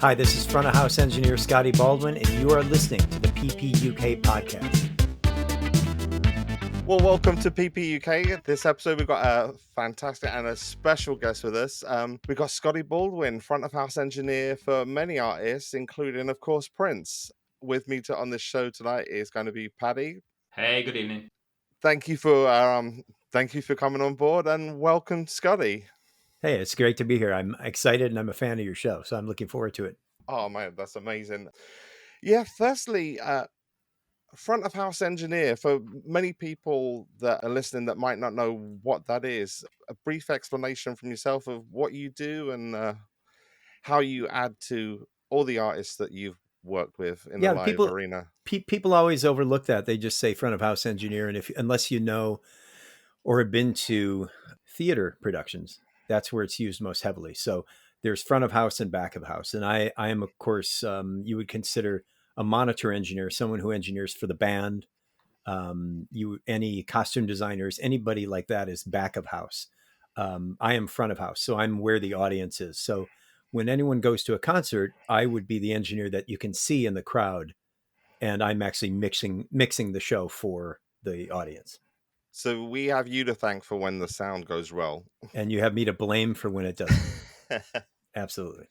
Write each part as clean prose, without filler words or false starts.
Hi, this is front of house engineer Scottie Baldwin, and you are listening to the PPUK podcast. Well, welcome to PPUK. This episode, we've got a fantastic and a special guest with us. We've got Scottie Baldwin, front of house engineer for many artists, including, of course, Prince. With me on this show tonight is going to be Paddy. Hey, good evening. Thank you for coming on board, and welcome, Scottie. Hey, it's great to be here. I'm excited and I'm a fan of your show, so I'm looking forward to it. Oh man, that's amazing. Yeah, firstly, front of house engineer, for many people that are listening that might not know what that is, a brief explanation from yourself of what you do and how you add to all the artists that you've worked with in the live arena. People always overlook that. They just say front of house engineer, and unless you know or have been to theater productions, that's where it's used most heavily. So there's front of house and back of house. And I am, of course, you would consider a monitor engineer, someone who engineers for the band. Any costume designers, anybody like that is back of house. I am front of house, so I'm where the audience is. So when anyone goes to a concert, I would be the engineer that you can see in the crowd, and I'm actually mixing the show for the audience. So we have you to thank for when the sound goes well. And you have me to blame for when it doesn't. Absolutely.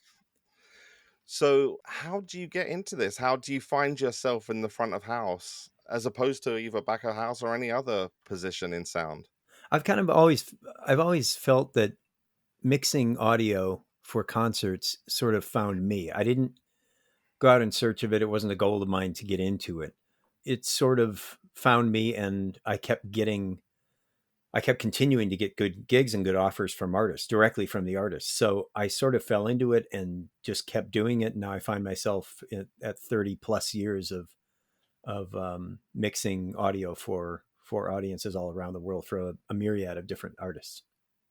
So how do you get into this? How do you find yourself in the front of house as opposed to either back of house or any other position in sound? I've always felt that mixing audio for concerts sort of found me. I didn't go out in search of it. It wasn't a goal of mine to get into it. It sort of found me, and I kept continuing to get good gigs and good offers from artists, directly from the artists. So I sort of fell into it and just kept doing it. And now I find myself at 30 plus years of mixing audio for audiences all around the world for a myriad of different artists.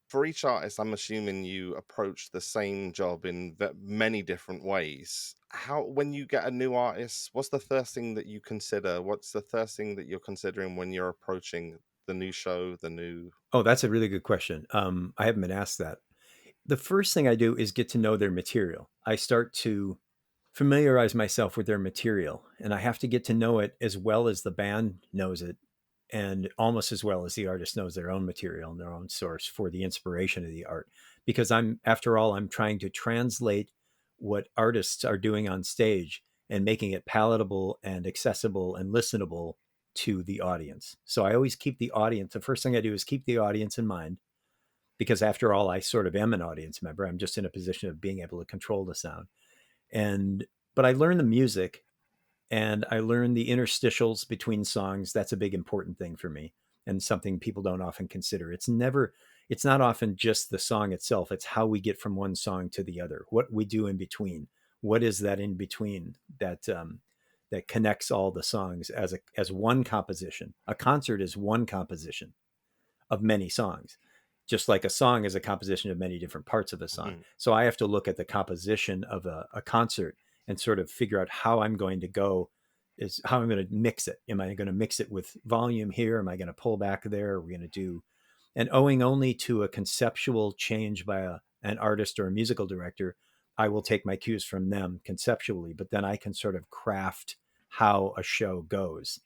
For each artist, I'm assuming you approach the same job in many different ways. When you get a new artist, what's the first thing that you consider? What's the first thing that you're considering when you're approaching the new show, Oh, that's a really good question. I haven't been asked that. The first thing I do is get to know their material. I start to familiarize myself with their material, and I have to get to know it as well as the band knows it, and almost as well as the artist knows their own material and their own source for the inspiration of the art. Because I'm trying to translate what artists are doing on stage and making it palatable and accessible and listenable to the audience. So I always keep the audience. The first thing I do is keep the audience in mind, because after all, I sort of am an audience member. I'm just in a position of being able to control the sound. But I learn the music, and I learn the interstitials between songs. That's a big important thing for me, and something people don't often consider. It's not often just the song itself. It's how we get from one song to the other, what we do in between. What is that in between that connects all the songs as one composition? A concert is one composition of many songs, just like a song is a composition of many different parts of a song. Mm-hmm. So I have to look at the composition of a concert and sort of figure out how I'm going to mix it. Am I going to mix it with volume here? Am I going to pull back there? Are we going to do, and owing only to a conceptual change by an artist or a musical director, I will take my cues from them conceptually, but then I can sort of craft how a show goes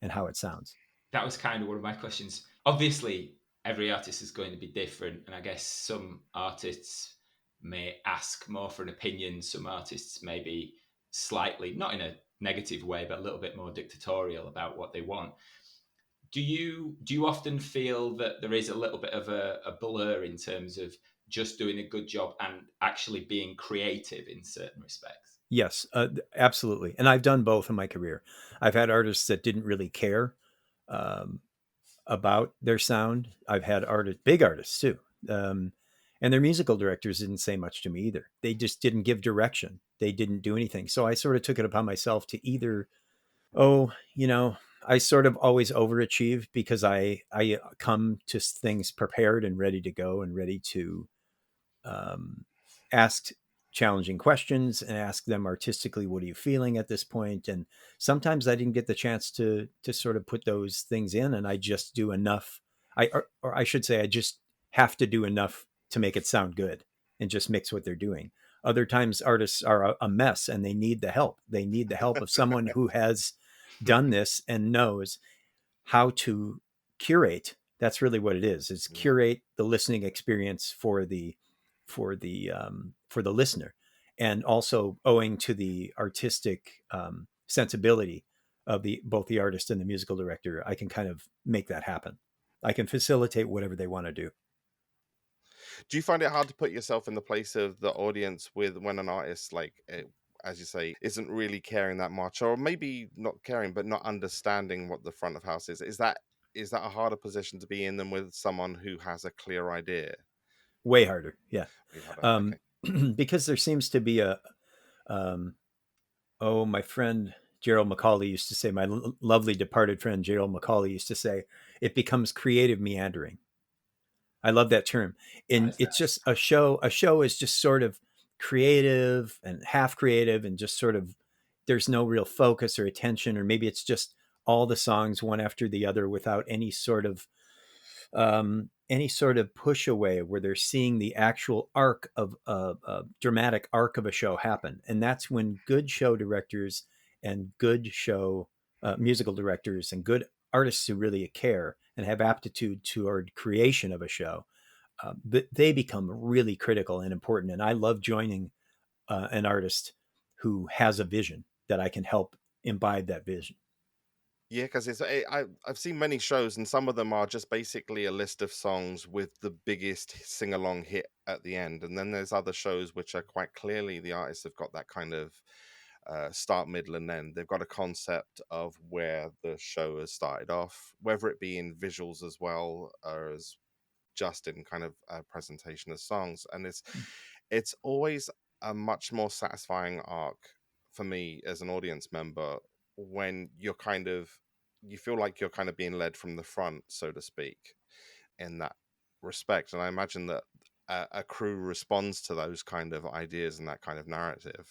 and how it sounds. That was kind of one of my questions. Obviously, every artist is going to be different, and I guess some artists may ask more for an opinion. Some artists may be slightly, not in a negative way, but a little bit more dictatorial about what they want. Do you often feel that there is a little bit of a blur in terms of just doing a good job and actually being creative in certain respects? Yes, absolutely. And I've done both in my career. I've had artists that didn't really care about their sound. I've had big artists too. And their musical directors didn't say much to me either. They just didn't give direction. They didn't do anything. So I sort of took it upon myself to either, I sort of always overachieve because I come to things prepared and ready to go and ready to ask challenging questions and ask them artistically, what are you feeling at this point? And sometimes I didn't get the chance to sort of put those things in, and I just do enough. I should say I just have to do enough to make it sound good and just mix what they're doing. Other times artists are a mess and they need the help. They need the help of someone who has done this and knows how to curate. That's really what it is. It's Mm. curate the listening experience for the listener, and also owing to the artistic sensibility of both the artist and the musical director, I can kind of make that happen. I can facilitate whatever they want to do. Do you find it hard to put yourself in the place of the audience with when an artist, like, as you say, isn't really caring that much, or maybe not caring, but not understanding what the front of house is? Is that a harder position to be in than with someone who has a clear idea? Way harder, yeah. Way harder. um, Okay. because there seems to be a um, oh, my friend Gerald McCauley used to say, my lovely departed friend Gerald McCauley used to say, it becomes creative meandering. I love that term. And Nice. it's just a show. A show is just sort of creative and half creative and just sort of, there's no real focus or attention, or maybe it's just all the songs one after the other without any sort of push away where they're seeing the actual arc of a dramatic arc of a show happen. And that's when good show directors and good show musical directors and good artists who really care and have aptitude toward creation of a show, they become really critical and important. And I love joining an artist who has a vision that I can help imbibe that vision. Yeah, because I've seen many shows, and some of them are just basically a list of songs with the biggest sing along hit at the end, and then there's other shows which are quite clearly the artists have got that kind of start, middle, and end. They've got a concept of where the show has started off, whether it be in visuals as well, or as just in kind of a presentation of songs, and it's always a much more satisfying arc for me as an audience member when you feel like you're kind of being led from the front, so to speak, in that respect. And I imagine that a crew responds to those kind of ideas and that kind of narrative.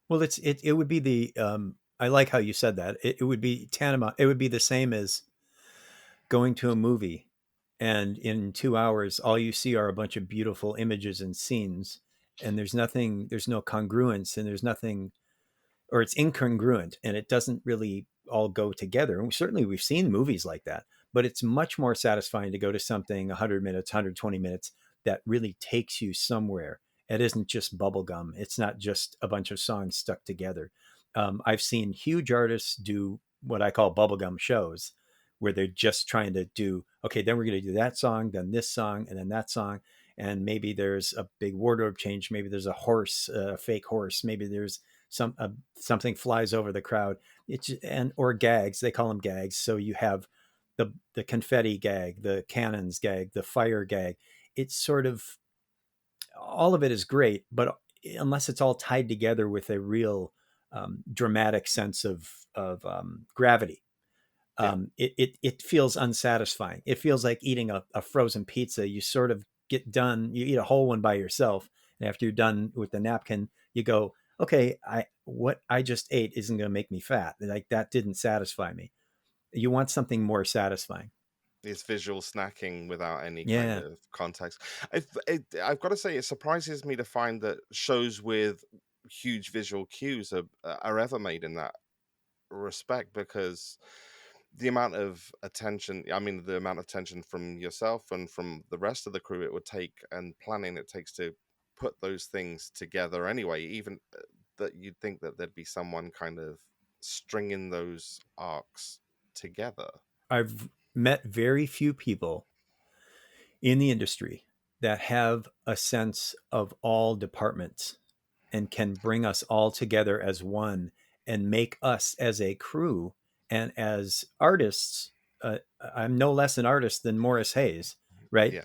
Well, it would be the I like how you said that. It would be tantamount. It would be the same as going to a movie, and in 2 hours, all you see are a bunch of beautiful images and scenes, and there's nothing. There's no congruence, and there's nothing, or it's incongruent, and it doesn't really all go together. And certainly, we've seen movies like that, but it's much more satisfying to go to something 100 minutes, 120 minutes that really takes you somewhere. It isn't just bubblegum. It's not just a bunch of songs stuck together. I've seen huge artists do what I call bubblegum shows, where they're just trying to do, okay, then we're going to do that song, then this song, and then that song. And maybe there's a big wardrobe change. Maybe there's a horse, a fake horse. Maybe there's something flies over the crowd. Or gags. They call them gags. So you have the confetti gag, the cannons gag, the fire gag. It's sort of, all of it is great, but unless it's all tied together with a real dramatic sense of gravity, Yeah. it feels unsatisfying. It feels like eating a frozen pizza. You sort of get done, you eat a whole one by yourself, and after you're done with the napkin, you go, okay, what I just ate isn't going to make me fat. Like, that didn't satisfy me. You want something more satisfying. It's visual snacking without any kind Yeah. of context. I've got to say, it surprises me to find that shows with huge visual cues are ever made in that respect, because the amount of attention, I mean, the amount of attention from yourself and from the rest of the crew it would take, and planning it takes to put those things together anyway, even that you'd think that there'd be someone kind of stringing those arcs together. I've met very few people in the industry that have a sense of all departments and can bring us all together as one and make us as a crew and as artists. I'm no less an artist than Morris Hayes, right? Yeah.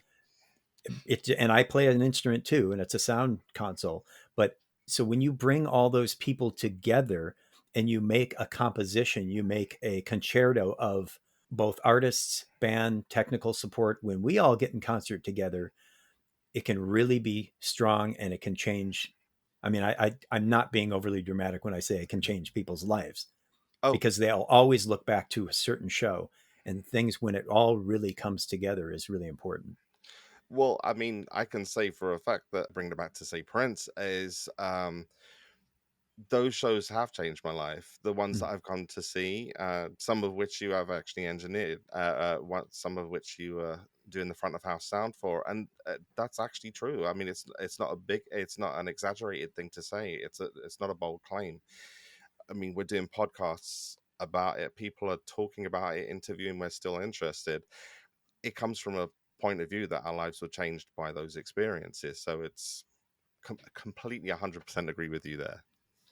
And I play an instrument too, and it's a sound console. But so when you bring all those people together and you make a composition, you make a concerto of both artists, band, technical support. When we all get in concert together, it can really be strong, and it can change. I mean, I'm not being overly dramatic when I say it can change people's lives, Oh, because they'll always look back to a certain show, and things when it all really comes together is really important. Well, I mean, I can say for a fact that bringing it back to say Prince is those shows have changed my life. The ones that I've gone to see, some of which you have actually engineered, some of which you doing the front of house sound for, and that's actually true. I mean, it's not an exaggerated thing to say. It's not a bold claim. I mean, we're doing podcasts about it. People are talking about it, interviewing. We're still interested. It comes from a point of view that our lives were changed by those experiences. So it's completely 100% agree with you there.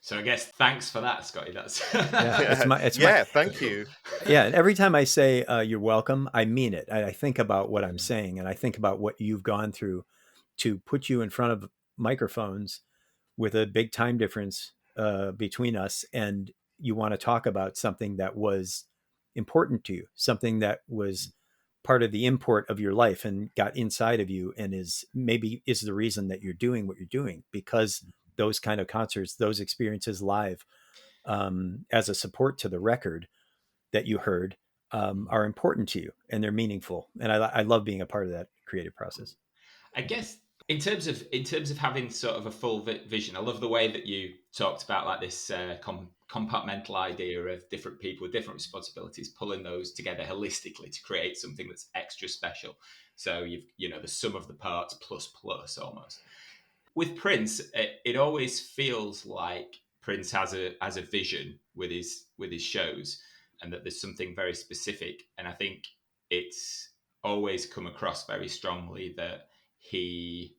So I guess thanks for that, Scotty. That's Yeah, it's my yeah. Thank you. yeah. And every time I say you're welcome, I mean it. I think about what I'm Mm. saying, and I think about what you've gone through to put you in front of microphones with a big time difference between us, and you want to talk about something that was important to you, something that was part of the import of your life and got inside of you, and is the reason that you're doing what you're doing, because those kind of concerts, those experiences live, as a support to the record that you heard, are important to you and they're meaningful. And I love being a part of that creative process. I guess in terms of having sort of a full vision, I love the way that you talked about like this compartmental idea of different people with different responsibilities, pulling those together holistically to create something that's extra special. So the sum of the parts plus plus almost. With Prince, it always feels like Prince has a vision with his shows, and that there's something very specific. And I think it's always come across very strongly that he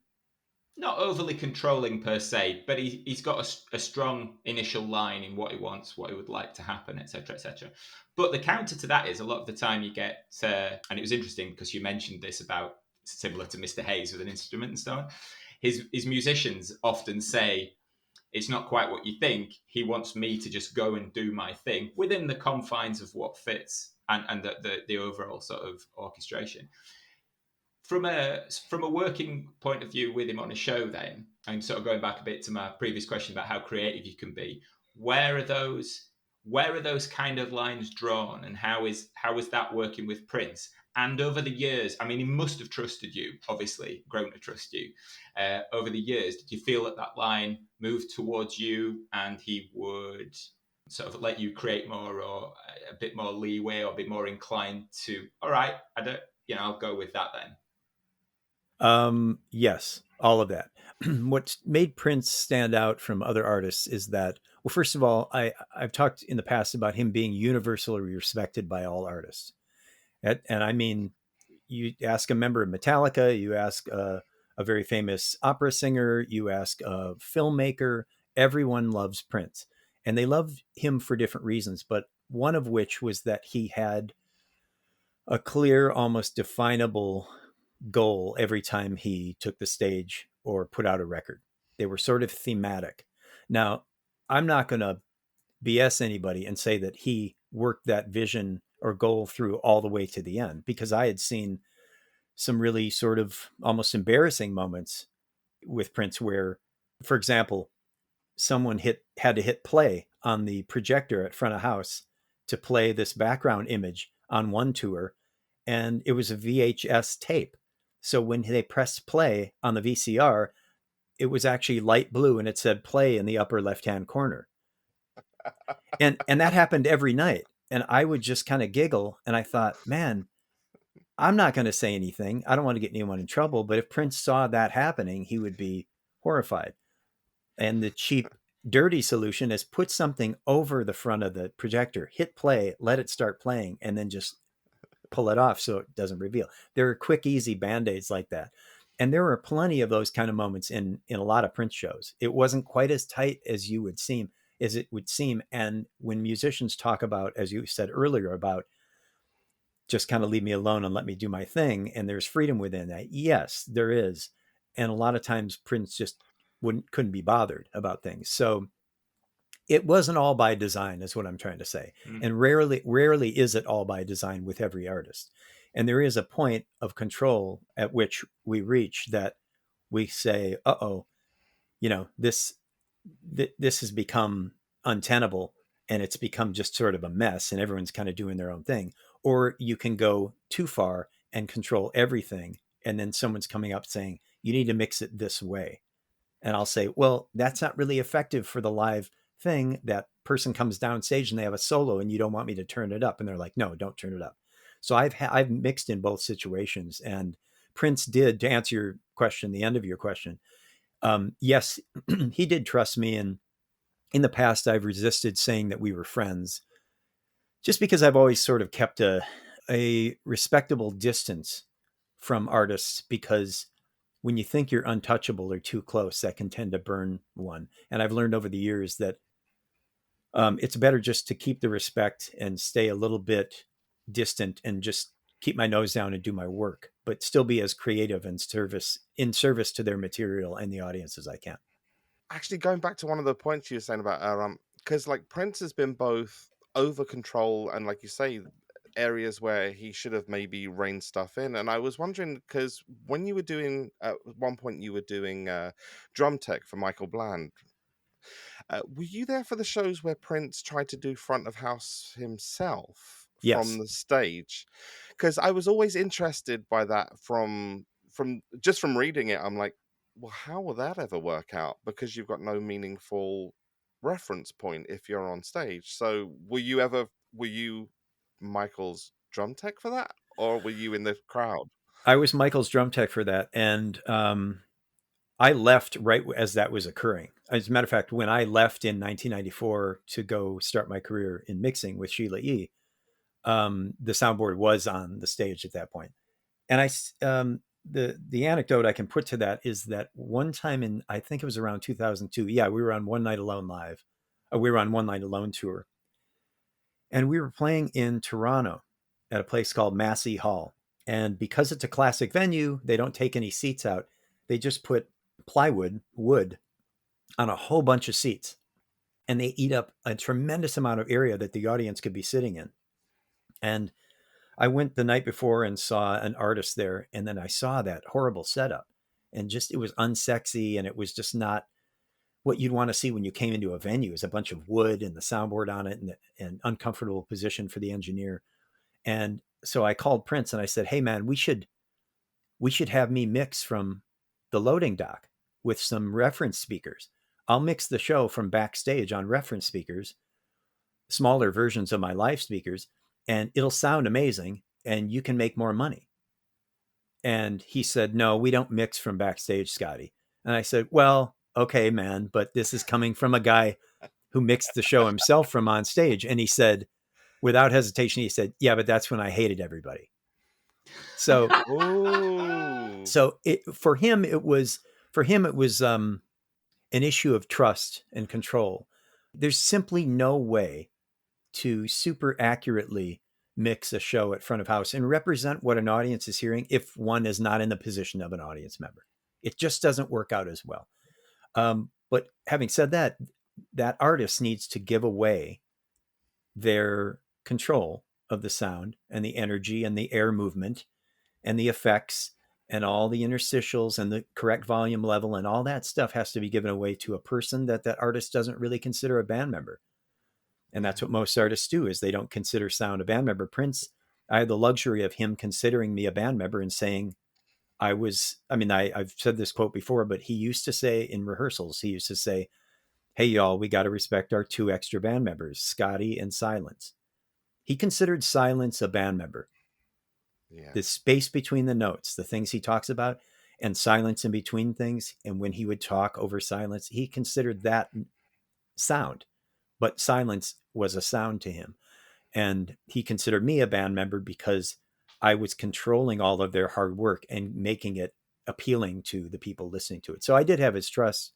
not overly controlling per se, but he's got a strong initial line in what he wants, what he would like to happen, etc., etc. But the counter to that is a lot of the time you get, and it was interesting because you mentioned this about similar to Mr. Hayes with an instrument and so on. His musicians often say it's not quite what you think. He wants me to just go and do my thing within the confines of what fits and the overall sort of orchestration from a working point of view with him on a show then, and sort of going back a bit to my previous question about how creative you can be, where are those kind of lines drawn, and how is that working with Prince? And over the years, I mean, he must have trusted you, obviously grown to trust you. Over the years, did you feel that line moved towards you and he would sort of let you create more, or a bit more leeway, or a bit more inclined to, all right, I'll go with that then? Yes, all of that. What made Prince stand out from other artists is that, well, first of all, I've talked in the past about him being universally respected by all artists. And I mean, you ask a member of Metallica, you ask a very famous opera singer, you ask a filmmaker, everyone loves Prince. And they love him for different reasons, but one of which was that he had a clear, almost definable goal every time he took the stage or put out a record. They were sort of thematic. Now, I'm not going to BS anybody and say that he worked that vision or goal through all the way to the end, because I had seen some really sort of almost embarrassing moments with Prince where, for example, someone had to hit play on the projector at front of house to play this background image on one tour, and it was a VHS tape. So when they pressed play on the VCR, it was actually light blue and it said play in the upper left-hand corner. And that happened every night. And I would just kind of giggle, and I thought, man, I'm not going to say anything. I don't want to get anyone in trouble, but if Prince saw that happening, he would be horrified. And the cheap, dirty solution is put something over the front of the projector, hit play, let it start playing, and then just pull it off so it doesn't reveal. There are quick, easy band-aids like that. And there are plenty of those kind of moments in a lot of Prince shows. It wasn't quite as tight as it would seem. And when musicians talk about, as you said earlier, about just kind of leave me alone and let me do my thing, and there's freedom within that, yes, there is. And a lot of times Prince just couldn't be bothered about things. So it wasn't all by design, is what I'm trying to say. And rarely is it all by design with every artist. And there is a point of control at which we reach that we say, uh-oh, this has become untenable, and it's become just sort of a mess, and everyone's kind of doing their own thing. Or you can go too far and control everything and then someone's coming up saying, you need to mix it this way. And I'll say, well, that's not really effective for the live thing. That person comes down stage and they have a solo and you don't want me to turn it up. And they're like, no, don't turn it up. So I've mixed in both situations. And Prince did, to answer your question, the end of your question, yes, he did trust me. And in the past, I've resisted saying that we were friends just because I've always sort of kept a respectable distance from artists, because when you think you're untouchable or too close, that can tend to burn one. And I've learned over the years that it's better just to keep the respect and stay a little bit distant and just keep my nose down and do my work, but still be as creative and service to their material and the audience as I can. Actually, going back to one of the points you were saying about because like Prince has been both over control and, like you say, areas where he should have maybe reined stuff in. And I was wondering, because when you were doing at one point you were doing drum tech for Michael Bland, were you there for the shows where Prince tried to do front of house himself from Yes. the stage? Because I was always interested by that from just from reading it. I'm like, well, how will that ever work out? Because you've got no meaningful reference point if you're on stage. So were you Michael's drum tech for that, or were you in the crowd? I was Michael's drum tech for that. And I left right as that was occurring. As a matter of fact, when I left in 1994 to go start my career in mixing with Sheila E., the soundboard was on the stage at that point. And the anecdote I can put to that is that one time in, I think it was around 2002. Yeah, we were on One Night Alone live. We were on One Night Alone tour, and we were playing in Toronto at a place called Massey Hall. And because it's a classic venue, they don't take any seats out. They just put wood on a whole bunch of seats, and they eat up a tremendous amount of area that the audience could be sitting in. And I went the night before and saw an artist there, and then I saw that horrible setup, and just it was unsexy, and it was just not what you'd want to see when you came into a venue. Is a bunch of wood and the soundboard on it, and an uncomfortable position for the engineer. And so I called Prince and I said, "Hey man, we should have me mix from the loading dock with some reference speakers. I'll mix the show from backstage on reference speakers, smaller versions of my live speakers, and it'll sound amazing and you can make more money." And he said, "No, we don't mix from backstage, Scotty." And I said, "Well, okay, man, but this is coming from a guy who mixed the show himself from on stage." And he said, without hesitation, he said, "Yeah, but that's when I hated everybody." So, Oh, for him, it was an issue of trust and control. There's simply no way to super accurately mix a show at front of house and represent what an audience is hearing if one is not in the position of an audience member. It just doesn't work out as well. But having said that, that artist needs to give away their control of the sound and the energy and the air movement and the effects and all the interstitials and the correct volume level and all that stuff has to be given away to a person that artist doesn't really consider a band member. And that's what most artists do, is they don't consider sound a band member. Prince, I had the luxury of him considering me a band member and saying I've said this quote before, but he used to say in rehearsals, he used to say, "Hey y'all, we got to respect our two extra band members, Scotty and Silence." He considered Silence a band member. yeah, The space between the notes, the things he talks about, and silence in between things. And when he would talk over silence, he considered that sound, but silence was a sound to him. And he considered me a band member because I was controlling all of their hard work and making it appealing to the people listening to it. So I did have his trust,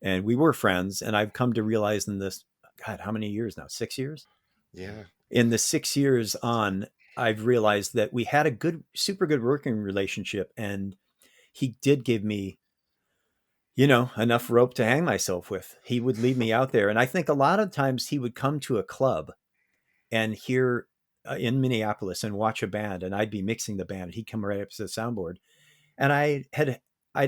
and we were friends. And I've come to realize in this, God, how many years now? 6 years? yeah. In the 6 years on, I've realized that we had a super good working relationship. And he did give me, enough rope to hang myself with. He would leave me out there. And I think a lot of times he would come to a club and hear in Minneapolis and watch a band, and I'd be mixing the band. He'd come right up to the soundboard, and I'd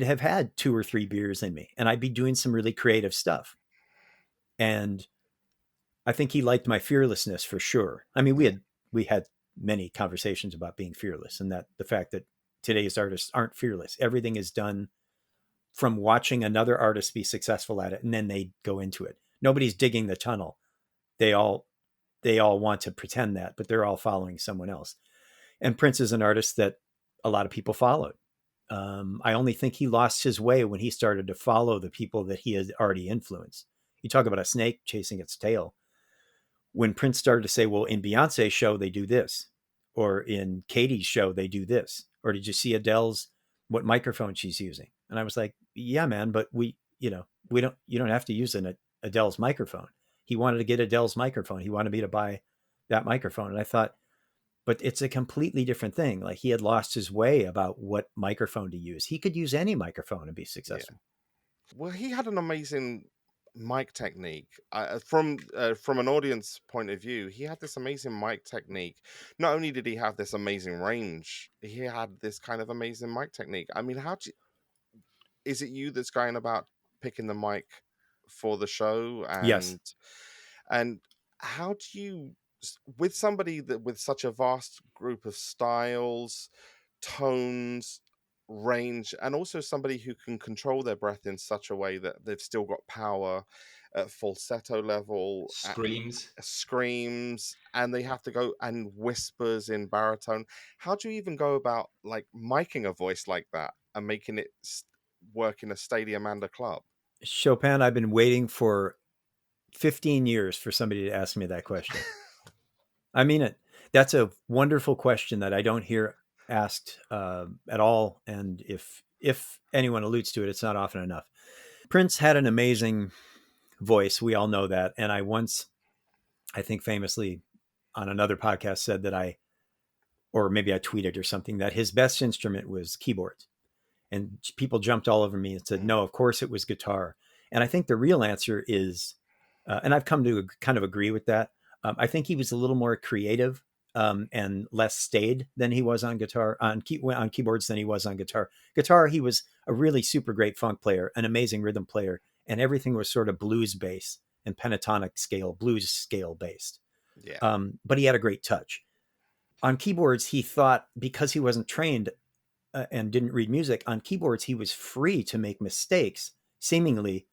have had 2 or 3 beers in me, and I'd be doing some really creative stuff. And I think he liked my fearlessness for sure. I mean, we had many conversations about being fearless, and that the fact that today's artists aren't fearless. Everything is done from watching another artist be successful at it, and then they go into it. Nobody's digging the tunnel. They all want to pretend that, but they're all following someone else. And Prince is an artist that a lot of people followed. I only think he lost his way when he started to follow the people that he had already influenced. You talk about a snake chasing its tail. When Prince started to say, well, in Beyonce's show, they do this, or in Katie's show, they do this, or did you see Adele's, what microphone she's using? And I was like, yeah, man, but you don't have to use Adele's microphone. He wanted to get Adele's microphone. He wanted me to buy that microphone. And I thought, but it's a completely different thing. Like, he had lost his way about what microphone to use. He could use any microphone and be successful. Yeah. Well, he had an amazing mic technique. From an audience point of view, he had this amazing mic technique. Not only did he have this amazing range, he had this kind of amazing mic technique. I mean, is it you that's going about picking the mic for the show, Yes. and how do you, with somebody that with such a vast group of styles, tones, range, and also somebody who can control their breath in such a way that they've still got power at falsetto level, Screams. screams, and they have to go and whispers in baritone? How do you even go about like miking a voice like that and making it work in a stadium and a club? Chopin, I've been waiting for 15 years for somebody to ask me that question. I mean it. That's a wonderful question that I don't hear asked at all. And if anyone alludes to it, it's not often enough. Prince had an amazing voice. We all know that. And I once, I think famously on another podcast, said that or maybe I tweeted or something, that his best instrument was keyboards. And people jumped all over me and said, no, of course it was guitar. And I think the real answer is, and I've come to kind of agree with that. I think he was a little more creative and less staid than he was on guitar, on keyboards than he was on guitar. Guitar, he was a really super great funk player, an amazing rhythm player, and everything was sort of blues based and pentatonic scale, blues scale based. Yeah. But he had a great touch. On keyboards, he thought, because he wasn't trained and didn't read music, on keyboards, he was free to make mistakes, seemingly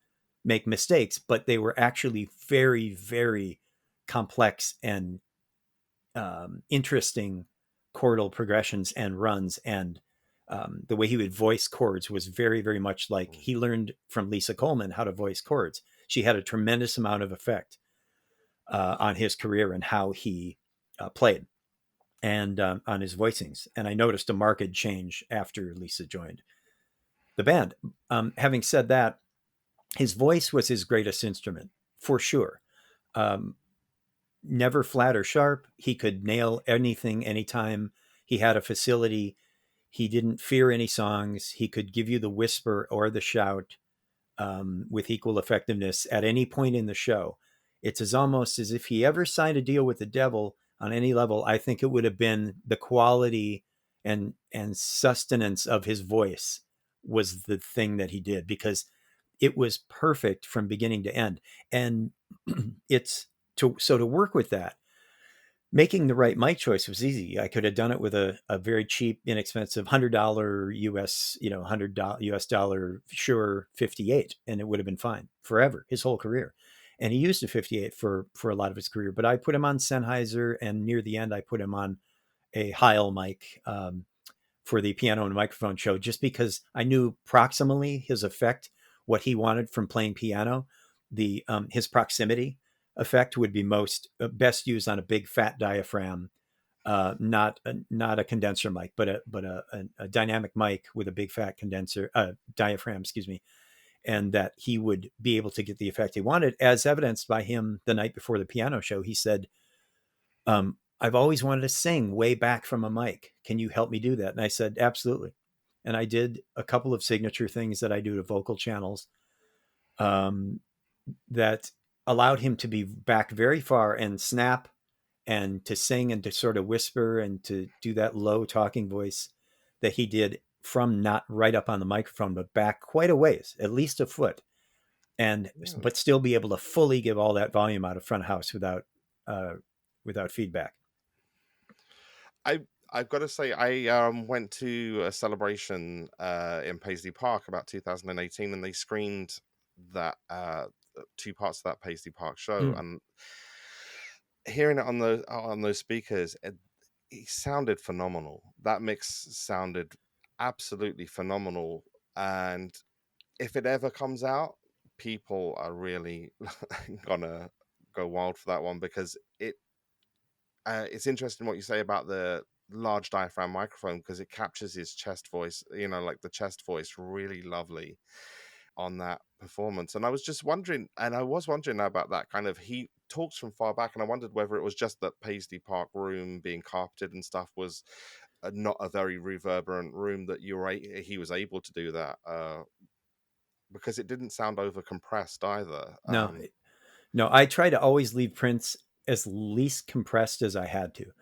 make mistakes, but they were actually very, very complex and interesting chordal progressions and runs. And the way he would voice chords was very, very much like he learned from Lisa Coleman how to voice chords. She had a tremendous amount of effect on his career and how he played, and on his voicings. And I noticed a marked change after Lisa joined the band. Having said that, his voice was his greatest instrument, for sure. Never flat or sharp. He could nail anything, anytime. He had a facility. He didn't fear any songs. He could give you the whisper or the shout with equal effectiveness at any point in the show. It's almost as if he ever signed a deal with the devil on any level. I think it would have been the quality and sustenance of his voice was the thing that he did, because it was perfect from beginning to end. And to work with that, making the right mic choice was easy. I could have done it with a very cheap, inexpensive $100 US, $100 US dollar Shure 58, and it would have been fine forever, his whole career. And he used a 58 for a lot of his career. But I put him on Sennheiser, and near the end, I put him on a Heil mic for the piano and microphone show, just because I knew proximally his effect, what he wanted from playing piano, his proximity effect would be best used on a big fat diaphragm, not a condenser mic, but a dynamic mic with a big fat condenser diaphragm, excuse me, and that he would be able to get the effect he wanted, as evidenced by him the night before the piano show. He said, I've always wanted to sing way back from a mic. Can you help me do that? And I said, absolutely. And I did a couple of signature things that I do to vocal channels that allowed him to be back very far and snap and to sing and to sort of whisper and to do that low talking voice that he did from not right up on the microphone, but back quite a ways, at least a foot, but still be able to fully give all that volume out of front house without feedback. I've got to say, I went to a celebration in Paisley Park about 2018, and they screened that two parts of that Paisley Park show, Mm. and hearing it on those speakers, it sounded phenomenal. That mix sounded absolutely phenomenal, and if it ever comes out, people are really gonna go wild for that one, because it's interesting what you say about the large diaphragm microphone, because it captures his chest voice, like the chest voice really lovely on that performance. And I was wondering about that kind of, he talks from far back, and I wondered whether it was just that Paisley Park room being carpeted and stuff was not a very reverberant room, that he was able to do that, because it didn't sound over compressed either. No, no, I try to always leave Prince as least compressed as I had to,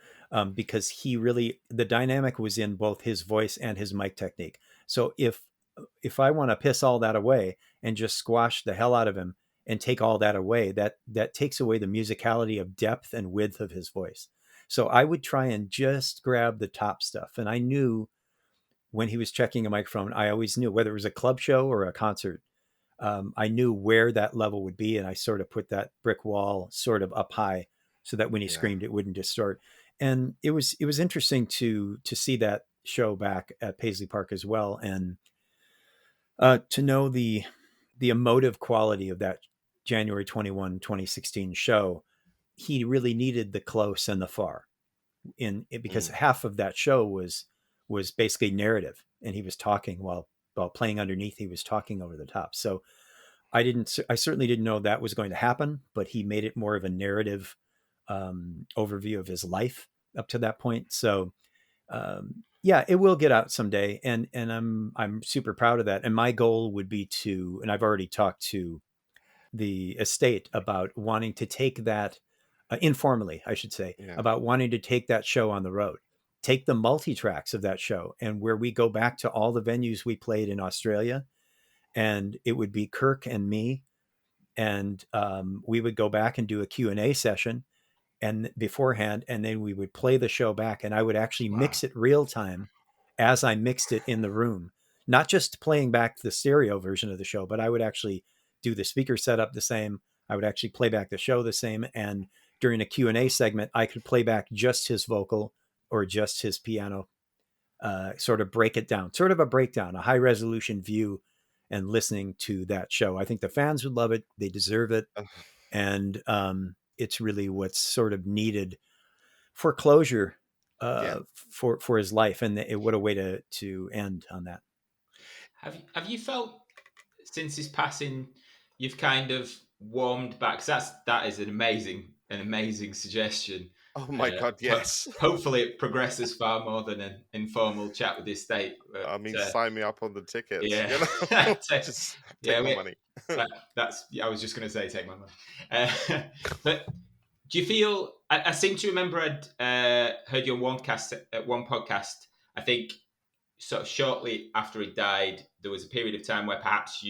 because the dynamic was in both his voice and his mic technique. So if I want to piss all that away and just squash the hell out of him and take all that away, that takes away the musicality of depth and width of his voice. So I would try and just grab the top stuff. And I knew when he was checking a microphone, I always knew whether it was a club show or a concert. I knew where that level would be, and I sort of put that brick wall sort of up high so that when he Yeah. screamed, it wouldn't distort. And it was interesting to see that show back at Paisley Park as well, and to know the emotive quality of that January 2016 show. He really needed the close and the far because Mm. half of that show was basically narrative, and he was talking while playing underneath. He was talking over the top. So I certainly didn't know that was going to happen, but he made it more of a narrative overview of his life up to that point. So yeah, it will get out someday, and I'm super proud of that. And my goal would be and I've already talked to the estate about wanting to take that informally, I should say, Yeah. about wanting to take that show on the road, take the multi tracks of that show, and where we go back to all the venues we played in Australia, and it would be Kirk and me, and we would go back and do a Q&A session and beforehand, and then we would play the show back, and I would actually Wow. mix it real time as I mixed it in the room, not just playing back the stereo version of the show, but I would actually do the speaker setup the same. I would actually play back the show the same, and during a Q&A segment, I could play back just his vocal or just his piano, sort of break it down, sort of a breakdown, a high resolution view, and listening to that show. I think the fans would love it. They deserve it. And it's really what's sort of needed for closure Yeah. for his life. And what a way to end on that. Have you felt since his passing, you've kind of warmed back? 'Cause that is an amazing suggestion. Oh my God, yes. Hopefully, it progresses far more than an informal chat with the estate. I But mean, sign me up on the tickets. yeah, Just take yeah, my money. that's. Yeah, I was just going to say take my money. But do you feel? I seem to remember I'd heard you on one podcast. I think sort of shortly after he died, there was a period of time where perhaps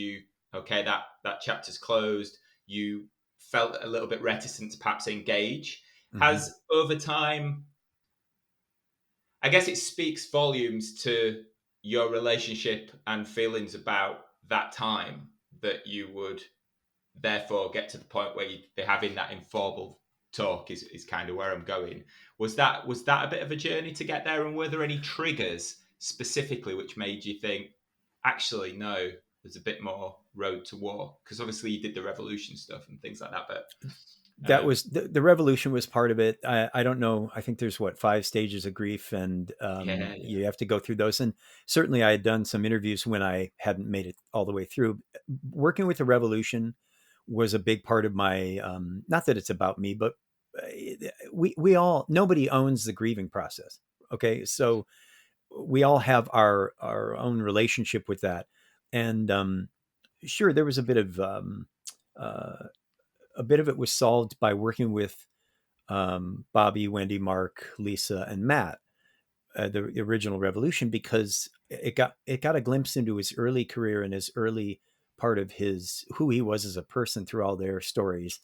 that chapter's closed. You felt a little bit reticent to perhaps engage. Mm-hmm. Has over time, I guess it speaks volumes to your relationship and feelings about that time that you would therefore get to the point where you'd be having that informal talk is kind of where I'm going. Was that a bit of a journey to get there, and were there any triggers specifically which made you think, actually no, there's a bit more road to walk? Because obviously you did the revolution stuff and things like that, but that was the revolution was part of it. I don't know. I think there's 5 stages of grief, and yeah. you have to go through those. And certainly I had done some interviews when I hadn't made it all the way through. Working with the revolution was a big part of my, not that it's about me, but we all, nobody owns the grieving process. Okay. So we all have our own relationship with that. And sure, there was a bit of it was solved by working with Bobby, Wendy, Mark, Lisa, and Matt, the original Revolution, because it got a glimpse into his early career and his early part of who he was as a person through all their stories,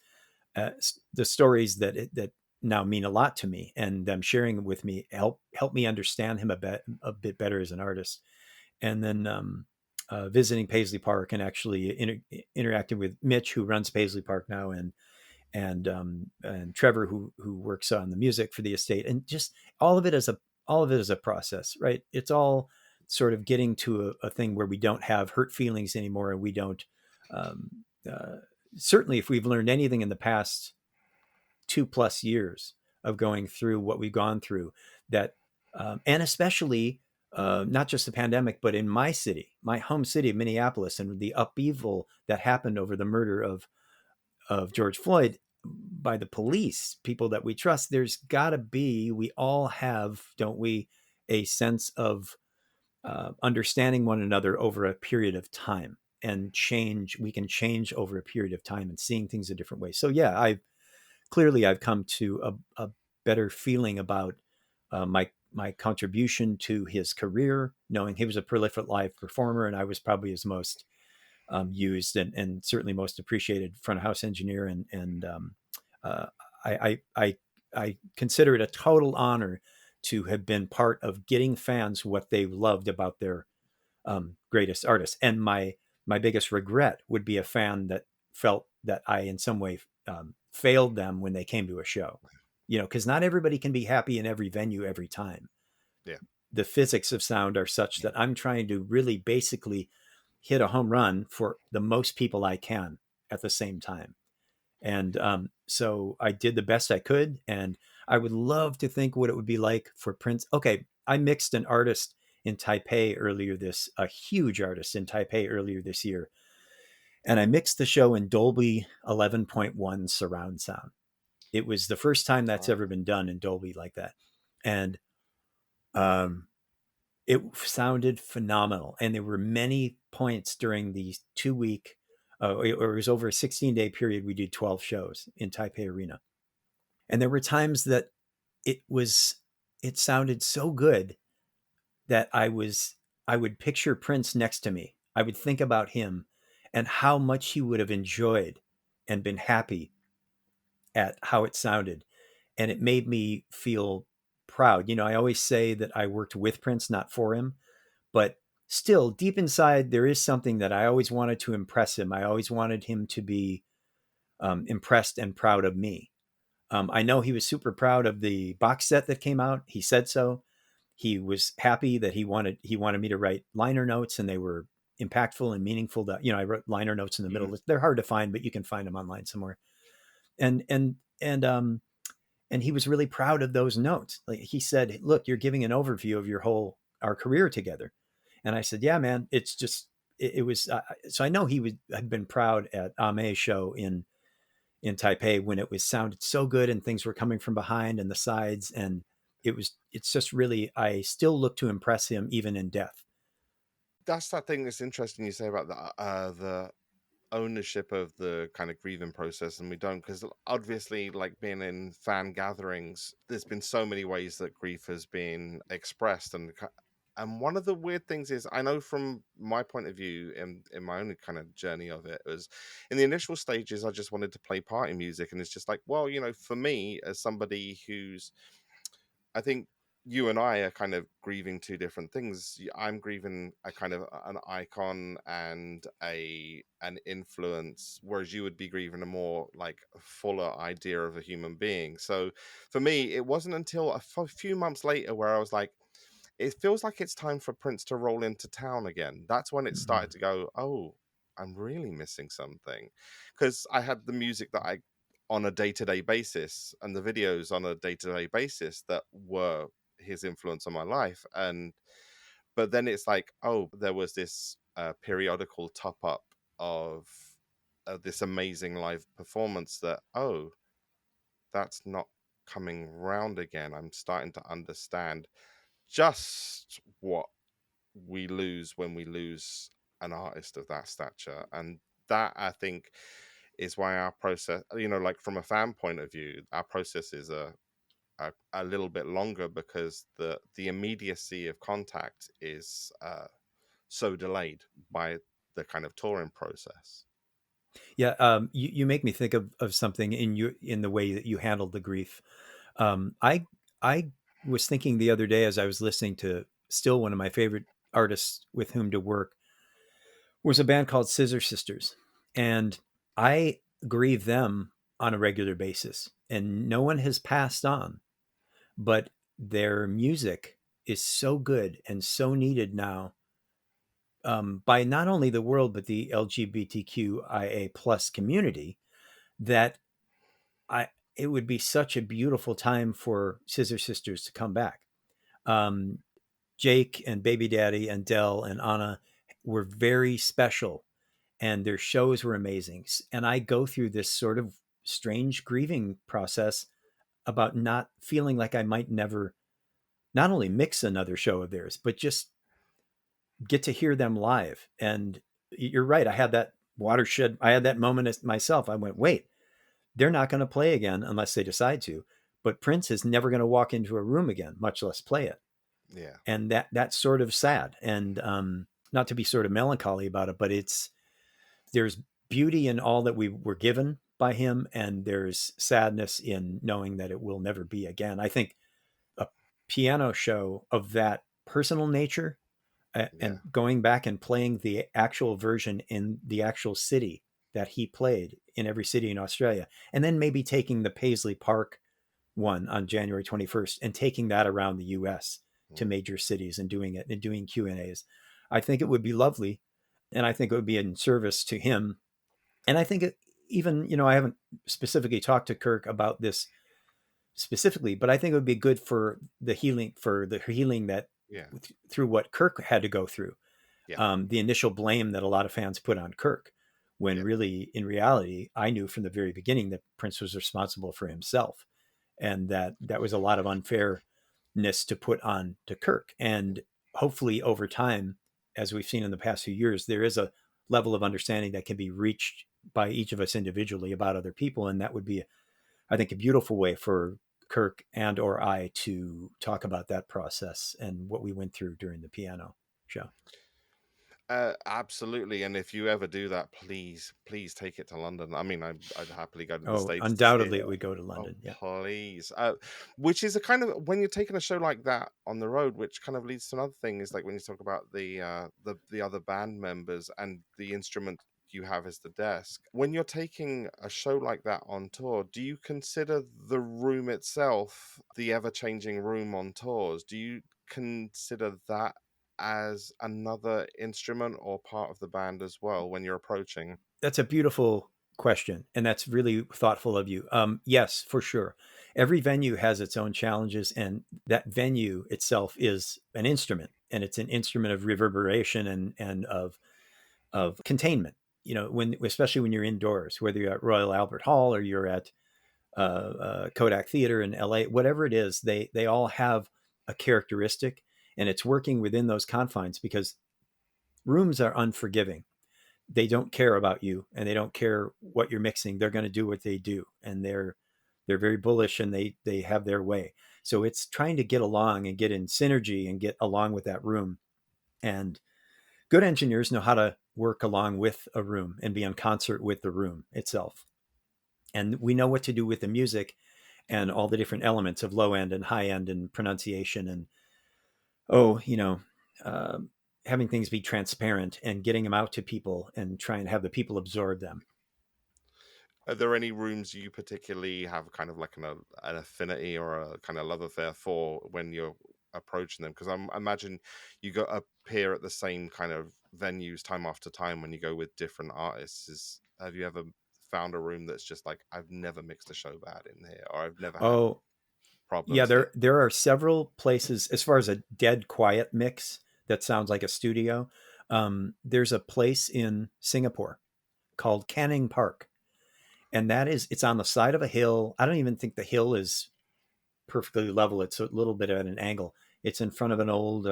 the stories that now mean a lot to me, and them sharing it with me help me understand him a bit better as an artist. And then visiting Paisley Park and actually interacting with Mitch, who runs Paisley Park now, and Trevor, who works on the music for the estate, and just all of it as a process, right? It's all sort of getting to a thing where we don't have hurt feelings anymore, and we don't. Um, Certainly, if we've learned anything in the past 2+ years of going through what we've gone through, that and especially not just the pandemic, but in my city, my home city of Minneapolis, and the upheaval that happened over the murder of George Floyd by the police, people that we trust. There's got to be, we all have, don't we, a sense of understanding one another over a period of time, and change. We can change over a period of time and seeing things a different way. So yeah, I've come to a better feeling about my contribution to his career, knowing he was a prolific live performer, and I was probably his most used and certainly most appreciated front of house engineer. And uh, I, I I I consider it a total honor to have been part of getting fans what they loved about their greatest artists. And my biggest regret would be a fan that felt that I in some way failed them when they came to a show. Because not everybody can be happy in every venue every time. Yeah. The physics of sound are such that I'm trying to really basically hit a home run for the most people I can at the same time. And so I did the best I could. And I would love to think what it would be like for Prince. Okay, I mixed an artist in Taipei a huge artist in Taipei earlier this year. And I mixed the show in Dolby 11.1 surround sound. It was the first time that's Wow. ever been done in Dolby like that. And um, it sounded phenomenal. And there were many points during the 2 week, or it was over a 16-day period. We did 12 shows in Taipei Arena. And there were times that it was, it sounded so good that I would picture Prince next to me. I would think about him and how much he would have enjoyed and been happy at how it sounded. And it made me feel proud. I always say that I worked with Prince, not for him, but still deep inside, there is something that I always wanted to impress him. I always wanted him to be impressed and proud of me. I know he was super proud of the box set that came out. He said so. He was happy that he wanted me to write liner notes, and they were impactful and meaningful. I wrote liner notes in the Mhm. middle. They're hard to find, but you can find them online somewhere. And and and and he was really proud of those notes. Like he said, "Look, you're giving an overview of our career together." And I said, "Yeah, man. It's just it was." So I know had been proud at Ame's show in Taipei when it was sounded so good and things were coming from behind and the sides, and it's just really, I still look to impress him even in death. That's that thing that's interesting you say about the ownership of the kind of grieving process, and we don't, because obviously, like being in fan gatherings, there's been so many ways that grief has been expressed. And one of the weird things is, I know from my point of view, in my own kind of journey of it, was in the initial stages I just wanted to play party music, and it's just like, well, for me, as somebody who's, I think you and I are kind of grieving two different things. I'm grieving a kind of an icon and an influence, whereas you would be grieving a more like fuller idea of a human being. So for me, it wasn't until a few months later where I was like, it feels like it's time for Prince to roll into town again. That's when it started Mhm. to go, oh, I'm really missing something. Because I had the music that I on a day-to-day basis and the videos on a day-to-day basis that were his influence on my life. And but then it's like, oh, there was this periodical top up of this amazing live performance that, oh, that's not coming round again. I'm starting to understand just what we lose when we lose an artist of that stature. And that, I think, is why our process, like from a fan point of view, our process is a little bit longer, because the immediacy of contact is so delayed by the kind of touring process. Yeah, you make me think of something in the way that you handled the grief. I was thinking the other day as I was listening to still one of my favorite artists with whom to work was a band called Scissor Sisters, and I grieve them on a regular basis, and no one has passed on, but their music is so good and so needed now, by not only the world but the LGBTQIA plus community, that I it would be such a beautiful time for Scissor Sisters to come back. Um, Jake and Baby Daddy and Dell and Anna were very special, and their shows were amazing. And I go through this sort of strange grieving process about not feeling like I might never not only mix another show of theirs, but just get to hear them live. And you're right. I had that watershed. I had that moment myself. I went, wait, they're not going to play again unless they decide to. But Prince is never going to walk into a room again, much less play it. Yeah. And that's sort of sad. And not to be sort of melancholy about it, but there's beauty in all that we were given by him, and there's sadness in knowing that it will never be again. I think a piano show of that personal nature, Yeah. and going back and playing the actual version in the actual city that he played in every city in Australia, and then maybe taking the Paisley Park one on January 21st and taking that around the US to Mm. major cities and doing it and doing Q&As. I think it would be lovely, and I think it would be in service to him. And I think even, I haven't specifically talked to Kirk about this specifically, but I think it would be good for the healing that Yeah. through what Kirk had to go through. Yeah. The initial blame that a lot of fans put on Kirk, when Yeah. really in reality, I knew from the very beginning that Prince was responsible for himself, and that was a lot of unfairness to put on to Kirk. And hopefully over time, as we've seen in the past few years, there is a level of understanding that can be reached by each of us individually about other people. And that would be, I think, a beautiful way for Kirk and or I to talk about that process and what we went through during the piano show. Absolutely. And if you ever do that, please take it to London. I mean, I'd happily go to the Oh, States to see it. undoubtedly it would go to Oh, London. Yeah. please. Which is a kind of when you're taking a show like that on the road, which kind of leads to another thing is like when you talk about the other band members and the instrument you have as the desk. When you're taking a show like that on tour, do you consider the room itself, the ever-changing room on tours? Do you consider that as another instrument or part of the band as well when you're approaching? That's a beautiful question, and that's really thoughtful of you. Yes, for sure. Every venue has its own challenges, and that venue itself is an instrument, and it's an instrument of reverberation and of containment. Especially when you're indoors, whether you're at Royal Albert Hall or you're at Kodak Theater in LA, whatever it is, they all have a characteristic, and it's working within those confines because rooms are unforgiving. They don't care about you, and they don't care what you're mixing. They're going to do what they do, and they're very bullish, and they have their way. So it's trying to get along and get in synergy and get along with that room. And good engineers know how to work along with a room and be in concert with the room itself. And we know what to do with the music and all the different elements of low end and high end and pronunciation and oh, uh, having things be transparent and getting them out to people and try and have the people absorb them. Are there any rooms you particularly have kind of like an affinity or a kind of love affair for when you're approaching them? Because I imagine you go appear at the same kind of venues time after time when you go with different artists. Have you ever found a room that's just like, I've never mixed a show bad in here, or I've never had Oh, yeah, problems here? there are several places as far as a dead quiet mix that sounds like a studio. There's a place in Singapore called Canning Park, and it's on the side of a hill. I don't even think the hill is perfectly level. It's a little bit at an angle. It's in front of an old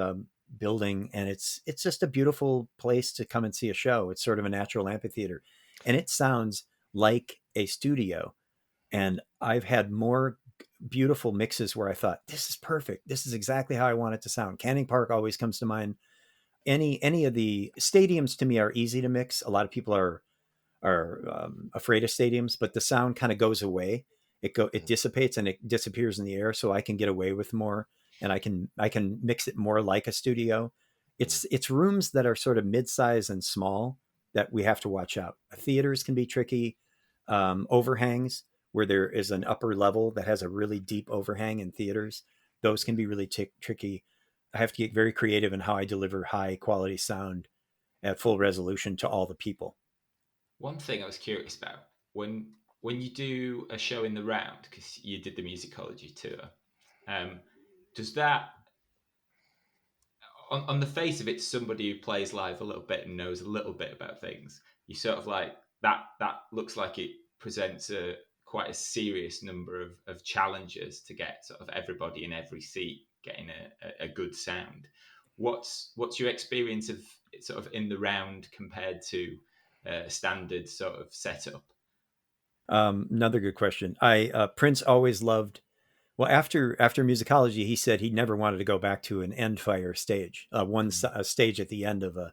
building, and it's just a beautiful place to come and see a show. It's sort of a natural amphitheater, and it sounds like a studio. And I've had more beautiful mixes where I thought, this is perfect. This is exactly how I want it to sound. Canning Park always comes to mind. Any of the stadiums to me are easy to mix. A lot of people are afraid of stadiums, but the sound kind of goes away. It dissipates and it disappears in the air, so I can get away with more, and I can mix it more like a studio. It's rooms that are sort of mid-size and small that we have to watch out. Theaters can be tricky. Overhangs where there is an upper level that has a really deep overhang in theaters, those can be really tricky. I have to get very creative in how I deliver high quality sound at full resolution to all the people. One thing I was curious about, when you do a show in the round, because you did the musicology tour, does that, on the face of it, somebody who plays live a little bit and knows a little bit about things, you sort of like that looks like it presents a quite a serious number of challenges to get sort of everybody in every seat getting a good sound. What's your experience of sort of in the round compared to a standard sort of setup? Another good question. I Prince always loved. Well, after musicology, he said he never wanted to go back to an end fire stage, a stage at the end of a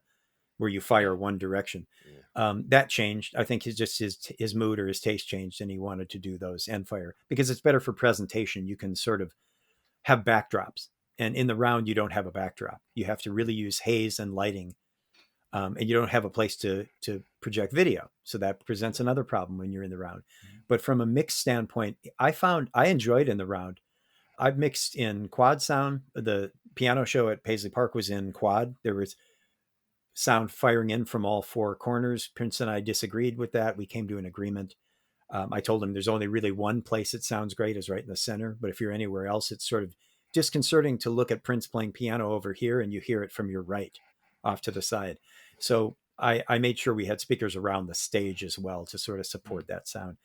where you fire one direction. That changed. I think his mood or his taste changed, and he wanted to do those end fire because it's better for presentation. You can sort of have backdrops, and in the round you don't have a backdrop. You have to really use haze and lighting, and you don't have a place to project video, so that presents another problem when you're in the round. But from a mix standpoint, I found I enjoyed in the round. I've mixed in quad sound. The piano show at Paisley Park was in quad. There was sound firing in from all four corners. Prince and I disagreed with that. We came to an agreement. I told him there's only really one place it sounds great is right in the center. But if you're anywhere else, it's sort of disconcerting to look at Prince playing piano over here and you hear it from your right off to the side. So I made sure we had speakers around the stage as well to sort of support that sound.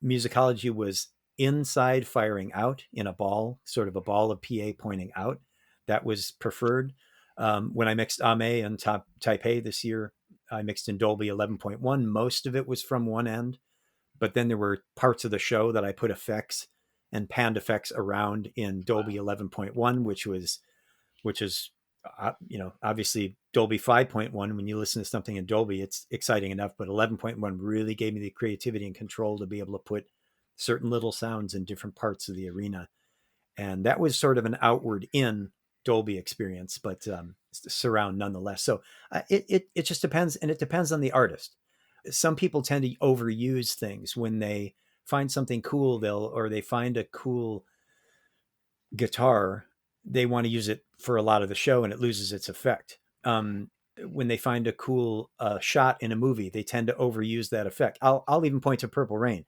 Musicology was inside firing out in a ball, sort of a ball of PA pointing out. That was preferred. When I mixed Ame and Taipei this year, I mixed in Dolby 11.1. Most of it was from one end, but then there were parts of the show that I put effects and panned effects around in Dolby 11.1, which is obviously Dolby 5.1. When you listen to something in Dolby, it's exciting enough, but 11.1 really gave me the creativity and control to be able to put certain little sounds in different parts of the arena. And that was sort of an outward in Dolby experience, but surround nonetheless. So it just depends, and it depends on the artist. Some people tend to overuse things when they find something cool. They find a cool guitar, they want to use it for a lot of the show, and it loses its effect. When they find a cool shot in a movie, they tend to overuse that effect. I'll even point to Purple Rain.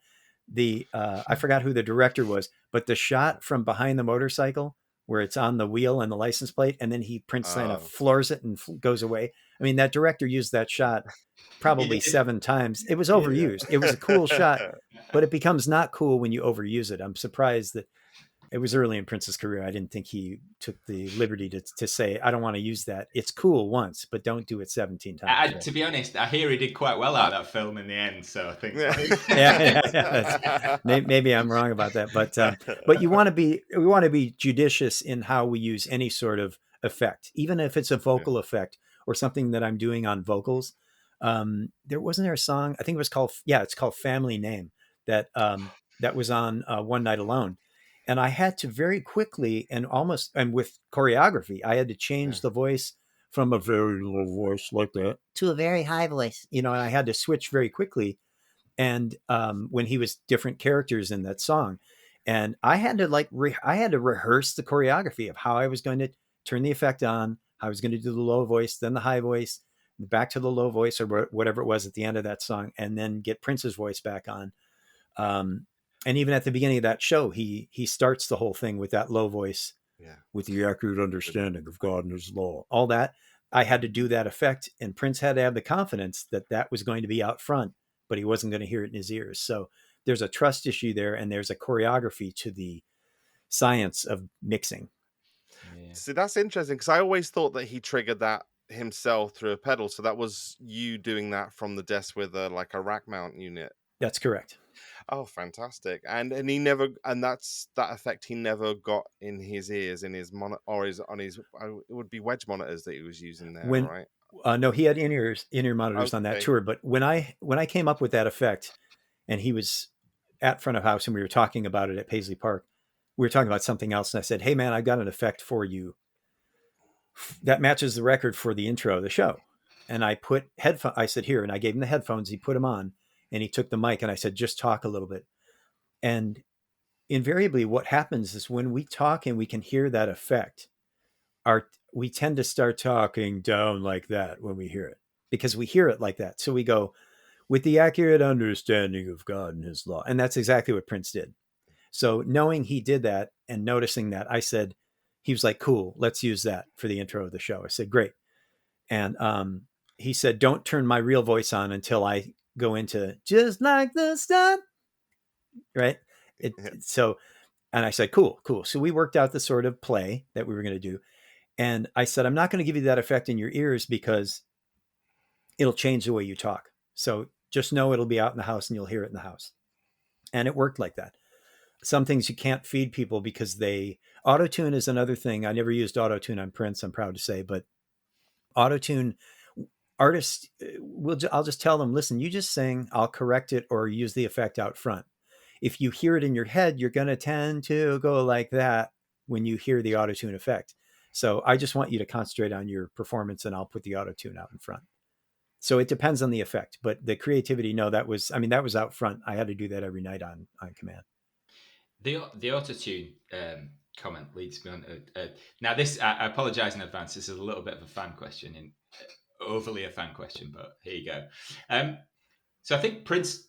I forgot who the director was, but the shot from behind the motorcycle where it's on the wheel and the license plate, and then Prince kind of floors it and goes away. I mean, that director used that shot probably 7 times. It was overused. It was a cool shot, but it becomes not cool when you overuse it. I'm surprised that it was early in Prince's career. I didn't think he took the liberty to say, I don't want to use that. It's cool once, but don't do it 17 times. Right? To be honest, I hear he did quite well out of that film in the end. So I think, maybe I'm wrong about that, but we want to be judicious in how we use any sort of effect, even if it's a vocal effect or something that I'm doing on vocals. Wasn't there a song? I think it's called Family Name that was on One Night Alone. And I had to very quickly and with choreography, I had to change the voice from a very low voice like that to a very high voice, and I had to switch very quickly. And when he was different characters in that song, and I had to I had to rehearse the choreography of how I was going to turn the effect on, how I was going to do the low voice, then the high voice, back to the low voice or whatever it was at the end of that song, and then get Prince's voice back on. And even at the beginning of that show, he starts the whole thing with that low voice, with the accurate understanding of God and his law. All that, I had to do that effect, and Prince had to have the confidence that that was going to be out front, but he wasn't going to hear it in his ears. So there's a trust issue there, and there's a choreography to the science of mixing. Yeah. See, that's interesting, because I always thought that he triggered that himself through a pedal. So that was you doing that from the desk with a rack mount unit. That's correct. Oh, fantastic! And that's that effect he never got in his ears, in his it would be wedge monitors that he was using there, right? No, he had in-ear monitors on that tour. But when I came up with that effect, and he was at front of house and we were talking about it at Paisley Park. We were talking about something else, and I said, "Hey man, I've got an effect for you that matches the record for the intro of the show." And I put headphones. I said, "Here," and I gave him the headphones. He put them on, and he took the mic, and I said, "Just talk a little bit." And invariably, what happens is when we talk and we can hear that effect, we tend to start talking down like that when we hear it, because we hear it like that. So we go, "With the accurate understanding of God and His law," and that's exactly what Prince did. So knowing he did that and noticing that, I said, he was like, "Cool, let's use that for the intro of the show." I said, "Great." And he said, "Don't turn my real voice on until I go into just like the sun." Right. Yeah. So, and I said, "Cool, cool." So we worked out the sort of play that we were going to do. And I said, "I'm not going to give you that effect in your ears because it'll change the way you talk. So just know it'll be out in the house and you'll hear it in the house." And it worked like that. Some things you can't feed people because auto-tune is another thing. I never used auto-tune on Prince, I'm proud to say, but auto-tune artists I'll just tell them, "Listen, you just sing, I'll correct it or use the effect out front." If you hear it in your head, you're going to tend to go like that when you hear the auto-tune effect. So I just want you to concentrate on your performance and I'll put the auto-tune out in front. So it depends on the effect, but the creativity, no, that was out front. I had to do that every night on command. The autotune comment leads me on to now this. I apologize in advance. This is a little bit of a fan question, and overly a fan question, but here you go. So I think Prince,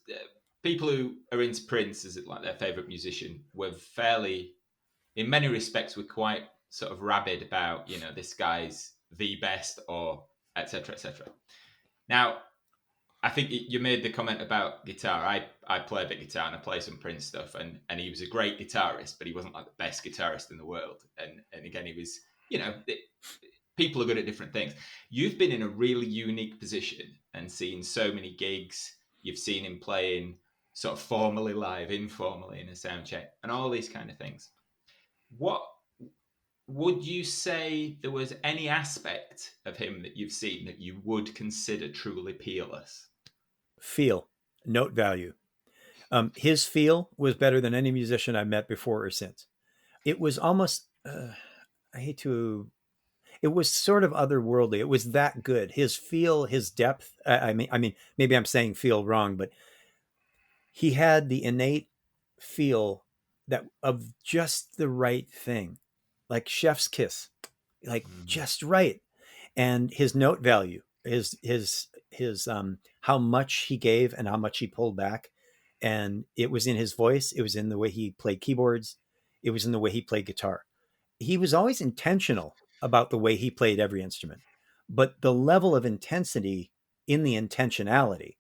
people who are into Prince as like their favorite musician, were fairly, in many respects, were quite sort of rabid about, you know, this guy's the best or etc. etc. Now, I think you made the comment about guitar. I play a bit guitar and I play some Prince stuff, and he was a great guitarist, but he wasn't like the best guitarist in the world. And again, he was, you know, people are good at different things. You've been in a really unique position and seen so many gigs. You've seen him playing sort of formally live, informally in a sound check, and all these kind of things. What would you say there was any aspect of him that you've seen that you would consider truly peerless? Feel, note value. His feel was better than any musician I've met before or since. It was almost, I hate to, it was sort of otherworldly. It was that good. His feel, his depth. I mean, maybe I'm saying feel wrong, but he had the innate feel that of just the right thing, like chef's kiss, like just right. And his note value, his how much he gave and how much he pulled back, and it was in his voice, it was in the way he played keyboards, it was in the way he played guitar. He was always intentional about the way he played every instrument, but the level of intensity in the intentionality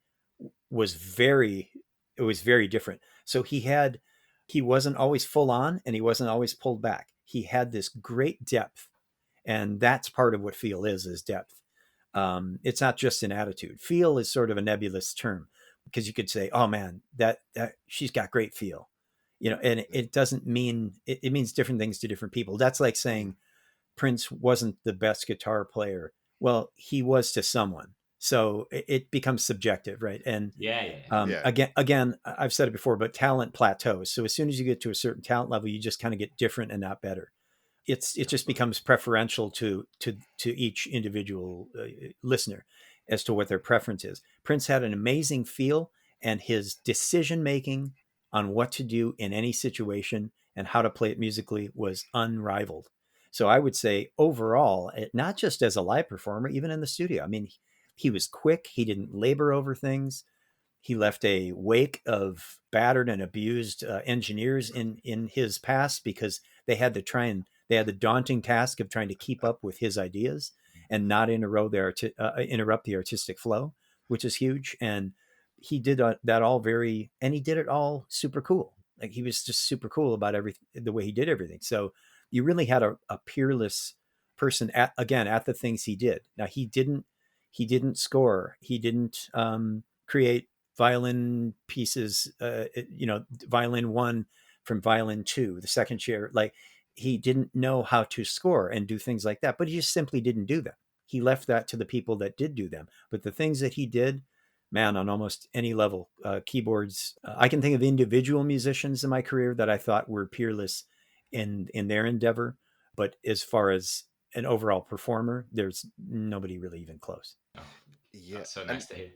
was very it was very different. So he wasn't always full on and he wasn't always pulled back. He had this great depth, and that's part of what feel is depth. It's not just an attitude. Feel is sort of a nebulous term because you could say, "Oh man, that she's got great feel," you know, and it doesn't mean it means different things to different people. That's like saying Prince wasn't the best guitar player. Well, he was to someone, so it becomes subjective, right? And Yeah, yeah. Yeah. again, I've said it before, but talent plateaus. So as soon as you get to a certain talent level, you just kind of get different and not better. It just becomes preferential to each individual listener as to what their preference is. Prince had an amazing feel, and his decision making on what to do in any situation and how to play it musically was unrivaled. So I would say overall, not just as a live performer, even in the studio. I mean, he was quick. He didn't labor over things. He left a wake of battered and abused engineers in his past because they had the daunting task of trying to keep up with his ideas and not interrupt the artistic flow, which is huge. And he did that all and he did it all super cool. Like he was just super cool about the way he did everything. So you really had a peerless person at the things he did. Now he didn't score. He didn't create violin pieces, violin one from violin two, the second chair. Like he didn't know how to score and do things like that, but he just simply didn't do them. He left that to the people that did do them. But the things that he did, man, on almost any level. Keyboards. I can think of individual musicians in my career that I thought were peerless in their endeavor, but as far as an overall performer, there's nobody really even close. Oh, Yeah, that's so and nice to hear.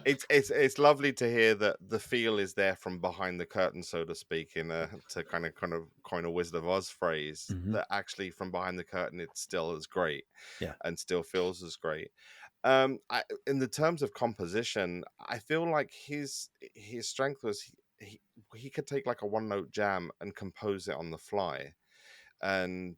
it's lovely to hear that the feel is there from behind the curtain, so to speak, in a to kind of coin a Wizard of Oz phrase. Mm-hmm. That actually from behind the curtain, it's still as great, Yeah. and still feels as great. In the terms of composition, I feel like his strength was he could take like a one note jam and compose it on the fly, and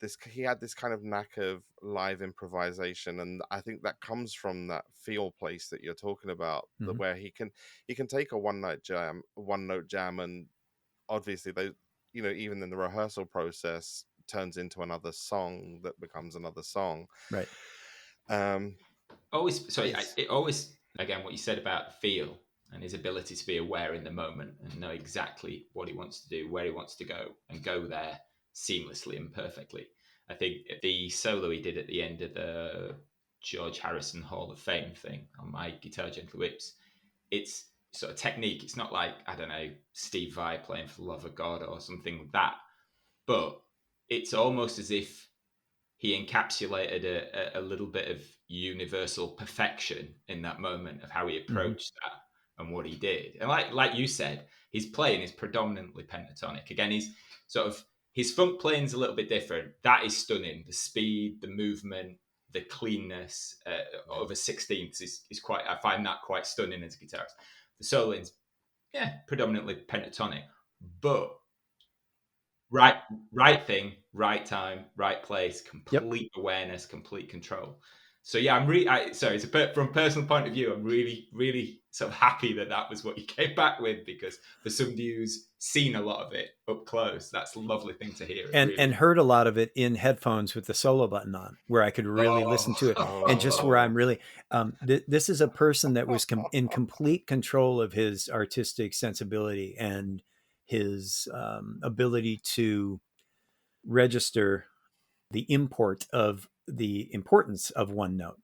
this he had this kind of knack of live improvisation, and I think that comes from that feel place that you're talking about, that Mm-hmm. where he can take a one note jam, and obviously they, even in the rehearsal process, turns into another song that becomes another song. Right. um Always, sorry, it's it always, again, what you said about feel and his ability to be aware in the moment and know exactly what he wants to do, where he wants to go, and go there seamlessly and perfectly. I think the solo he did at the end of the George Harrison Hall of Fame thing on My Guitar Gently Whips, it's sort of technique. It's not like, I don't know, Steve Vai playing For the Love of God or something like that, but it's almost as if he encapsulated a little bit of universal perfection in that moment of how he Mm-hmm. approached that and what he did. And like you said, his playing is predominantly pentatonic. Again, he's sort of his funk playing's a little bit different. That is stunning. The speed, the movement, the cleanness of a 16th is quite. I find that quite stunning as a guitarist. The soloing's predominantly pentatonic, but right right thing, right time, right place, Yep. complete awareness, complete control. So yeah, I'm really sorry, from a personal point of view, I'm really sort of happy that was what you came back with, because for somebody who's seen a lot of it up close, that's a lovely thing to hear. It And really. heard a lot of it in headphones with the solo button on, where I could really listen to it, and just where I'm oh really. This is a person that was in complete control of his artistic sensibility and his ability to register the import of the importance of one note.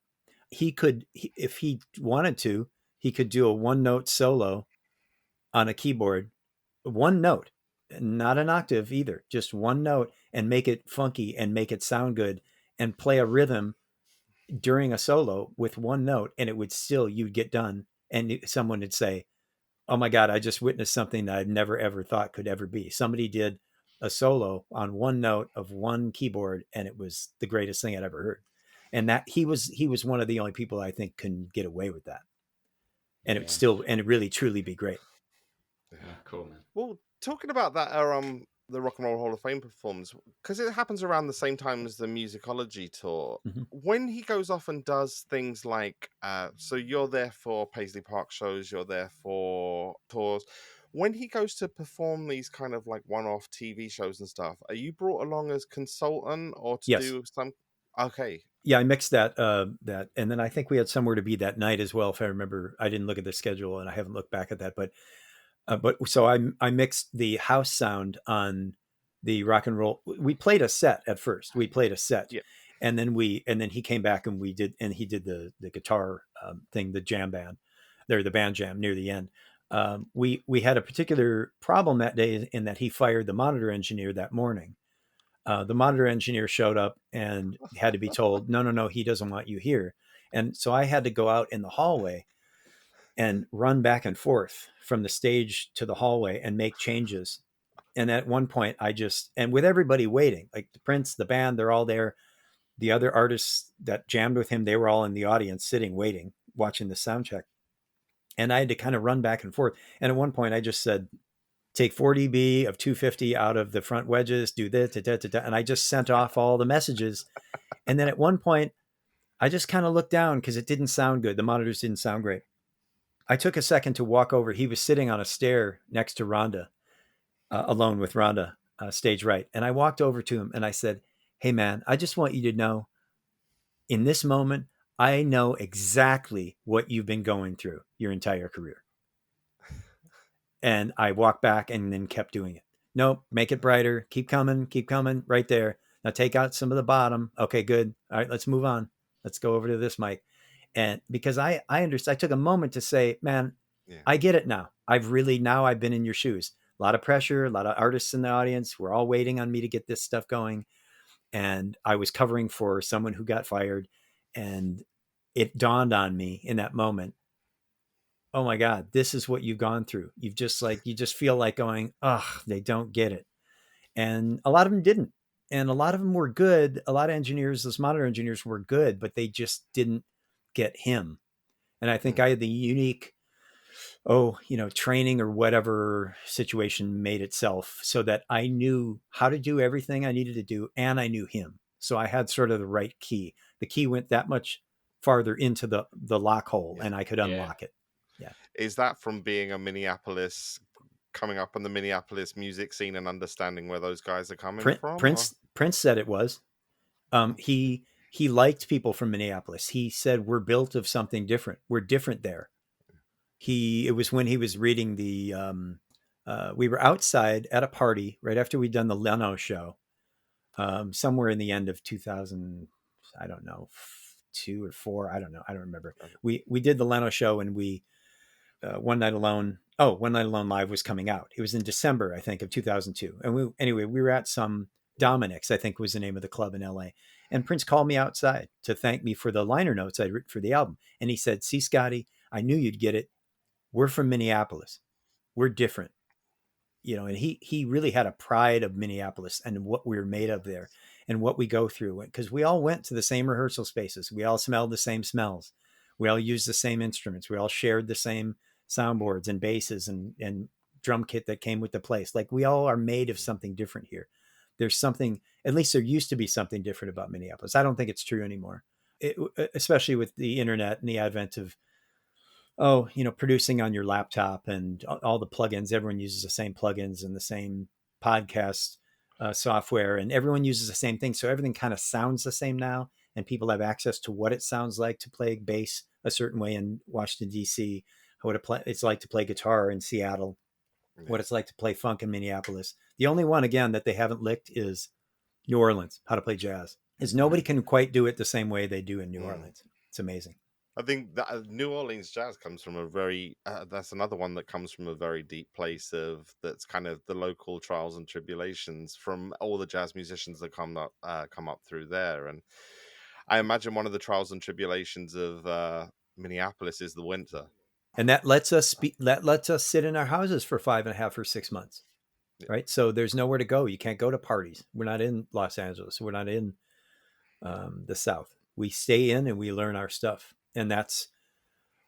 He could, if he wanted to, he could do a one note solo on a keyboard, one note, not an octave either, just one note, and make it funky and make it sound good, and play a rhythm during a solo with one note, and it would still, you'd get done, and someone would say, oh my God, I just witnessed something that I've never ever thought could ever be. Somebody did a solo on one note of one keyboard, and it was the greatest thing I'd ever heard. And that he was one of the only people I think can get away with that. And it Yeah. still, and it really truly be great. Yeah, cool, man. Well, talking about that, the Rock and Roll Hall of Fame performance, because it happens around the same time as the Musicology tour. Mm-hmm. When he goes off and does things like, so you're there for Paisley Park shows, you're there for tours. When he goes to perform these kind of like one-off TV shows and stuff, are you brought along as consultant or to Yes. do some? Okay, Yeah, I mixed that, and then I think we had Somewhere to Be that night as well. If I remember, I didn't look at the schedule and I haven't looked back at that, but so I mixed the house sound on the rock and roll. We played a set at first. We played a set, yeah, and then he came back and he did the guitar thing, the jam band, there the band jam near the end. We had a particular problem that day in that he fired the monitor engineer that morning. The monitor engineer showed up and had to be told, no, no, no, he doesn't want you here. And so I had to go out in the hallway and run back and forth from the stage to the hallway and make changes. And at one point, and with everybody waiting, like the Prince, the band, they're all there. The other artists that jammed with him, they were all in the audience sitting, waiting, watching the sound check. And I had to kind of run back and forth. And at one point, I just said, take 4 dB of 250 out of the front wedges, do this, da, da, da, da, and I just sent off all the messages. And then at one point, I just kind of looked down because it didn't sound good. The monitors didn't sound great. I took a second to walk over. He was sitting on a stair next to Rhonda, alone with Rhonda, stage right. And I walked over to him and I said, hey, man, I just want you to know in this moment, I know exactly what you've been going through your entire career. And I walked back and then kept doing it. Nope, make it brighter. Keep coming right there. Now take out some of the bottom. Okay, good. All right, let's move on. Let's go over to this mic. And because I understand, I took a moment to say, man, Yeah. I get it now. I've been in your shoes. A lot of pressure, a lot of artists in the audience. We're all waiting on me to get this stuff going. And I was covering for someone who got fired. And it dawned on me in that moment, oh my God, this is what you've gone through. You just feel like going, oh, they don't get it. And a lot of them didn't. And a lot of them were good. A lot of engineers, those monitor engineers were good, but they just didn't get him. And I think Mm. I had the unique, training or whatever situation made itself so that I knew how to do everything I needed to do. And I knew him. So I had sort of the right key. The key went that much farther into the lock hole Yeah. and I could Yeah. unlock it. Yeah. Is that from being a Minneapolis, coming up on the Minneapolis music scene and understanding where those guys are coming from? Or? Prince said it was. Oh, He liked people from Minneapolis. He said we're built of something different. We're different there. It was when he was reading we were outside at a party right after we'd done the Leno show, somewhere in the end of 2000, I don't know, 2 or 4, I don't know, I don't remember. okay. We did the Leno show and we One Night Alone. Oh, One Night Alone Live was coming out. It was in December, I think, of 2002. And we were at some Dominic's, I think was the name of the club in LA. And Prince called me outside to thank me for the liner notes I'd written for the album. And he said, "See, Scotty, I knew you'd get it. We're from Minneapolis. We're different." And he really had a pride of Minneapolis and what we were made of there and what we go through, because we all went to the same rehearsal spaces. We all smelled the same smells. We all used the same instruments. We all shared the same soundboards and basses and drum kit that came with the place. Like, we all are made of something different here. There's something, at least there used to be something different about Minneapolis. I don't think it's true anymore. Especially with the internet and the advent of producing on your laptop and all the plugins. Everyone uses the same plugins and the same podcast software, and everyone uses the same thing. So everything kind of sounds the same now, and people have access to what it sounds like to play bass a certain way in Washington, D.C., it's like to play guitar in Seattle, Yeah. what it's like to play funk in Minneapolis. The only one, again, that they haven't licked is New Orleans, how to play jazz. Is nobody can quite do it the same way they do in New Orleans. It's amazing. I think that New Orleans jazz comes from a very, that's another one that comes from a very deep place of, that's kind of the local trials and tribulations from all the jazz musicians that come up through there. And I imagine one of the trials and tribulations of Minneapolis is the winter. And that lets us sit in our houses for 5.5 or 6 months. Yeah. Right. So there's nowhere to go. You can't go to parties. We're not in Los Angeles. We're not in the South. We stay in and we learn our stuff. And that's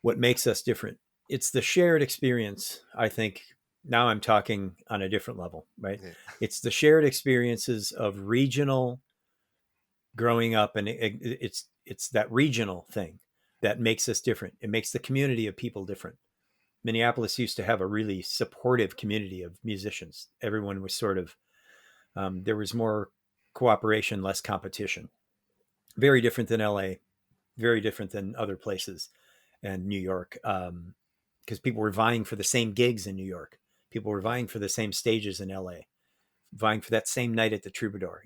what makes us different. It's the shared experience. I think now I'm talking on a different level, right? Yeah. It's the shared experiences of regional growing up. And it's that regional thing that makes us different. It makes the community of people different. Minneapolis used to have a really supportive community of musicians. Everyone was sort of, there was more cooperation, less competition. Very different than LA, very different than other places, and New York, because people were vying for the same gigs in New York. People were vying for the same stages in LA, vying for that same night at the Troubadour.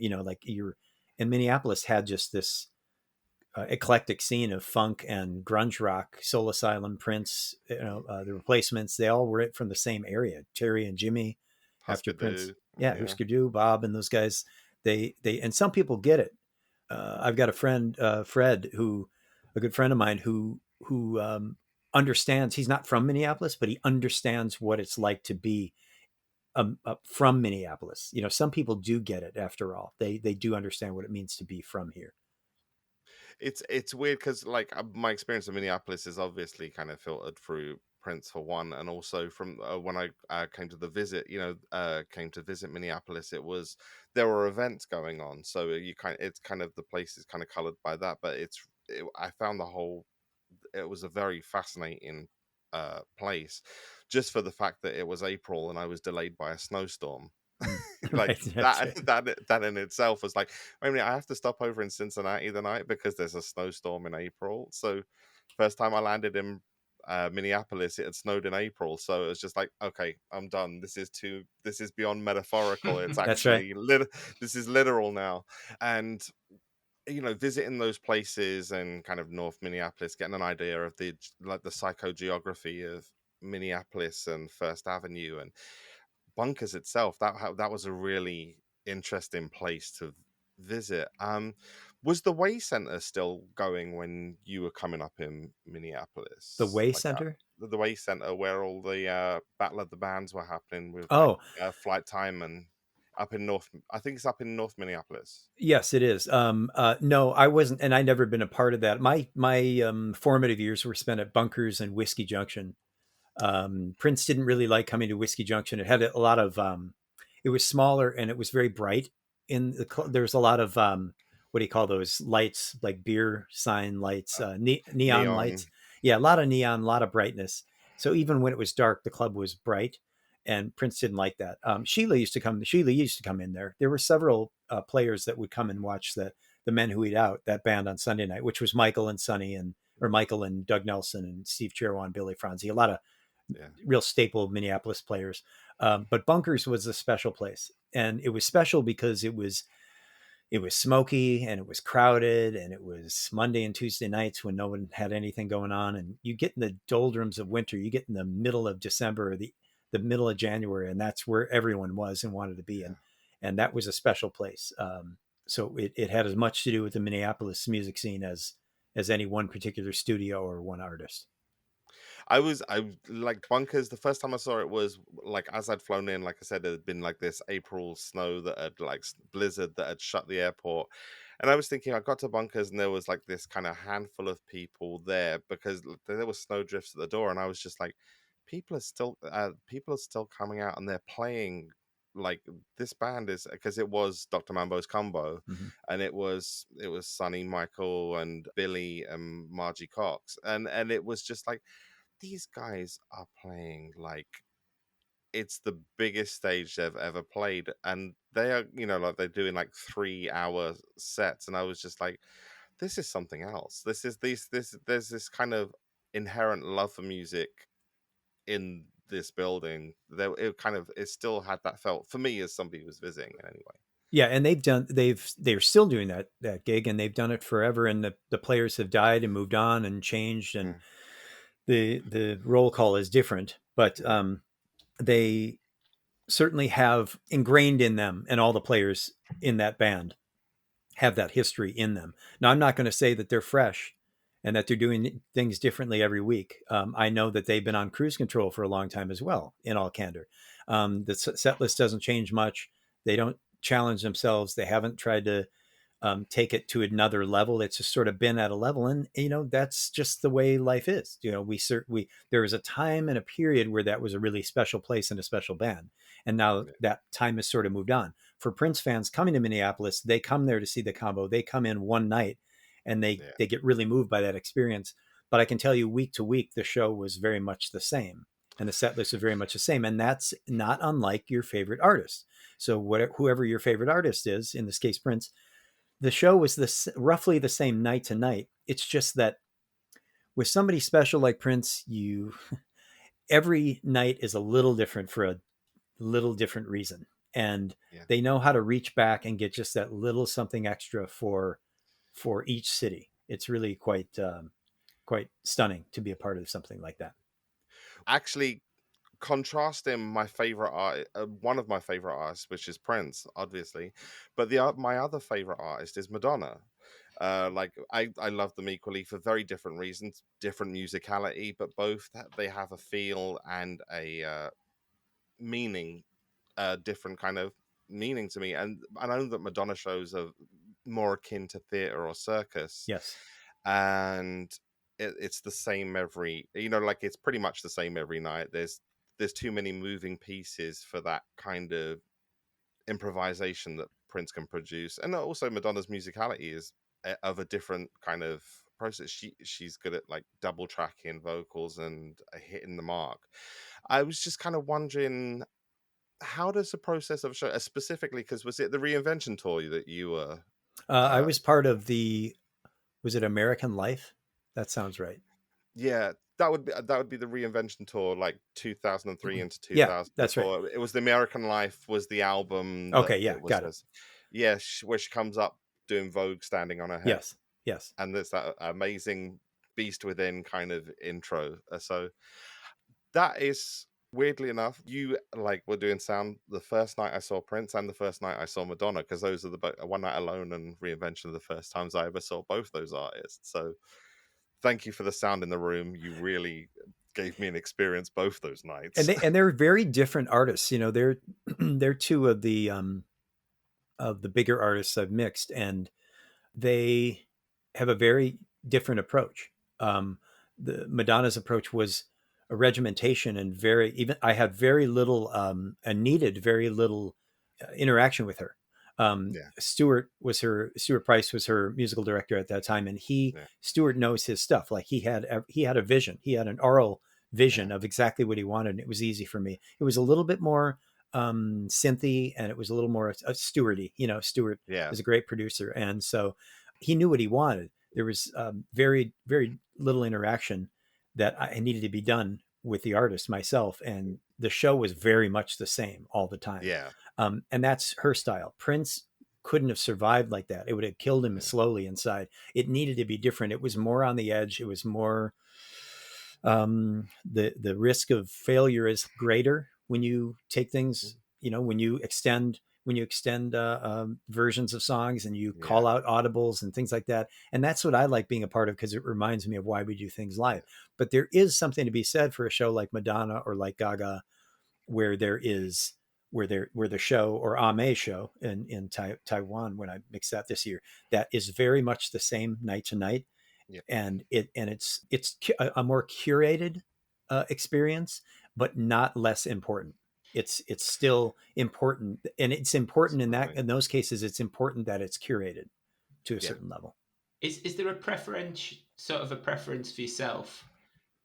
And Minneapolis had just this eclectic scene of funk and grunge rock. Soul Asylum, Prince, the Replacements, they all were from the same area. Terry and Jimmy after Husker Prince. Du. Yeah, Husker Du, Bob, and those guys. And some people get it. I've got a friend, Fred, a good friend of mine, who understands. He's not from Minneapolis, but he understands what it's like to be from Minneapolis. Some people do get it. After all, they do understand what it means to be from here. It's weird because like my experience in Minneapolis is obviously kind of filtered through Prince for one, and also from when I came to came to visit Minneapolis. There were events going on, so it's kind of, the place is kind of colored by that. But I found it was a very fascinating place, just for the fact that it was April and I was delayed by a snowstorm. Like Right. That's right. that in itself was like, wait a minute, I have to stop over in Cincinnati the night because there's a snowstorm in April. So first time I landed in Minneapolis, it had snowed in April, so it was just like, okay, I'm done. This is beyond metaphorical. It's That's right. actually this is literal now. And visiting those places and kind of North Minneapolis, getting an idea of the psychogeography of Minneapolis and First Avenue and Bunkers itself. That was a really interesting place to visit. Was the Way Center still going when you were coming up in The Minneapolis? Way Like Center? the Way Center, where all the Battle of the Bands were happening with like Oh, Flight Time and up in North. I think it's up in North Minneapolis. yes, it is. No, I wasn't, and I never been a part of that. My formative years were spent at Bunkers and Whiskey Junction. Prince didn't really like coming to Whiskey Junction. It had a lot of, it was smaller and it was very bright. There was a lot of, what do you call those lights, like beer sign lights, Uh, neon lights. Neon. Yeah, a lot of neon, a lot of brightness. So even when it was dark, the club was bright, and Prince didn't like that. Sheila used to come. Sheila used to come in there. There were several players that would come and watch the Men Who Eat Out, that band on Sunday night, which was Michael and Sonny or Michael and Doug Nelson and Steve Cherwan, Billy Franzi, a lot of Yeah. real staple Minneapolis players. But Bunkers was a special place, and it was special because it was smoky and it was crowded, and it was Monday and Tuesday nights when no one had anything going on, and you get in the doldrums of winter, you get in the middle of December or the middle of January, and that's where everyone was and wanted to be. Yeah. And that was a special place. So it had as much to do with the Minneapolis music scene as any one particular studio or one artist. I like Bunkers. The first time I saw it was like as I'd flown in. Like I said, it had been like this April snow that had like blizzard that had shut the airport, and I was thinking I got to Bunkers and there was like this kind of handful of people there because there was snow drifts at the door, and I was just like, people are still coming out and they're playing. Like this band is because it was Dr. Mambo's Combo, Mm-hmm. and it was Sonny, Michael, and Billy and Margie Cox, and it was just like these guys are playing like it's the biggest stage they've ever played, and they are like they're doing like 3 hour sets, and I was just like, this is something else. This is this There's this kind of inherent love for music in this building. It still had that felt for me as somebody who was visiting it anyway. Yeah, and they're still doing that gig, and they've done it forever. And the players have died and moved on and changed, and Yeah, the roll call is different, but they certainly have ingrained in them, and all the players in that band have that history in them. Now, I'm not going to say that they're fresh and that they're doing things differently every week. I know that they've been on cruise control for a long time as well, in all candor. The set list doesn't change much. They don't challenge themselves. They haven't tried to take it to another level. It's just sort of been at a level, and that's just the way life is. We there was a time and a period where that was a really special place and a special band, and now yeah, that time has sort of moved on. For Prince fans coming to Minneapolis, they come there to see the combo. They come in one night, and yeah. they get really moved by that experience. But I can tell you, week to week, the show was very much the same, and the set list is very much the same, and that's not unlike your favorite artist. So whoever your favorite artist is, in this case Prince, the show was roughly the same night to night. It's just that with somebody special like Prince, every night is a little different for a little different reason, and Yeah. they know how to reach back and get just that little something extra for each city. It's really quite stunning to be a part of something like that. Actually, contrasting my favorite art, one of my favorite artists, which is Prince, obviously, but my other favorite artist is Madonna. Like I love them equally for very different reasons, different musicality, but both they have a feel and a meaning, different kind of meaning to me. And I know that Madonna shows are more akin to theater or circus, Yes. and it's the same every like it's pretty much the same every night. There's too many moving pieces for that kind of improvisation that Prince can produce, and also Madonna's musicality is of a different kind of process. She's good at like double tracking vocals and hitting the mark. I was just kind of wondering, how does the process of a show, specifically because was it the reinvention tour that you were I uh was part of was it American Life? That sounds right. yeah, that would be the reinvention tour, like 2003 into Yeah, that's right. 2004. It was the American Life was the album that Okay, yeah, it was got it. as, yeah, where she comes up doing Vogue standing on her head. Yes. Yes. And there's that amazing Beast Within kind of intro. So that is, weirdly enough, you like were doing sound the first night I saw Prince and the first night I saw Madonna, because those are the One Night Alone and Reinvention of the first times I ever saw both those artists. So thank you for the sound in the room. You really gave me an experience both those nights. And they're very different artists. You know, they're two of the bigger artists I've mixed, and they have a very different approach. The Madonna's approach was a regimentation, and very even I had very little and needed very little interaction with her. Yeah, Stuart Price was her musical director at that time, and yeah, Stuart knows his stuff. Like he had a vision. He had an oral yeah, vision of exactly what he wanted, and it was easy for me. It was a little bit more synthy, and it was a little more Stewarty. You know, Stuart yeah, is a great producer, and so he knew what he wanted. There was very very little interaction that I needed to be done with the artist myself, and the show was very much the same all the time. yeah, And that's her style. Prince couldn't have survived like that. It would have killed him yeah, slowly inside. It needed to be different. It was more on the edge. It was more the risk of failure is greater when you take things. You know, when you extend versions of songs and you yeah, call out audibles and things like that. And that's what I like being a part of, because it reminds me of why we do things live. But there is something to be said for a show like Madonna or like Gaga, where there is where the show or Ame show in Taiwan, when I mixed that this year, that is very much the same night to night, yeah, and it's a more curated experience, but not less important. It's still important, and it's important absolutely. in those cases. It's important that it's curated to a Yeah. certain level. Is there a preference, sort of a preference for yourself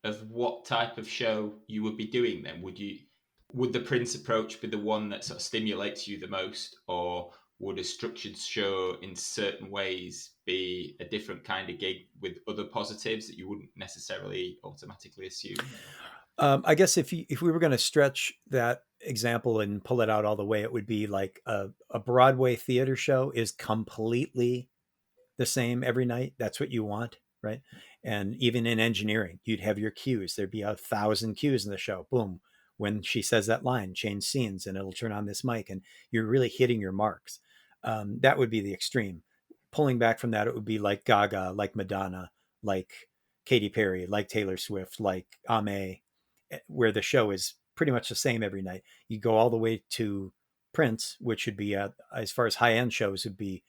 of what type of show you would be doing then? Would the Prince approach be the one that sort of stimulates you the most, or would a structured show in certain ways be a different kind of gig with other positives that you wouldn't necessarily automatically assume? I guess if we were going to stretch that example and pull it out all the way, it would be like a Broadway theater show is completely the same every night. That's what you want, right? And even in engineering, you'd have your cues. There'd be 1,000 cues in the show. Boom. When she says that line, change scenes, and it'll turn on this mic, and you're really hitting your marks. That would be the extreme. Pulling back from that, it would be like Gaga, like Madonna, like Katy Perry, like Taylor Swift, like Ame, where the show is pretty much the same every night. You go all the way to Prince, which would be as far as high end shows would be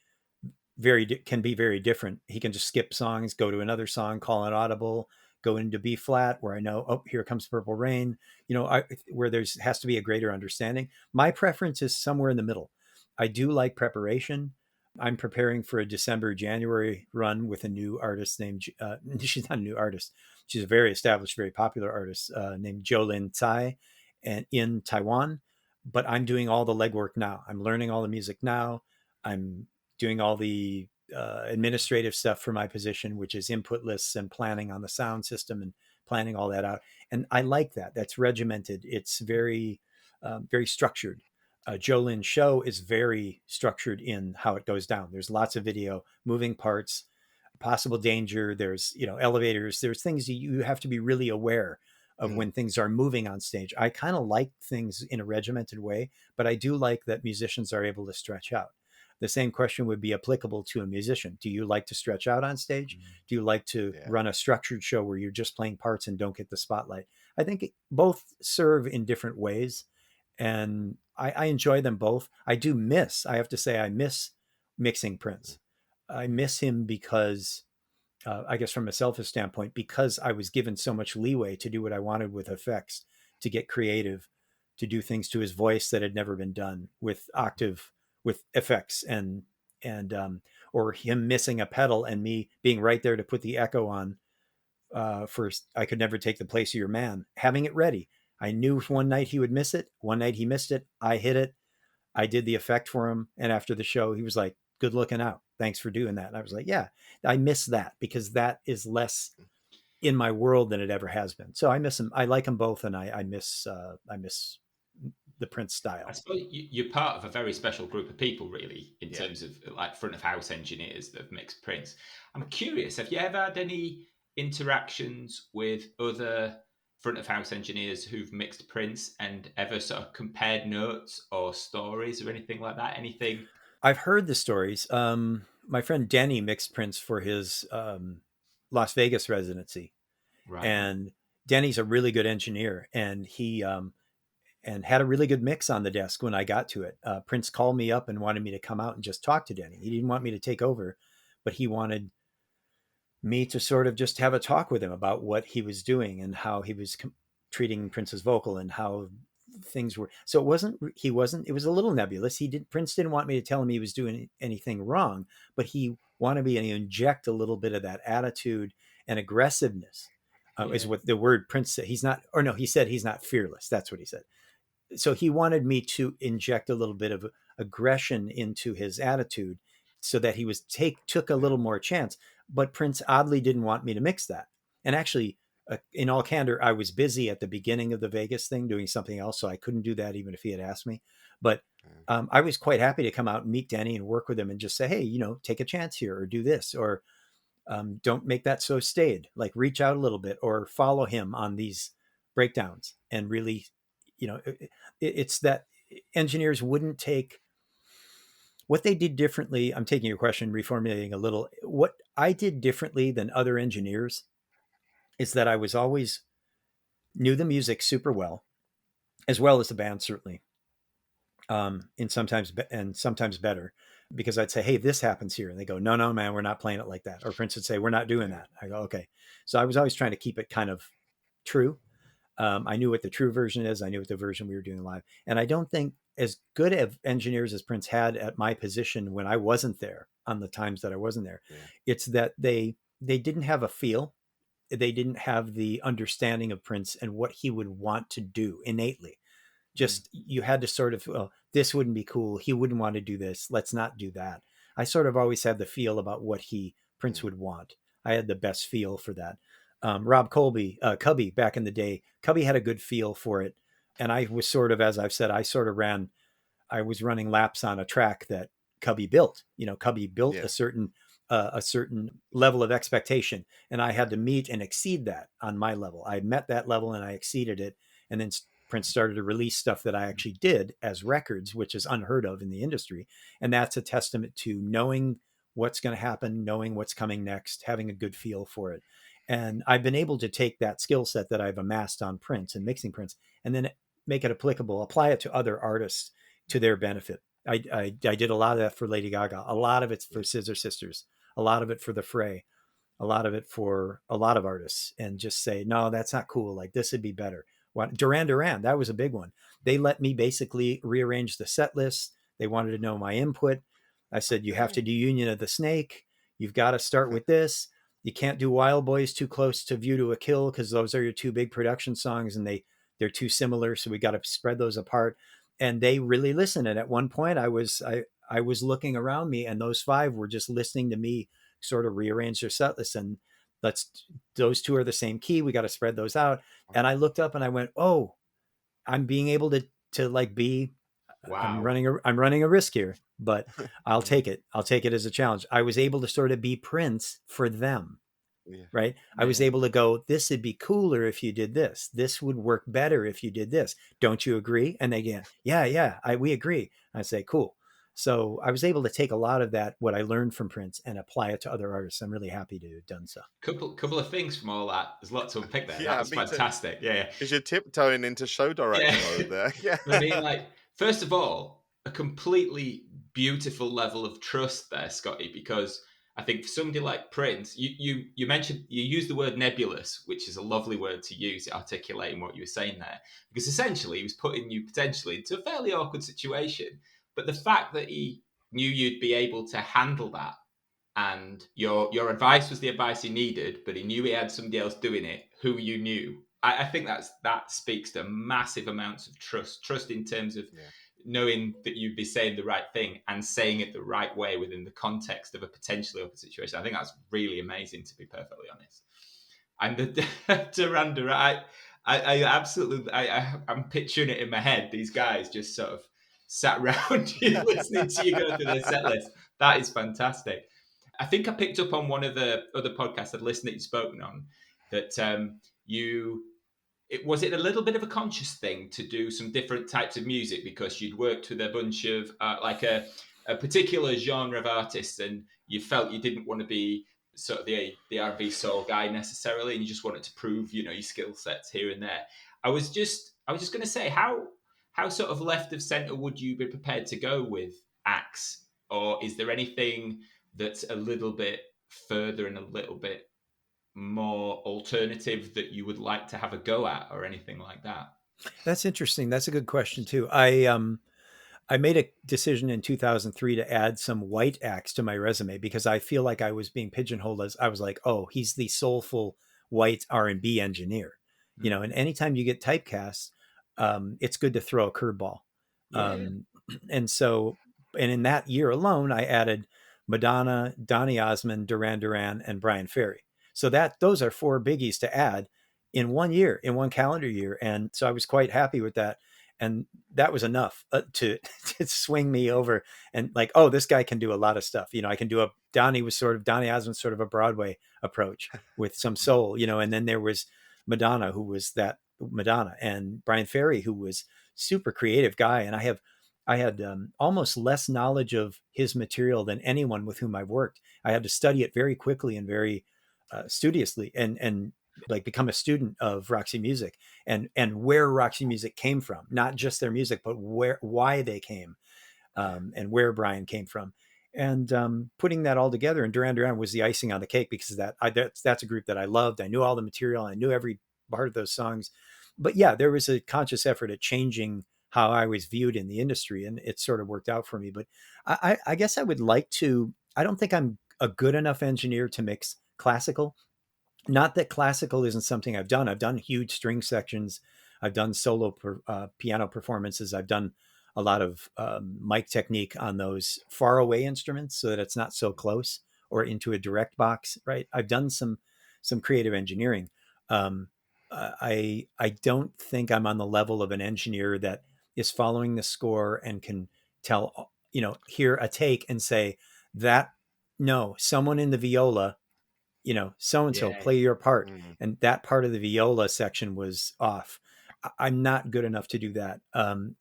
can be very different. He can just skip songs, go to another song, call an audible, go into B flat, where I know, oh, here comes Purple Rain. You know, where there's has to be a greater understanding. My preference is somewhere in the middle. I do like preparation. I'm preparing for a January run with a new artist named. She's not a new artist. She's a very established, very popular artist named Jolin Tsai, and in Taiwan. But I'm doing all the legwork now. I'm learning all the music now. I'm doing all the administrative stuff for my position, which is input lists and planning on the sound system and planning all that out. And I like that. That's regimented. It's very, very structured. Jolin's show is very structured in how it goes down. There's lots of video, moving parts, possible danger. There's, you know, elevators. There's things you have to be really aware of Mm, when things are moving on stage. I kind of like things in a regimented way, but I do like that musicians are able to stretch out. The same question would be applicable to a musician. Do you like to stretch out on stage? Do you like to yeah. run a structured show where you're just playing parts and don't get the spotlight? I think both serve in different ways, and I enjoy them both. I have to say, I miss mixing Prince. I miss him because I guess from a selfish standpoint, because I was given so much leeway to do what I wanted with effects, to get creative, to do things to his voice that had never been done with octave, with effects, and or him missing a pedal and me being right there to put the echo on. First, I could never take the place of your man. Having it ready, I knew if one night he would miss it. One night he missed it. I hit it. I did the effect for him. And after the show, he was like, good looking out. Thanks for doing that. And I was like, yeah, I miss that because that is less in my world than it ever has been. So I miss him. I like them both. And I miss the Prince I style. suppose you're part of a very special group of people, really, in Yeah. terms of like front of house engineers that have mixed prints. I'm curious, have you ever had any interactions with other front of house engineers who've mixed prints and ever sort of compared notes or stories or anything like that? Anything? I've heard the stories. My friend Denny mixed prints for his Las Vegas residency, Right. and Denny's a really good engineer, and he and had a really good mix on the desk when I got to it. Prince called me up and wanted me to come out and just talk to Denny. He didn't want me to take over, but he wanted me to sort of just have a talk with him about what he was doing and how he was treating Prince's vocal and how things were. So it was a little nebulous. Prince didn't want me to tell him he was doing anything wrong, but he wanted me to inject a little bit of that attitude and aggressiveness. Is Yeah. what the word Prince said. He's not, or no, he said he's not fearless. That's what he said. So he wanted me to inject a little bit of aggression into his attitude so that he took a Yeah. little more chance. But Prince oddly didn't want me to mix that. And actually, in all candor, I was busy at the beginning of the Vegas thing doing something else, so I couldn't do that even if he had asked me. But Yeah. I was quite happy to come out and meet Denny and work with him and just say, hey, take a chance here or do this, or don't make that so staid. Like reach out a little bit or follow him on these breakdowns and really, it's that engineers wouldn't take what they did differently. I'm taking your question, reformulating a little. What I did differently than other engineers is that I was always knew the music super well as the band, certainly. And sometimes better, because I'd say, "Hey, this happens here," and they go, "No, no, man, we're not playing it like that." Or Prince would say, "We're not doing Yeah. that." I go, "Okay." So I was always trying to keep it kind of true. I knew what the true version is. I knew what the version we were doing live, and I don't think as good of engineers as Prince had at my position when I wasn't there on the times that I wasn't there. Yeah. It's that they didn't have a feel. They didn't have the understanding of Prince and what he would want to do innately. Mm. Just you had to sort of, well, this wouldn't be cool. He wouldn't want to do this. Let's not do that. I sort of always had the feel about what Prince Mm. would want. I had the best feel for that. Rob Colby, Cubby, back in the day, Cubby had a good feel for it, and I was sort of, as I've said, I was running laps on a track that Cubby built. Cubby built Yeah. a certain level of expectation, and I had to meet and exceed that on my level. I met that level and I exceeded it, and then Prince started to release stuff that I actually did as records, which is unheard of in the industry, and that's a testament to knowing what's going to happen, knowing what's coming next, having a good feel for it. And I've been able to take that skill set that I've amassed on Prince and mixing Prince, and then make it applicable, apply it to other artists to their benefit. I did a lot of that for Lady Gaga. A lot of it's Yeah. for Scissor Sisters. A lot of it for The Fray. A lot of it for a lot of artists. And just say, no, that's not cool. Like this would be better. Duran Duran, that was a big one. They let me basically rearrange the set list. They wanted to know my input. I said, you have to Okay. do Union of the Snake. You've got to start with this. You can't do Wild Boys too close to View to a Kill because those are your two big production songs and they're too similar. So we got to spread those apart. And they really listened. And at one point I was looking around me and those five were just listening to me sort of rearrange their set list. And let's those two are the same key. We got to spread those out. And I looked up and I went, oh, I'm being able to like be Wow. I'm running a risk here, but I'll Yeah. take it. I'll take it as a challenge. I was able to sort of be Prince for them, Yeah. right? I was Yeah. able to go, this would be cooler if you did this. This would work better if you did this. Don't you agree? And they go, yeah, we agree. I say, cool. So I was able to take a lot of that, what I learned from Prince, and apply it to other artists. I'm really happy to have done so. Couple of things from all that. There's a lot to unpick there. That Yeah, was me too. fantastic. Yeah. Because you're tiptoeing into show Yeah. director mode there. Yeah. I mean, like, first of all, a completely beautiful level of trust there, Scotty, because I think for somebody like Prince, you mentioned you used the word nebulous, which is a lovely word to use, articulating what you were saying there. Because essentially he was putting you potentially into a fairly awkward situation. But the fact that he knew you'd be able to handle that and your advice was the advice he needed, but he knew he had somebody else doing it who you knew. I think that speaks to massive amounts of trust in terms of Yeah. knowing that you'd be saying the right thing and saying it the right way within the context of a potentially open situation. I think that's really amazing, to be perfectly honest. And the Duranda, right? I absolutely, I'm picturing it in my head. These guys just sort of sat around you listening to you go through their set list. That is fantastic. I think I picked up on one of the other podcasts I'd listened that you'd spoken on that you was it a little bit of a conscious thing to do some different types of music because you'd worked with a bunch of like a particular genre of artists and you felt you didn't want to be sort of the R&B soul guy necessarily, and you just wanted to prove your skill sets here and there. I was just going to say how sort of left of center would you be prepared to go with Axe, or is there anything that's a little bit further and a little bit more alternative that you would like to have a go at or anything like that? That's interesting. That's a good question too. I made a decision in 2003 to add some white acts to my resume because I feel like I was being pigeonholed as I was like, oh, he's the soulful white R&B engineer, Mm. and anytime you get typecast, it's good to throw a curveball. Yeah, yeah. Um, and so, and in that year alone, I added Madonna, Donny Osmond, Duran Duran, and Brian Ferry. So those are four biggies to add in 1 year, in one calendar year. And so I was quite happy with that. And that was enough to swing me over and like, oh, this guy can do a lot of stuff. I can do Donny Osmond, sort of a Broadway approach with some soul, and then there was Madonna, who was that Madonna, and Brian Ferry, who was super creative guy. And I had almost less knowledge of his material than anyone with whom I've worked. I had to study it very quickly and very studiously, and like become a student of Roxy Music and where Roxy Music came from, not just their music, but why they came, and where Brian came from, and putting that all together. And Duran Duran was the icing on the cake because that's a group that I loved. I knew all the material. I knew every part of those songs. But yeah, there was a conscious effort at changing how I was viewed in the industry, and it sort of worked out for me. But I guess I would like to. I don't think I'm a good enough engineer to mix classical. Not that classical isn't something I've done. I've done huge string sections. I've done solo piano performances. I've done a lot of mic technique on those far away instruments so that it's not so close or into a direct box. Right. I've done some creative engineering. Um, I don't think I'm on the level of an engineer that is following the score and can tell, hear a take and say that no, someone in the viola, so and so Yeah, play your part. Mm. And that part of the viola section was off. I'm not good enough to do that.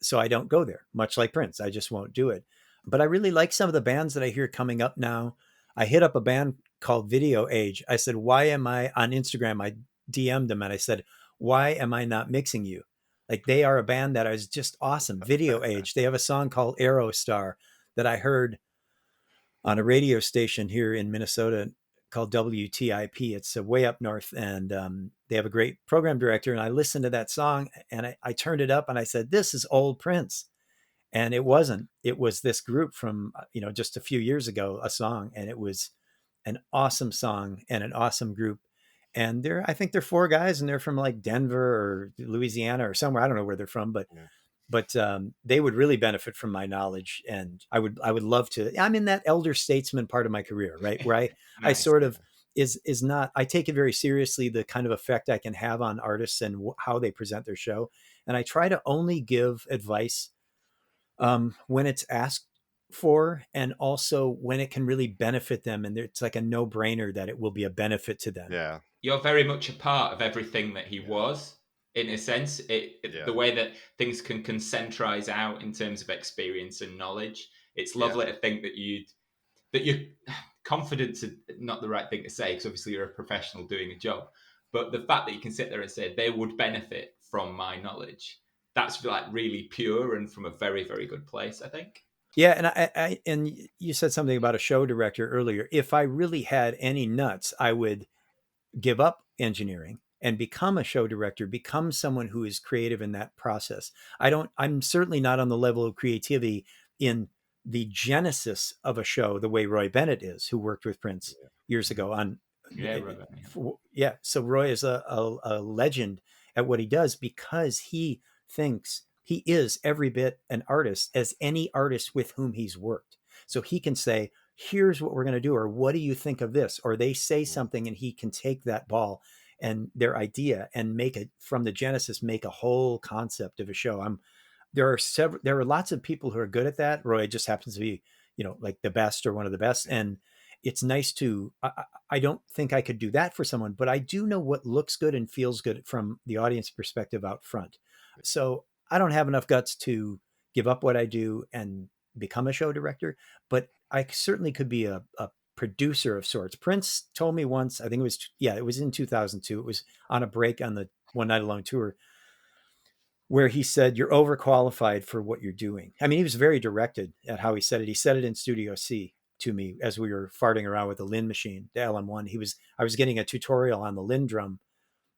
So I don't go there, much like Prince. I just won't do it. But I really like some of the bands that I hear coming up now. I hit up a band called Video Age. I said, why am I on Instagram? I DM'd them and I said, why am I not mixing you? Like, they are a band that is just awesome. Video Age. They have a song called Aerostar that I heard on a radio station here in Minnesota called WTIP. It's way up north, and they have a great program director. And I listened to that song, and I turned it up, and I said, "This is old Prince." And it wasn't. It was this group from just a few years ago, a song, and it was an awesome song and an awesome group. And I think they're four guys, and they're from like Denver or Louisiana or somewhere. I don't know where they're from, but Yeah. they would really benefit from my knowledge, and I would love to. I'm in that elder statesman part of my career, right, where I nice. sort of is not. I take it very seriously, the kind of effect I can have on artists and how they present their show, and I try to only give advice when it's asked for, and also when it can really benefit them, and it's like a no brainer that it will be a benefit to them. Yeah. You're very much a part of everything that he Yeah. was, in a sense. Yeah. The way that things can concentrize out in terms of experience and knowledge. It's Yeah. lovely to think that you're confident, not the right thing to say because obviously you're a professional doing a job, but the fact that you can sit there and say they would benefit from my knowledge, that's like really pure and from a very, very good place, I think. Yeah, and and you said something about a show director earlier. If I really had any nuts, I would give up engineering and become a show director, become someone who is creative in that process. I'm certainly not on the level of creativity in the genesis of a show the way Roy Bennett is, who worked with Prince years Mhm. ago on. Yeah, right. Yeah. Yeah. So Roy is a legend at what he does because he thinks he is every bit an artist as any artist with whom he's worked. So he can say, here's what we're going to do, or what do you think of this? Or they say Mm. something and he can take that ball and their idea and make it from the genesis, make a whole concept of a show. There are lots of people who are good at that. Roy just happens to be, like the best or one of the best. Yeah. And it's nice to, I don't think I could do that for someone, but I do know what looks good and feels good from the audience perspective out front. So I don't have enough guts to give up what I do and become a show director, but I certainly could be a producer of sorts. Prince told me once, I think it was in 2002. It was on a break on the One Night Alone tour, where he said, "You're overqualified for what you're doing." I mean, he was very directed at how he said it. He said it in Studio C to me as we were farting around with the Lin machine, the LM1. I was getting a tutorial on the Lin drum,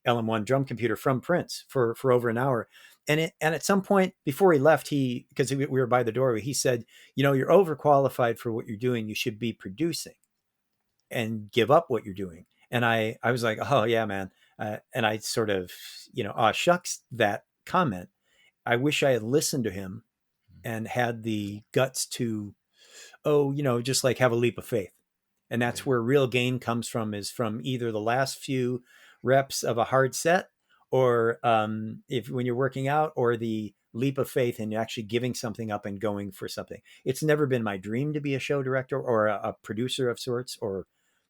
LM1 drum computer from Prince for over an hour. And at some point before he left, because we were by the doorway, he said, "You're overqualified for what you're doing. You should be producing and give up what you're doing." And I was like, "Oh yeah, man." And I sort of, shucks that comment. I wish I had listened to him and had the guts to, just like have a leap of faith. And that's Yeah. where real gain comes from, is from either the last few reps of a hard set, or if when you're working out, or the leap of faith and actually giving something up and going for something. It's never been my dream to be a show director or a producer of sorts, or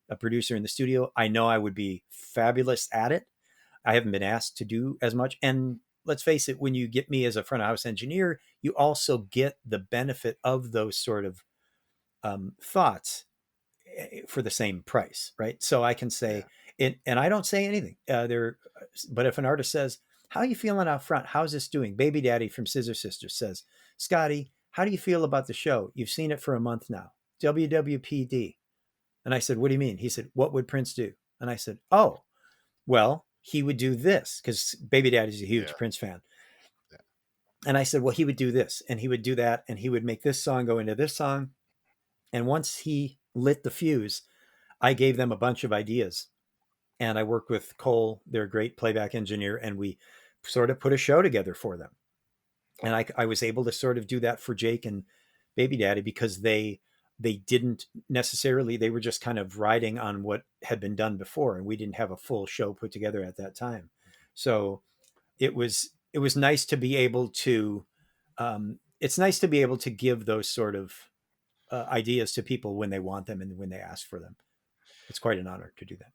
a producer in the studio. I know I would be fabulous at it. I haven't been asked to do as much. And let's face it, when you get me as a front of house engineer, you also get the benefit of those sort of thoughts for the same price, right? So I can Yeah. say it, and I don't say anything but if an artist says, "How are you feeling out front? How's this doing?" Baby Daddy from Scissor Sisters says, "Scotty, how do you feel about the show? You've seen it for a month now. WWPD." And I said, "What do you mean?" He said, "What would Prince do?" And I said, "Oh, well, he would do this," because Baby Daddy's a Yeah. huge Prince fan. Yeah. And I said, "Well, he would do this and he would do that, and he would make this song go into this song." And once he lit the fuse, I gave them a bunch of ideas. And I worked with Cole, their great playback engineer, and we sort of put a show together for them. And I was able to sort of do that for Jake and Baby Daddy, because they didn't necessarily, they were just kind of riding on what had been done before, and we didn't have a full show put together at that time. So it was nice to be able to it's nice to be able to give those sort of ideas to people when they want them and when they ask for them. It's quite an honor to do that.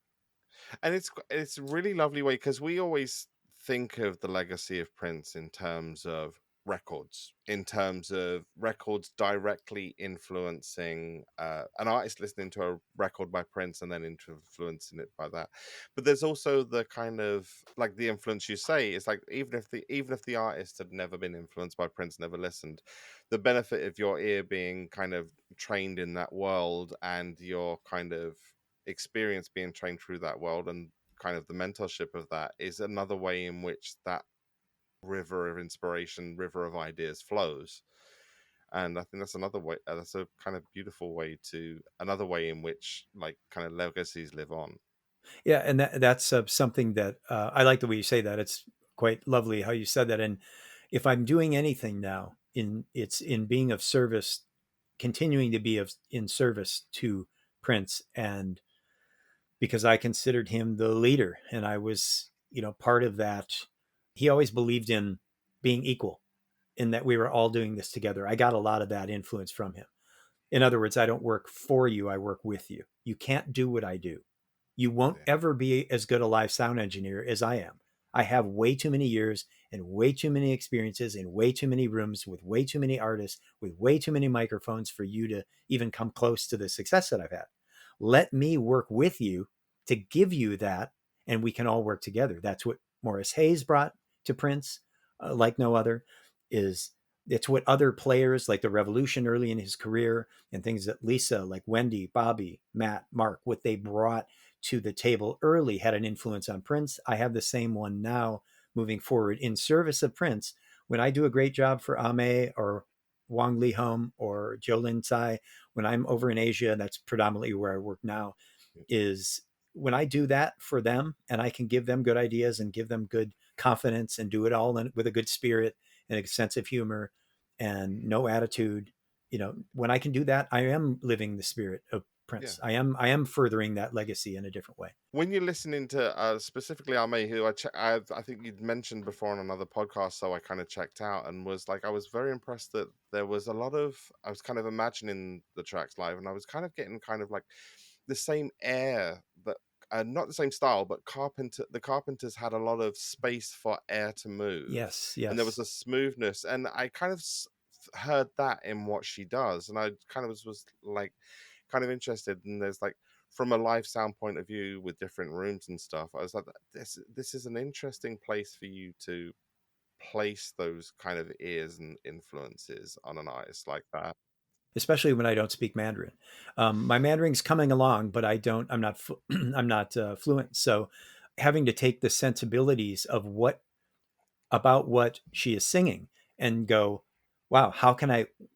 And it's a really lovely way, because we always think of the legacy of Prince in terms of records, in terms of records directly influencing an artist listening to a record by Prince and then influencing it by that. But there's also the kind of, like, the influence you say. It's like, even if the artist had never been influenced by Prince, never listened, the benefit of your ear being kind of trained in that world, and your kind of experience being trained through that world, and kind of the mentorship of that, is another way in which that river of inspiration, river of ideas flows. And I think that's another way, that's a kind of beautiful way to, another way in which, like, kind of legacies live on. Yeah, and that's something that I like the way you say that. It's quite lovely how you said that. And if I'm doing anything now, it's in being of service, continuing to be in service to Prince, and because I considered him the leader, and I was, part of that. He always believed in being equal, in that we were all doing this together. I got a lot of that influence from him. In other words, I don't work for you, I work with you. You can't do what I do. You won't Yeah. ever be as good a live sound engineer as I am. I have way too many years and way too many experiences in way too many rooms with way too many artists with way too many microphones for you to even come close to the success that I've had. Let me work with you to give you that, and we can all work together. That's what Morris Hayes brought to Prince, like no other. Is It's what other players like the Revolution early in his career, and things that Lisa, like Wendy, Bobby, Matt, Mark, what they brought to the table early had an influence on Prince. I have the same one now moving forward in service of Prince. When I do a great job for Ame or Wang Li Home or Jolin Tsai, when I'm over in Asia, and that's predominantly where I work now, is when I do that for them and I can give them good ideas and give them good confidence and do it all with a good spirit and a sense of humor and no attitude. When I can do that, I am living the spirit of Yeah. Prince. I am furthering that legacy in a different way. When you're listening to specifically Ame, who I think you'd mentioned before on another podcast, so I kind of checked out and was like, I was very impressed that there was a lot of. I was kind of imagining the tracks live, and I was kind of getting kind of like the same air, but not the same style. But the Carpenters had a lot of space for air to move, Yes, and there was yes. a smoothness, and I kind of heard that in what she does, and I kind of was like kind of interested. And there's like from a live sound point of view with different rooms and stuff, I was like, this is an interesting place for you to place those kind of ears and influences on an artist like that. Especially when I don't speak Mandarin. My Mandarin's coming along, but I'm not I'm not fluent. So having to take the sensibilities of what she is singing and go, wow,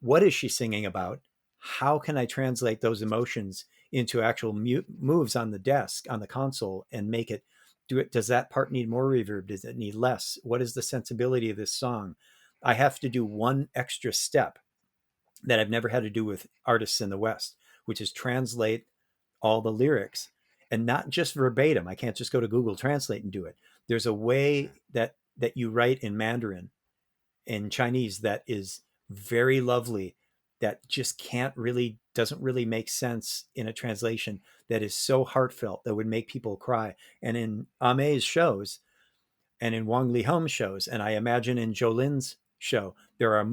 what is she singing about? How can I translate those emotions into actual moves on the desk, on the console, and make it do it? Does that part need more reverb? Does it need less? What is the sensibility of this song? I have to do one extra step that I've never had to do with artists in the West, which is translate all the lyrics and not just verbatim. I can't just go to Google Translate and do it. There's a way that you write in Mandarin, in Chinese, that is very lovely, that just doesn't really make sense in a translation, that is so heartfelt that would make people cry. And in Ame's shows and in Wang Lihome's shows, and I imagine in Jolin's show, there are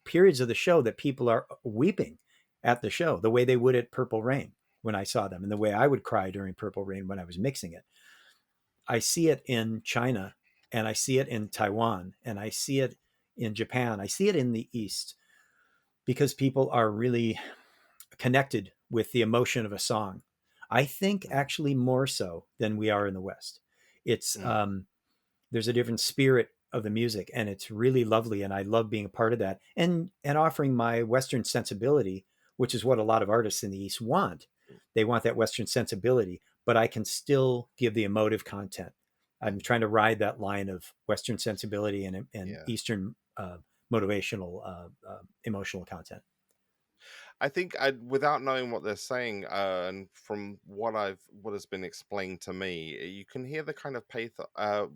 periods of the show that people are weeping at the show the way they would at Purple Rain when I saw them, and the way I would cry during Purple Rain when I was mixing it. I see it in China, and I see it in Taiwan, and I see it in Japan. I see it in the East because people are really connected with the emotion of a song. I think actually more so than we are in the West. It's there's a different spirit of the music, and it's really lovely, and I love being a part of that, and offering my Western sensibility, which is what a lot of artists in the East want. They want that Western sensibility, but I can still give the emotive content. I'm trying to ride that line of Western sensibility and Yeah. Eastern motivational emotional content. I think without knowing what they're saying, and from what has been explained to me, you can hear the kind of pathos.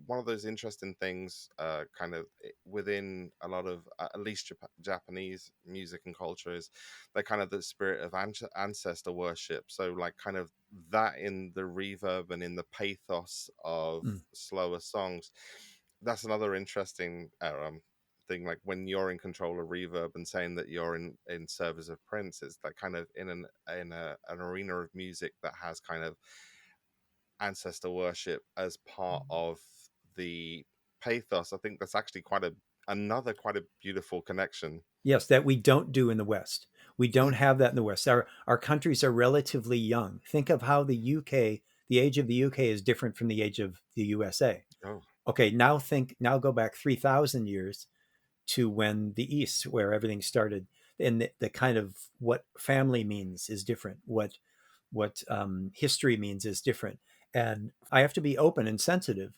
One of those interesting things, kind of within a lot of at least Japanese music and culture, is the kind of the spirit of ancestor worship. So, like, kind of that in the reverb and in the pathos of Mm. slower songs. That's another interesting thing, like when you're in control of reverb and saying that you're in service of Prince. It's that kind of an arena of music that has kind of ancestor worship as part of the pathos. I think that's actually another quite a beautiful connection. Yes, that we don't do in the West. We don't have that in the West. Our countries are relatively young. Think of how the age of the UK is different from the age of the USA. Oh. Okay, now go back 3,000 years to when the East, where everything started, and the kind of what family means is different. What history means is different, and I have to be open and sensitive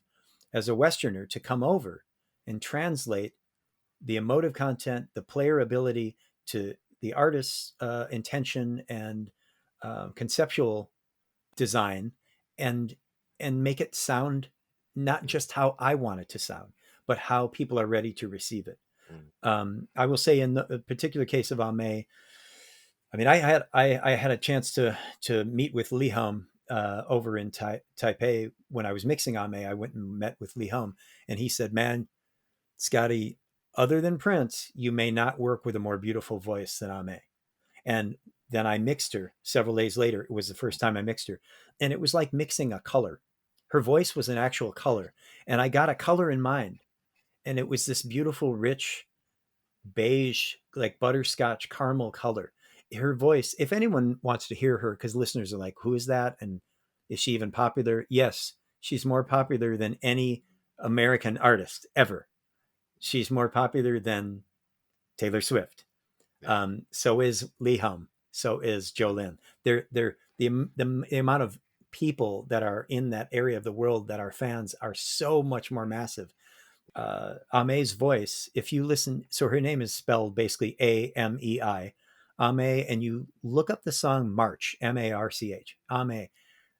as a Westerner to come over and translate the emotive content, the player ability to the artist's intention and conceptual design, and make it sound not Mm, just how I want it to sound, but how people are ready to receive it. mm, I will say in the particular case of Ame, I mean, I had a chance to meet with Lee Home over in Taipei when I was mixing Ame. I went and met with Lee Home, and he said, "Man, Scottie, other than Prince, you may not work with a more beautiful voice than Ame." And then I mixed her several days later. It was the first time I mixed her, and it was like mixing a color. Her voice was an actual color, and I got a color in mind, and it was this beautiful, rich beige, like butterscotch caramel color. Her voice, if anyone wants to hear her, because listeners are like, who is that? And is she even popular? Yes, she's more popular than any American artist ever. She's more popular than Taylor Swift. yeah. So is Lee Hum. So is Jolene. The amount of people that are in that area of the world that are fans are so much more massive. Ame's voice, if you listen, so her name is spelled basically Amei. Ame, and you look up the song March, M-A-R-C-H, Ame,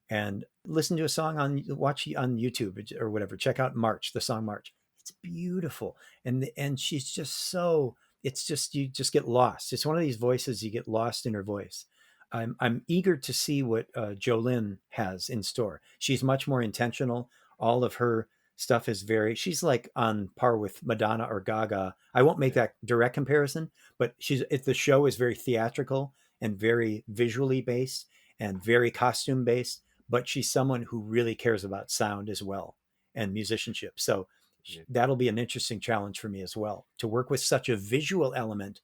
and listen to a song watch on YouTube or whatever. Check out March, the song March. It's beautiful, and she's just so. It's just you just get lost. It's one of these voices you get lost in her voice. I'm eager to see what Jolene has in store. She's much more intentional. All of her stuff is very. She's like on par with Madonna or Gaga. I won't make Yeah. that direct comparison, but the show is very theatrical and very visually based and very costume based, but she's someone who really cares about sound as well and musicianship. So Yeah. that'll be an interesting challenge for me as well, to work with such a visual element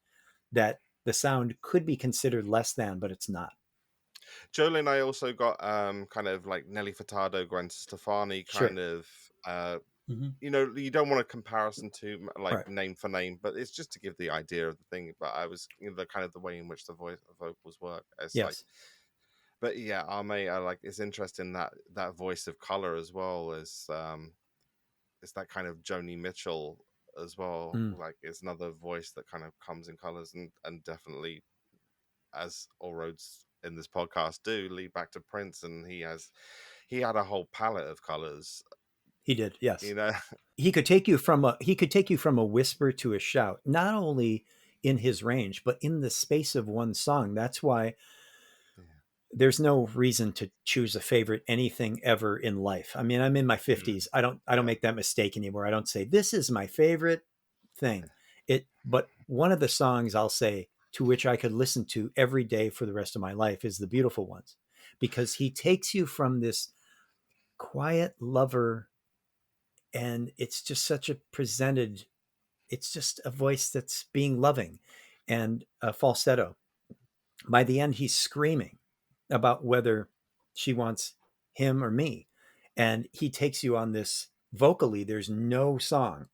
that the sound could be considered less than, but it's not. Jolene, I also got kind of like Nelly Furtado, Gwen Stefani Sure. kind of Mm-hmm. you don't want a comparison to like Right. name for name, but it's just to give the idea of the thing. But I was the kind of the way in which the vocals work. It's like, Yes. but yeah, Ame, I like. It's interesting that voice of color as well as it's that kind of Joni Mitchell as well. Mm. Like it's another voice that kind of comes in colors and definitely, as all roads in this podcast do, lead back to Prince, and he had a whole palette of colors. He did. Yes. You know, He could take you from a whisper to a shout, not only in his range, but in the space of one song. That's why yeah. there's no reason to choose a favorite anything ever in life. I mean, I'm in my Mm, 50s. I don't yeah. make that mistake anymore. I don't say this is my favorite thing. But one of the songs I'll say to which I could listen to every day for the rest of my life is The Beautiful Ones, because he takes you from this quiet lover, and it's just such a presented, it's just a voice that's being loving and a falsetto. By the end, he's screaming about whether she wants him or me. And he takes you on this vocally. There's no song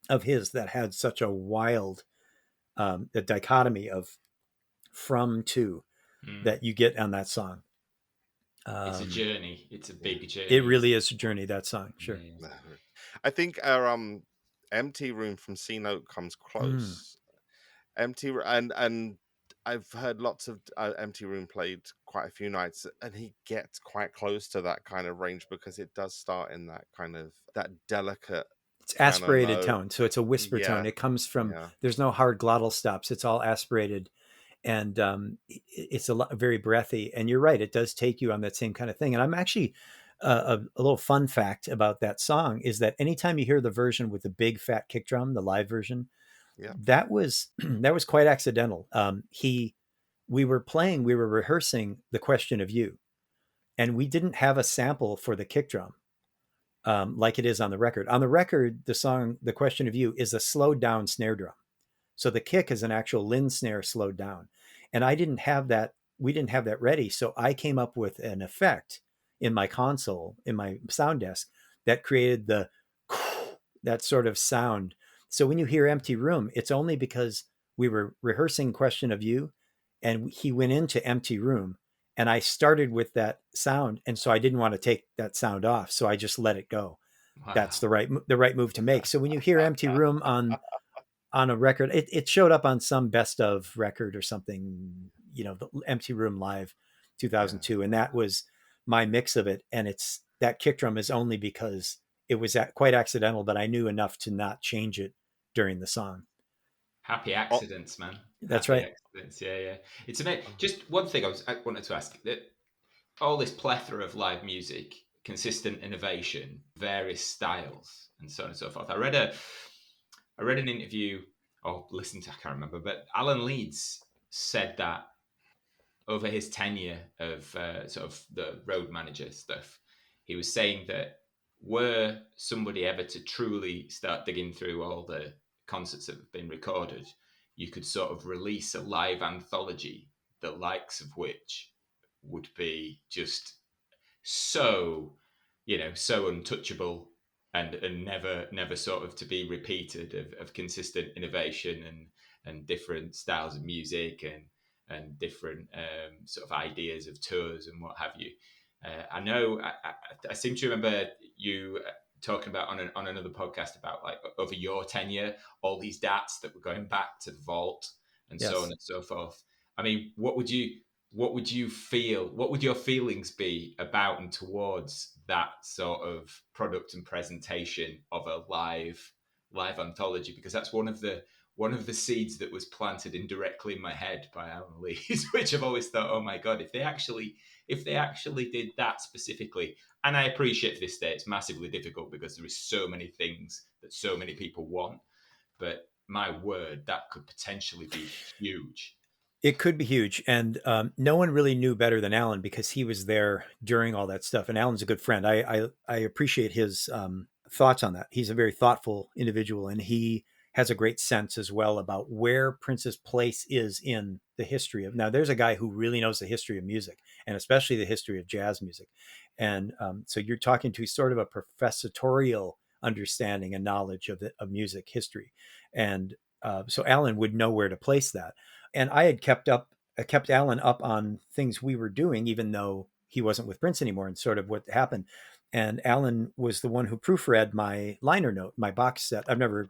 of his that had such a wild the dichotomy of from to Mm. that you get on that song. It's a Um, journey. It's a Yeah. big it journey. really is a journey, that song. Sure. Yeah. I think our empty room from C Note comes Mm. close. And I've heard lots of empty room played quite a few nights, and he gets quite close to that kind of range because it does start in that kind of that delicate It's piano aspirated note. tone. So it's a whisper tone. Yeah, It comes from, yeah, there's no hard glottal stops. It's all aspirated, and it's very breathy. And you're right, it does take you on that same kind of thing. And I'm actually a little fun fact about that song is that anytime you hear the version with the big fat kick drum, the live version, yeah, that was that was quite accidental. We were rehearsing The Question of You, and we didn't have a sample for the kick drum like it is on the record. On the record, the song The Question of You is a slowed down snare drum. So the kick is an actual Lynn snare slowed down. And I didn't have that. We didn't have that ready. So I came up with an effect in my console, in my sound desk, that created that sort of sound. So when you hear Empty Room, it's only because we were rehearsing Question of You and he went into Empty Room and I started with that sound. And so I didn't want to take that sound off. So I just let it go. Wow. That's the right move to make. So when you hear Empty Room on a record, it showed up on some best of record or something, the Empty Room Live yeah. 2002. And that was my mix of it. And it's that kick drum is only because it was quite accidental, but I knew enough to not change it during the song. Happy Oh, accidents, man. That's Happy right. accidents. Yeah, yeah. It's amazing. oh, Just one thing I wanted to ask that all this plethora of live music, consistent innovation, various styles, and so on and so forth. I read an interview or listened to, I can't remember, but Alan Leeds said that over his tenure of sort of the road manager stuff, he was saying that were somebody ever to truly start digging through all the concerts that have been recorded, you could sort of release a live anthology, the likes of which would be just so, so untouchable and never sort of to be repeated of consistent innovation and different styles of music and different sort of ideas of tours and what have you. I know I seem to remember you talking about on another podcast about like over your tenure, all these dats that were going back to the vault and so on Yes. and so forth. I mean, what would you feel? What would your feelings be about and towards that sort of product and presentation of a live anthology? Because that's one of the seeds that was planted indirectly in my head by Alan Lee's, which I've always thought, oh my god, if they actually did that specifically, and I appreciate to this day it's massively difficult because there is so many things that so many people want, but my word, that could potentially be huge. It could be huge, and no one really knew better than Alan because he was there during all that stuff. And Alan's a good friend. I appreciate his thoughts on that. He's a very thoughtful individual, and he has a great sense as well about where Prince's place is in the history of. Now, there's a guy who really knows the history of music, and especially the history of jazz music. And so you're talking to sort of a professorial understanding and knowledge of music history, and so Alan would know where to place that. And I had kept Alan up on things we were doing, even though he wasn't with Prince anymore, and sort of what happened. And Alan was the one who proofread my liner note, my box set. I've never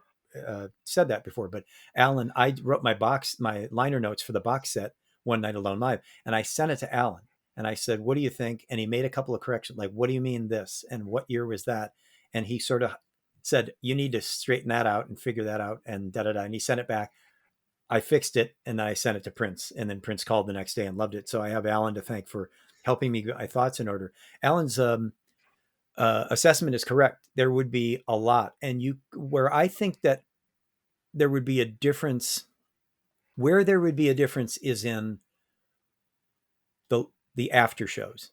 said that before, but Alan, I wrote my liner notes for the box set One Night Alone Live, and I sent it to Alan. And I said, "What do you think?" And he made a couple of corrections, like, "What do you mean this?" And "What year was that?" And he sort of said, "You need to straighten that out and figure that out." And da da da. And he sent it back. I fixed it and then I sent it to Prince, and then Prince called the next day and loved it. So I have Alan to thank for helping me get my thoughts in order. Alan's assessment is correct. There would be a lot, and where I think that there would be a difference, where there would be a difference is in the after shows.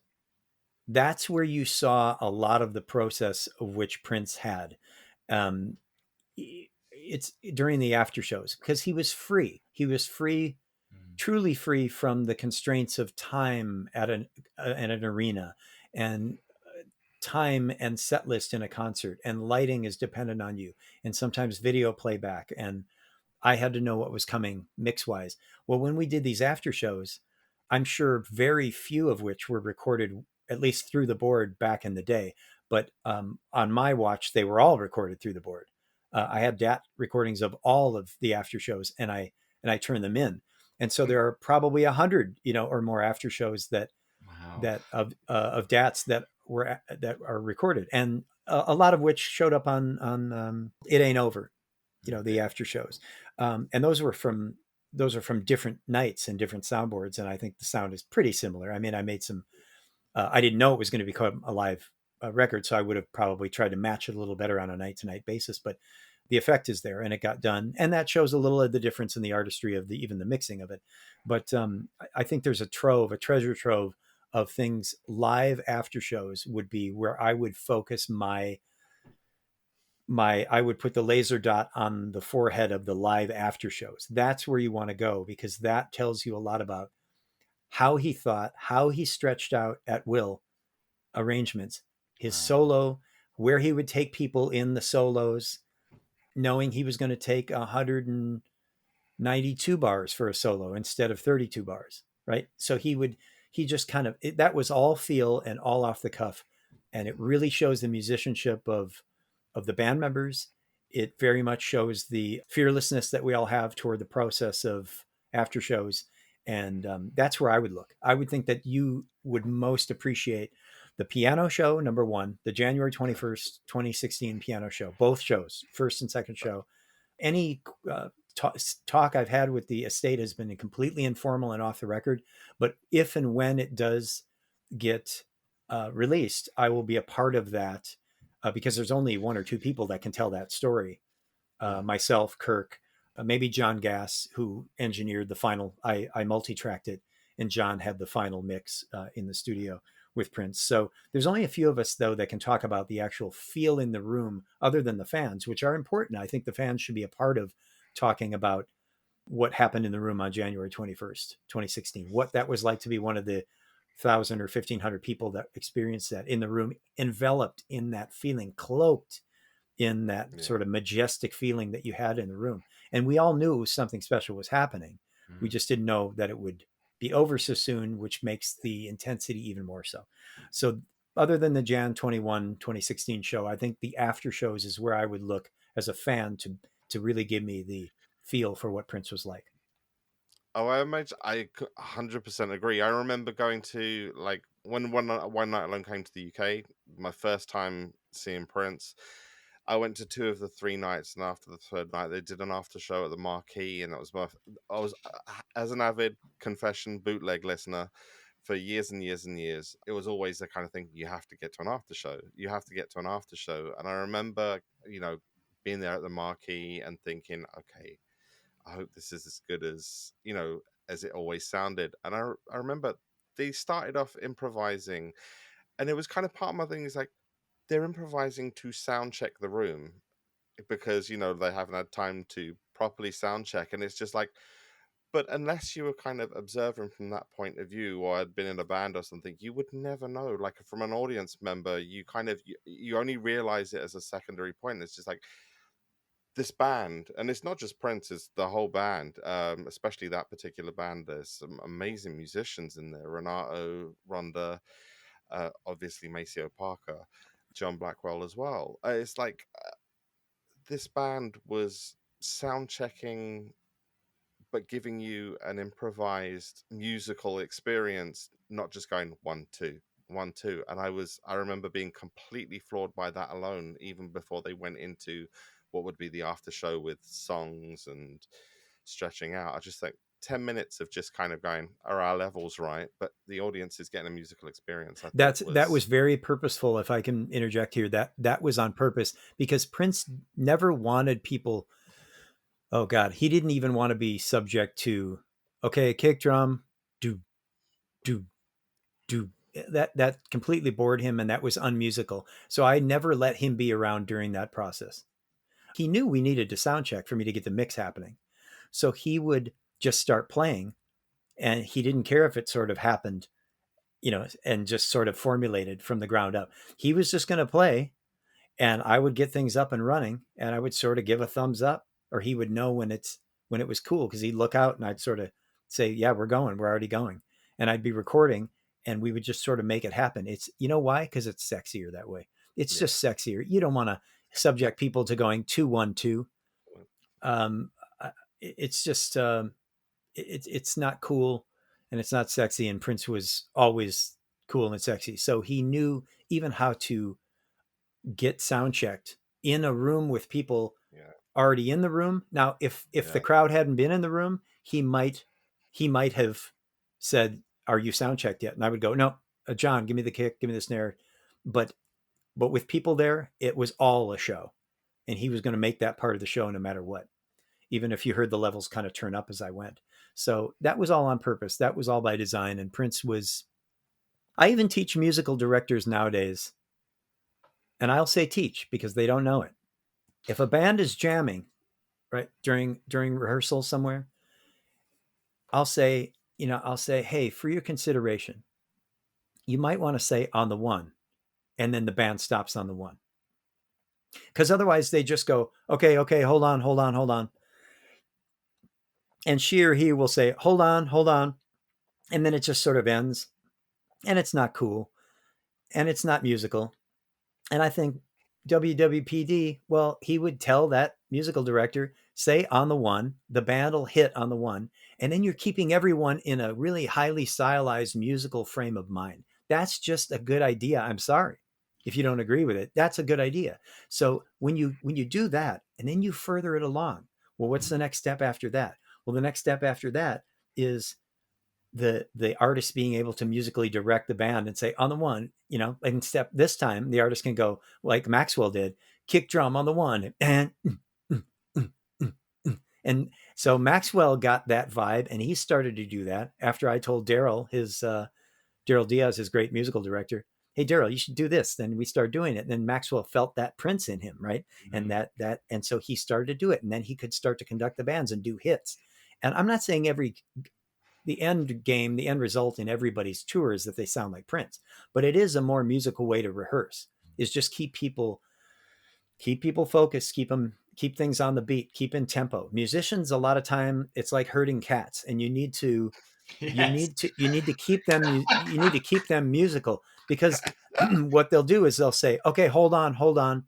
That's where you saw a lot of the process of which Prince had. Um, it's during the after shows because he was free. He was free, truly free from the constraints of time at an arena, and time and set list in a concert, and lighting is dependent on you, and sometimes video playback, and I had to know what was coming mix wise. Well, when we did these after shows, I'm sure very few of which were recorded at least through the board back in the day. But on my watch, they were all recorded through the board. I had DAT recordings of all of the after shows, and I turned them in. And so there are probably 100, or more after shows Wow. of DATs that are recorded, and a lot of which showed up on It Ain't Over, the after shows, and those are from different nights and different soundboards, and I think the sound is pretty similar. I mean, I made some. I didn't know it was going to become a live record, so I would have probably tried to match it a little better on a night to night basis, but the effect is there and it got done, and that shows a little of the difference in the artistry of even the mixing of it. But I think there's a treasure trove of things. Live after shows would be where I would focus I would put the laser dot on the forehead of the live after shows. That's where you want to go, because that tells you a lot about how he thought, how he stretched out at will arrangements, his Wow. solo, where he would take people in the solos, knowing he was going to take 192 bars for a solo instead of 32 bars, right? So he just kind of, that was all feel and all off the cuff. And it really shows the musicianship of the band members. It very much shows the fearlessness that we all have toward the process of after shows. And that's where I would look. I would think that you would most appreciate the piano show, number one, the January 21st, 2016 piano show, both shows, first and second show. Any talk I've had with the estate has been completely informal and off the record. But if and when it does get released, I will be a part of that, because there's only one or two people that can tell that story. Yeah. Myself, Kirk, maybe John Gass, who engineered the final. I multi-tracked it, and John had the final mix in the studio with Prince. So there's only a few of us, though, that can talk about the actual feel in the room, other than the fans, which are important. I think the fans should be a part of talking about what happened in the room on January 21st, 2016, what that was like to be one of the 1,000 or 1,500 people that experienced that in the room, enveloped in that feeling, cloaked in that Yeah. sort of majestic feeling that you had in the room. And we all knew something special was happening. We just didn't know that it would be over so soon, which makes the intensity even more so. So other than the Jan 21, 2016 show, I think the after shows is where I would look as a fan to really give me the feel for what Prince was like. Oh, I imagine I 100% agree. I remember going to like when one night alone came to the UK, my first time seeing Prince. I went to two of the three nights, and after the third night, they did an after show at the Marquee, and that was my. I was as an avid confession bootleg listener for years and years and years. It was always the kind of thing, you have to get to an after show. You have to get to an after show, and I remember, being there at the Marquee and thinking, okay, I hope this is as good as as it always sounded. And I remember they started off improvising, and it was kind of part of my thing is like they're improvising to sound check the room because they haven't had time to properly sound check, and it's just like, but unless you were kind of observing from that point of view or had been in a band or something, you would never know. Like from an audience member, you kind of you only realize it as a secondary point. It's just like this band, and it's not just Prince, it's the whole band, especially that particular band. There's some amazing musicians in there: Renato, Rhonda, obviously Maceo Parker, John Blackwell as well. It's like this band was sound checking but giving you an improvised musical experience, not just going 1 2 1 2. And I remember being completely floored by that alone, even before they went into what would be the after show with songs and stretching out. I just think 10 minutes of just kind of going, are our levels right? But the audience is getting a musical experience, I thought That was was. very purposeful. If I can interject here, that was on purpose because Prince never wanted people. Oh God, he didn't even want to be subject to, okay, kick drum, do do do. That completely bored him, and that was unmusical. So I never let him be around during that process. He knew we needed to sound check for me to get the mix happening, so he would just start playing, and he didn't care if it sort of happened, and just sort of formulated from the ground up. He was just going to play, and I would get things up and running, and I would sort of give a thumbs up, or he would know when it was cool because he'd look out and I'd sort of say, "Yeah, we're already going," and I'd be recording, and we would just sort of make it happen. It's why? Because it's sexier that way. It's Yeah. just sexier. You don't want to subject people to going 2 1 2. Um, it's just it's not cool and it's not sexy. And Prince was always cool and sexy, so he knew even how to get sound checked in a room with people Yeah. already in the room. Now, if the Yeah. crowd hadn't been in the room, he might have said, "Are you sound checked yet?" And I would go, "No, John, give me the kick, give me the snare." But with people there, it was all a show, and he was going to make that part of the show no matter what, even if you heard the levels kind of turn up as I went. So that was all on purpose. That was all by design. And Prince was. I even teach musical directors nowadays, and I'll say teach because they don't know it. If a band is jamming, right, during rehearsal somewhere, I'll say, hey, for your consideration, you might want to say on the one, and then the band stops on the one, because otherwise they just go, okay, okay, hold on, hold on, hold on, and she or he will say, hold on, and then it just sort of ends, and it's not cool, and it's not musical. And I think WWPD, well, he would tell that musical director, say on the one, the band will hit on the one, and then you're keeping everyone in a really highly stylized musical frame of mind. That's just a good idea. I'm sorry if you don't agree with it. That's a good idea. So when you do that and then you further it along, well, what's the next step after that? Well, the next step after that is the artist being able to musically direct the band and say on the one, and step this time the artist can go like Maxwell did, kick drum on the one, and so Maxwell got that vibe, and he started to do that after I told Daryl, his Daryl Diaz, his great musical director, hey Daryl, you should do this. Then we started doing it, and then Maxwell felt that Prince in him, right? And and so he started to do it, and then he could start to conduct the bands and do hits. And I'm not saying the end game, the end result in everybody's tour is that they sound like Prince, but it is a more musical way to rehearse. Is just keep people focused, keep things on the beat, keep in tempo. Musicians, a lot of time, it's like herding cats, and you need to Yes. keep them musical, because what they'll do is they'll say, okay, hold on,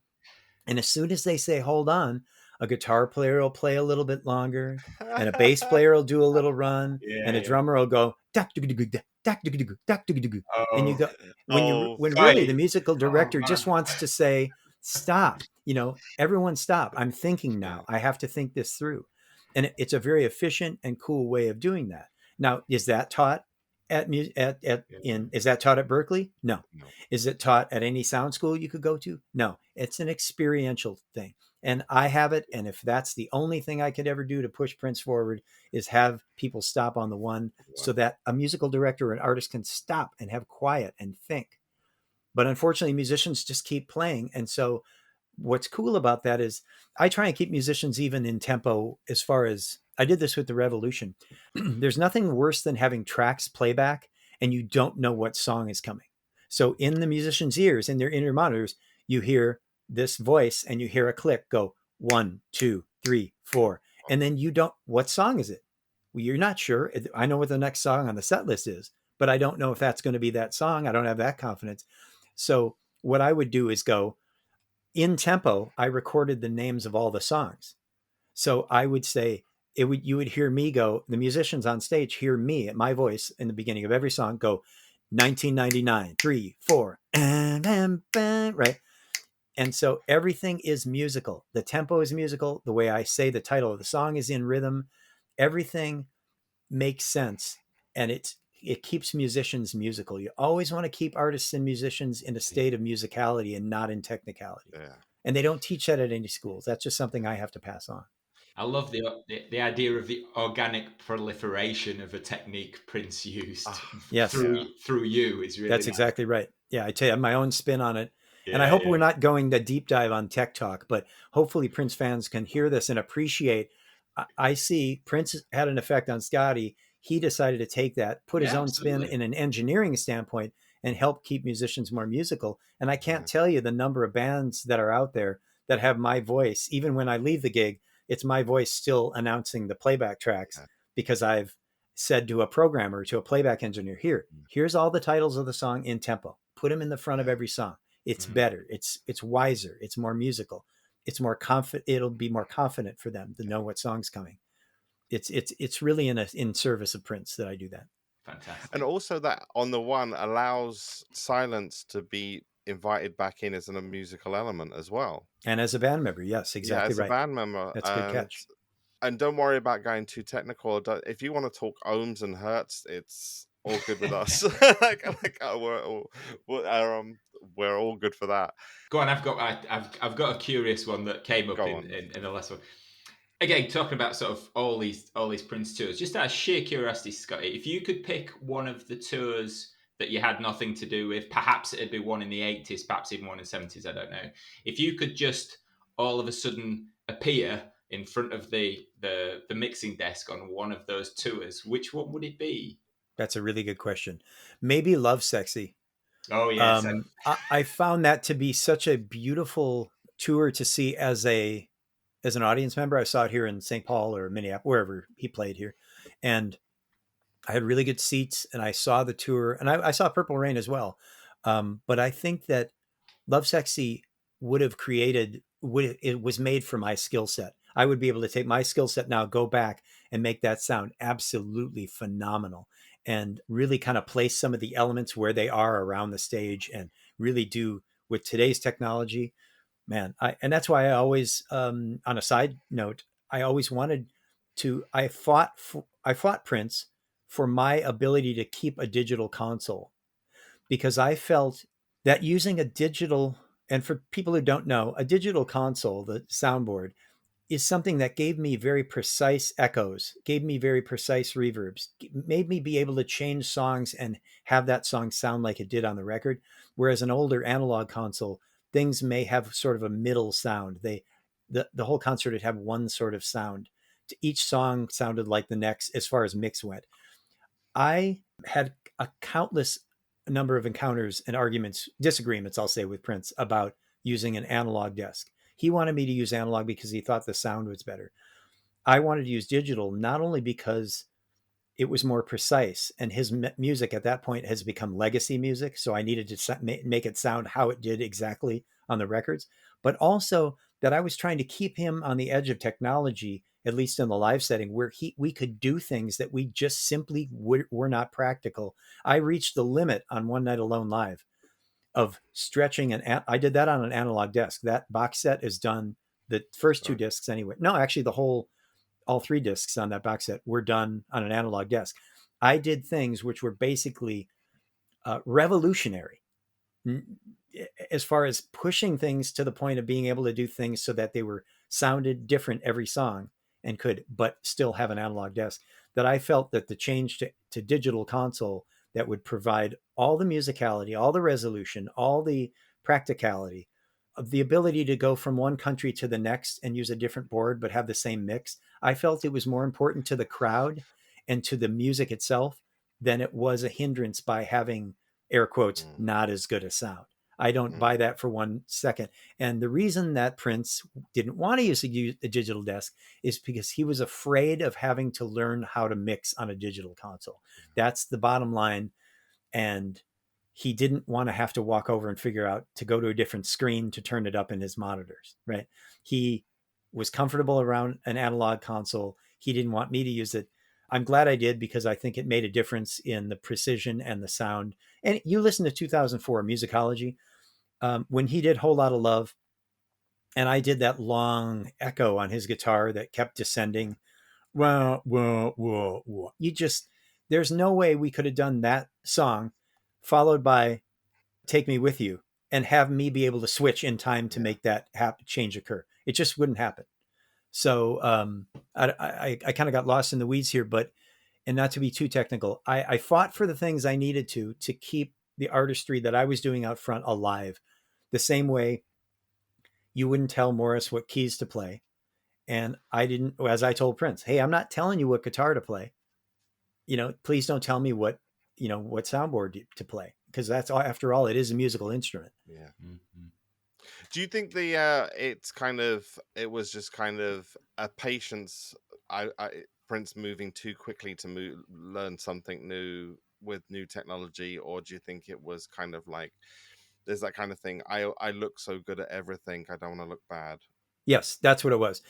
and as soon as they say hold on, a guitar player will play a little bit longer, and a bass player will do a little run, and Yeah, a yeah. drummer will go dak dug dug dak dak dug dug dak dug dug, and you Oh, go Oh, when really the Scotty. musical Oh director just man. wants to say stop. Everyone stop. I'm thinking yeah, now. I have to think this through, and it's a very efficient and cool way of doing that. Now, is that taught Yeah. is that taught at Berkeley? No. no, Is it taught at any sound school you could go to? No. It's an experiential thing. And I have it. And if that's the only thing I could ever do to push Prince forward, is have people stop on the one so that a musical director or an artist can stop and have quiet and think. But unfortunately, musicians just keep playing. And so what's cool about that is I try and keep musicians even in tempo. As far as I did this with the Revolution. There's nothing worse than having tracks playback and you don't know what song is coming. So in the musician's ears, in their inner monitors, you hear this voice and you hear a click go 1, 2, 3, 4. And then you don't, what song is it? Well, you're not sure. I know what the next song on the set list is, but I don't know if that's going to be that song. I don't have that confidence. So what I would do is go, in tempo, I recorded the names of all the songs. So I would say you would hear me go, the musicians on stage hear me at my voice in the beginning of every song go 1999, 3, 4, right? And so everything is musical. The tempo is musical. The way I say the title of the song is in rhythm. Everything makes sense. And it keeps musicians musical. You always want to keep artists and musicians in a state of musicality and not in technicality. yeah. And they don't teach that at any schools. That's just something I have to pass on. I love the idea of the organic proliferation of a technique Prince used Yes, through you is really that's nice. exactly right. Yeah, I tell you, I have my own spin on it. And I Yeah, hope we're yeah. not going the deep dive on tech talk, but hopefully Prince fans can hear this and appreciate. I see Prince had an effect on Scottie. He decided to take that, put his Yeah, own spin absolutely. in an engineering standpoint, and help keep musicians more musical. And I can't Yeah. tell you the number of bands that are out there that have my voice. Even when I leave the gig, it's my voice still announcing the playback tracks Yeah. because I've said to a programmer, to a playback engineer, here's all the titles of the song in tempo. Put them in the front of Yeah. every song. It's Mhm. better. It's wiser. It's more musical. It's more confident. It'll be more confident for them to know what song's coming. It's really in service of Prince that I do that. And Fantastic. also that on the one allows silence to be invited back in as a musical element as well. And as a band member, yes, Yeah, exactly as a right. band member, That's a good catch. and don't worry about going too technical. If you want to talk ohms and hertz, it's all good with us. We're all good for that. Go on, I've got a curious one that came up Go on. in the last one. Again, talking about sort of all these Prince tours, just out of sheer curiosity, Scotty, if you could pick one of the tours that you had nothing to do with, perhaps it'd be one in the 80s, perhaps even one in the 70s, I don't know. If you could just all of a sudden appear in front of the mixing desk on one of those tours, which one would it be? That's a really good question. Maybe Love Sexy. Oh yes, I found that to be such a beautiful tour to see as an audience member. I saw it here in St. Paul or Minneapolis, wherever he played here, and I had really good seats. And I saw the tour, and I saw Purple Rain as well. But I think that Love Sexy it was made for my skill set. I would be able to take my skill set now, go back and make that sound absolutely phenomenal and really kind of place some of the elements where they are around the stage and really do with today's technology, man. And that's why I always, on a side note, I always wanted I fought Prince for my ability to keep a digital console because I felt that using a digital, and for people who don't know, a digital console, the soundboard, is something that gave me very precise echoes, gave me very precise reverbs, made me be able to change songs and have that song sound like it did on the record. Whereas an older analog console, things may have sort of a middle sound. The whole concert would have one sort of sound. Each song sounded like the next as far as mix went. I had a countless number of encounters and arguments, disagreements, I'll say, with Prince about using an analog desk. He wanted me to use analog because he thought the sound was better. I wanted to use digital not only because it was more precise, and his music at that point has become legacy music, so I needed to make it sound how it did exactly on the records, but also that I was trying to keep him on the edge of technology, at least in the live setting, where we could do things that we just simply were not practical. I reached the limit on One Night Alone Live of stretching I did that on an analog desk. That box set is done. The first two Right. discs anyway. No, actually all three discs on that box set were done on an analog desk. I did things which were basically revolutionary as far as pushing things to the point of being able to do things so that they were sounded different every song and could but still have an analog desk. That I felt that the change to digital console that would provide all the musicality, all the resolution, all the practicality of the ability to go from one country to the next and use a different board but have the same mix. I felt it was more important to the crowd and to the music itself than it was a hindrance by having, air quotes, Mm. not as good a sound. I don't buy that for 1 second. And the reason that Prince didn't want to use a digital desk is because he was afraid of having to learn how to mix on a digital console. That's the bottom line. And he didn't want to have to walk over and figure out to go to a different screen to turn it up in his monitors, right? He was comfortable around an analog console. He didn't want me to use it. I'm glad I did because I think it made a difference in the precision and the sound. And you listen to 2004 Musicology, when he did Whole Lot of Love, and I did that long echo on his guitar that kept descending. Whoa, whoa, whoa, whoa. There's no way we could have done that song followed by Take Me With You and have me be able to switch in time to Yeah. make that change occur. It just wouldn't happen. So I kind of got lost in the weeds here, and not to be too technical, I fought for the things I needed to keep the artistry that I was doing out front alive. The same way you wouldn't tell Morris what keys to play. And I didn't, as I told Prince, hey, I'm not telling you what guitar to play. Please don't tell me what soundboard to play, because that's all, after all, it is a musical instrument. Yeah. Mm-hmm. Do you think it was just kind of a patience? Prince moving too quickly to learn something new with new technology, or do you think it was kind of like there's that kind of thing? I look so good at everything, I don't want to look bad. Yes, that's what it was.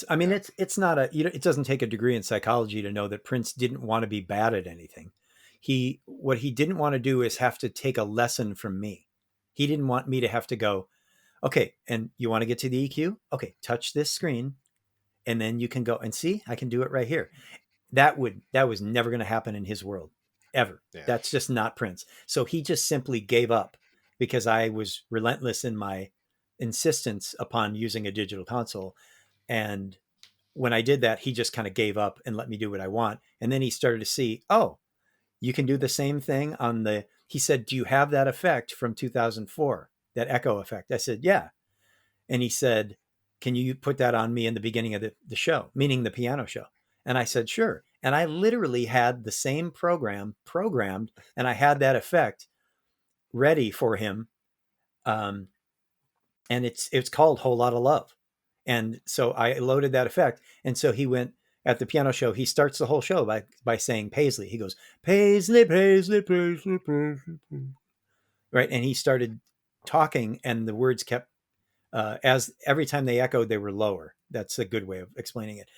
I mean, Yeah. it's not it doesn't take a degree in psychology to know that Prince didn't want to be bad at anything. What he didn't want to do is have to take a lesson from me. He didn't want me to have to go, okay, and you want to get to the EQ? Okay, touch this screen, and then you can go and see, I can do it right here. That was never going to happen in his world, ever. Yeah. That's just not Prince. So he just simply gave up because I was relentless in my insistence upon using a digital console. And when I did that, he just kind of gave up and let me do what I want. And then he started to see, oh, you can do the same thing he said, do you have that effect from 2004, that echo effect? I said, yeah. And he said, can you put that on me in the beginning of the show, meaning the piano show? And I said, sure. And I literally had the same program programmed, and I had that effect ready for him. And it's called Whole Lot of Love. And so I loaded that effect. And so he went at the piano show. He starts the whole show by saying Paisley. He goes, Paisley, Paisley, Paisley, Paisley, Paisley. Right. And he started talking, and the words kept, as every time they echoed, they were lower. That's a good way of explaining it.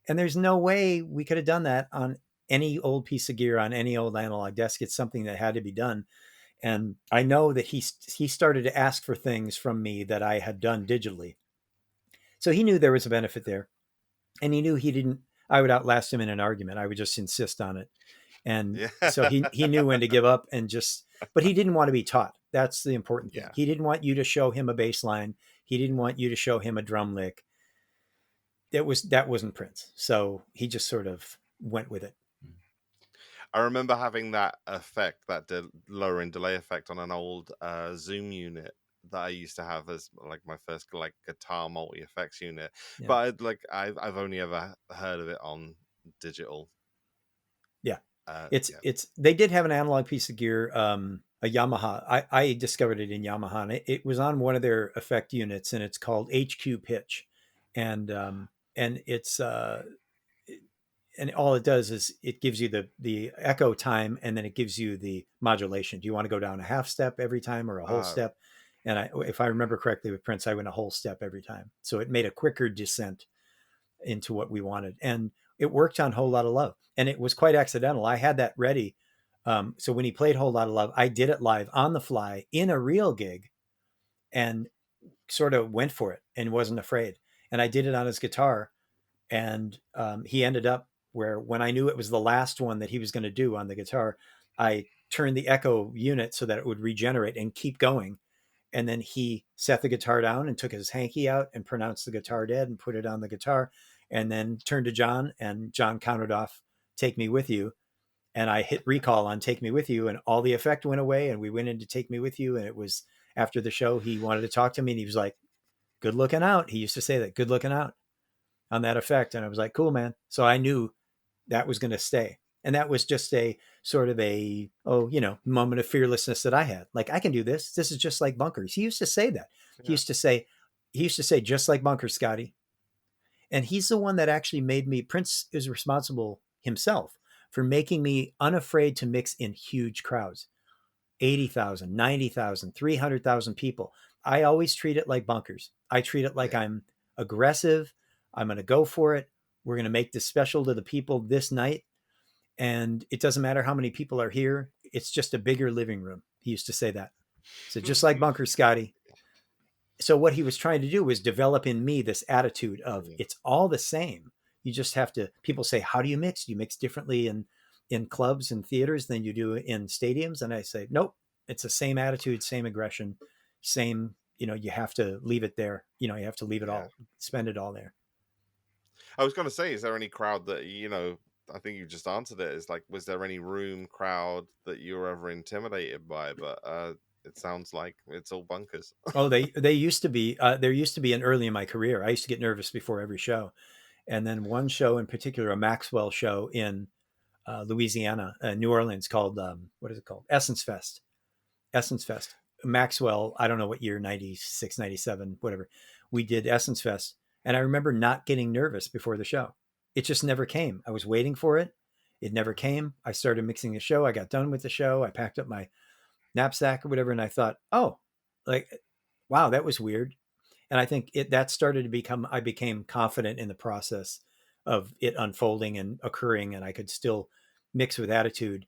And there's no way we could have done that on any old piece of gear, on any old analog desk. It's something that had to be done. And I know that he started to ask for things from me that I had done digitally. So he knew there was a benefit there. And he knew I would outlast him in an argument. I would just insist on it. And Yeah. so he knew when to give up but he didn't want to be taught. That's the important thing. Yeah. He didn't want you to show him a bass line. He didn't want you to show him a drum lick. That wasn't Prince. So he just sort of went with it. I remember having that effect, that lowering delay effect on an old Zoom unit that I used to have as like my first like guitar multi effects unit. Yeah. But I've only ever heard of it on digital. Yeah. They did have an analog piece of gear, a Yamaha. I discovered it in Yamaha, and it was on one of their effect units, and it's called HQ pitch. And it's and all it does is it gives you the echo time, and then it gives you the modulation. Do you want to go down a half step every time or a whole step? And if I remember correctly with Prince, I went a whole step every time. So it made a quicker descent into what we wanted. And it worked on Whole Lot of Love. And it was quite accidental. I had that ready. So when he played Whole Lot of Love, I did it live on the fly in a real gig and sort of went for it and wasn't afraid. And I did it on his guitar. And he ended up where when I knew it was the last one that he was going to do on the guitar, I turned the echo unit so that it would regenerate and keep going. And then he set the guitar down and took his hanky out and pronounced the guitar dead and put it on the guitar, and then turned to John, and John counted off Take Me With You. And I hit recall on Take Me With You, and all the effect went away. And we went into Take Me With You. And it was after the show, he wanted to talk to me, and he was like, good looking out. He used to say that, good looking out on that effect. And I was like, cool, man. So I knew that was going to stay. And that was just a sort of a, moment of fearlessness that I had. Like, I can do this. This is just like Bunkers. He used to say that. He used to say, just like Bunkers, Scotty. And he's the one that actually made me, Prince is responsible himself for making me unafraid to mix in huge crowds, 80,000, 90,000, 300,000 people. I always treat it like Bunkers. I treat it like I'm aggressive. I'm going to go for it. We're going to make this special to the people this night. And it doesn't matter how many people are here. It's just a bigger living room. He used to say that. So just like Bunkers, Scotty. So what he was trying to do was develop in me this attitude of it's all the same. You just have to, people say, how do you mix? Do you mix differently in clubs and theaters than you do in stadiums? And I say, nope, it's the same attitude, same aggression, same, you have to leave it there. You have to leave it all, spend it all there. I was going to say, is there any crowd that, I think you just answered it. It's like, was there any room crowd that you were ever intimidated by? But it sounds like it's all Bunkers. Oh, they used to be, there used to be an early in my career. I used to get nervous before every show. And then one show in particular, a Maxwell show in Louisiana, New Orleans, called, what is it called? Essence Fest. Maxwell, I don't know what year, 96, 97, whatever. We did Essence Fest. And I remember not getting nervous before the show. It just never came. I was waiting for it. It never came. I started mixing the show. I got done with the show. I packed up my knapsack or whatever. And I thought, oh, like, wow, that was weird. And I think that started to become, I became confident in the process of it unfolding and occurring. And I could still mix with attitude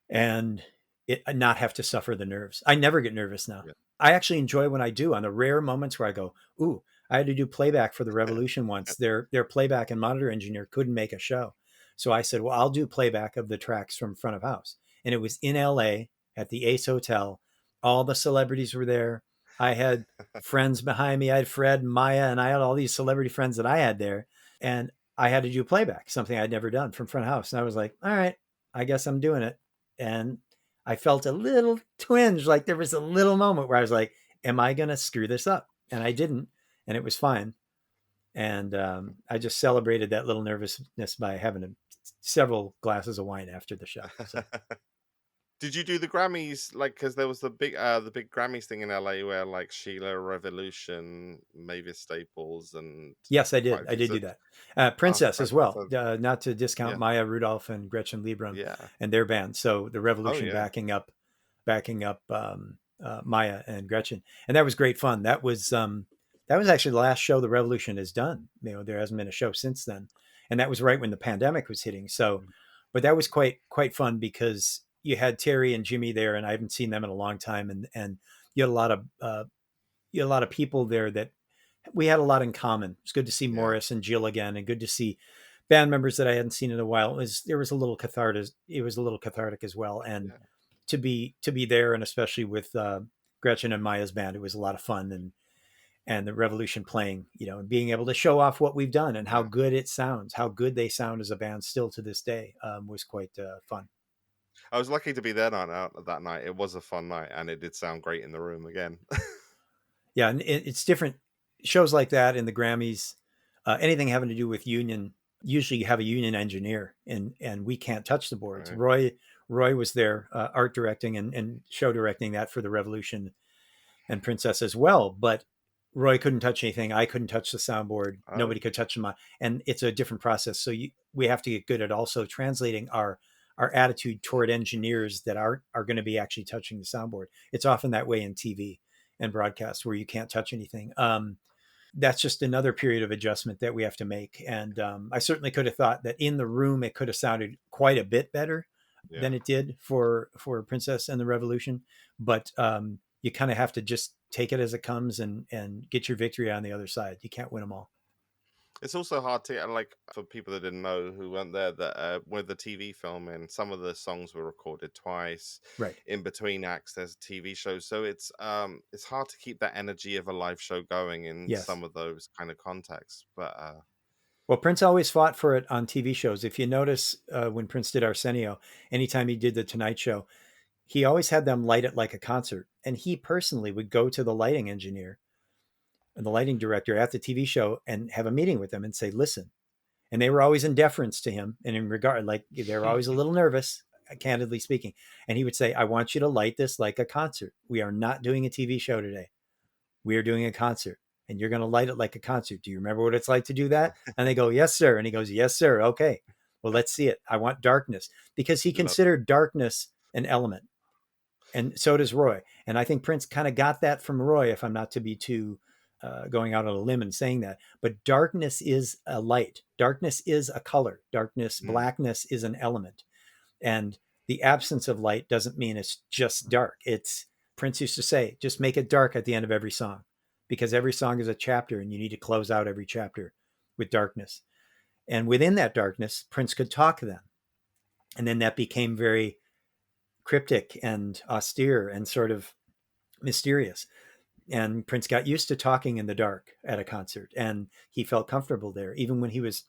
and it not have to suffer the nerves. I never get nervous now. Yeah. I actually enjoy when I do, on the rare moments where I go, ooh, I had to do playback for the Revolution once. Their playback and monitor engineer couldn't make a show. So I said, well, I'll do playback of the tracks from front of house. And it was in LA at the Ace Hotel. All the celebrities were there. I had friends behind me. I had Fred and Maya, and I had all these celebrity friends that I had there. And I had to do playback, something I'd never done, from front of house. And I was like, all right, I guess I'm doing it. And I felt a little twinge, like there was a little moment where I was like, am I going to screw this up? And I didn't. And it was fine. And I just celebrated that little nervousness by having several glasses of wine after the show. So. Did you do the Grammys, like, because there was the big Grammys thing in LA where like Sheila Revolution, Mavis Staples, and yes, I did. I did do that. Princess as well. Not to discount Maya Rudolph and Gretchen Liebram and their band. So the Revolution backing up Maya and Gretchen, and that was great fun. That was actually the last show the Revolution has done. There hasn't been a show since then, and that was right when the pandemic was hitting. So, but that was quite fun because you had Terry and Jimmy there, and I haven't seen them in a long time. And you had a lot of people there that we had a lot in common. It's good to see Morris and Jill again, and good to see band members that I hadn't seen in a while. It was a little cathartic. It was a little cathartic as well. And to be there, and especially with Gretchen and Maya's band, it was a lot of fun. And the Revolution playing, and being able to show off what we've done and how good it sounds, how good they sound as a band still to this day, was quite fun. I was lucky to be there that night. It was a fun night, and it did sound great in the room again. Yeah, and it's different shows like that in the Grammys. Anything having to do with union, usually you have a union engineer, and we can't touch the boards. Right. Roy was there, art directing and show directing that for the Revolution and Princess as well, but Roy couldn't touch anything. I couldn't touch the soundboard. Nobody could touch them. And it's a different process. So we have to get good at also translating our attitude toward engineers that are going to be actually touching the soundboard. It's often that way in TV. and broadcast where you can't touch anything. That's just another period of adjustment that we have to make. And I certainly could have thought that in the room it could have sounded quite a bit better Yeah. than it did for Princess and the Revolution. But you kind of have to just take it as it comes and get your victory on the other side. You can't win them all. It's also hard to like for people that didn't know who weren't there that with the TV filming, some of the songs were recorded twice. Right. In between acts, there's a TV show, so it's hard to keep that energy of a live show going in Yes. some of those kind of contexts. But well, Prince always fought for it on TV shows. If you notice, when Prince did Arsenio, anytime he did the Tonight Show, he always had them light it like a concert, and he personally would go to the lighting engineer and the lighting director at the TV show and have a meeting with them and say, listen. And they were always in deference to him and in regard, like they were always a little nervous, candidly speaking. And he would say, I want you to light this like a concert. We are not doing a TV show today. We are doing a concert and you're going to light it like a concert. Do you remember what it's like to do that? And they go, yes, sir. And he goes, yes, sir. Okay. Well, let's see it. I want darkness, because he considered darkness an element. And so does Roy. And I think Prince kind of got that from Roy, if I'm not to be too going out on a limb and saying that. But darkness is a light. Darkness is a color. Darkness, blackness is an element. And the absence of light doesn't mean it's just dark. It's, Prince used to say, just make it dark at the end of every song, because every song is a chapter and you need to close out every chapter with darkness. And within that darkness, Prince could talk then. And then that became very cryptic and austere and sort of mysterious. And Prince got used to talking in the dark at a concert, and he felt comfortable there. Even when he was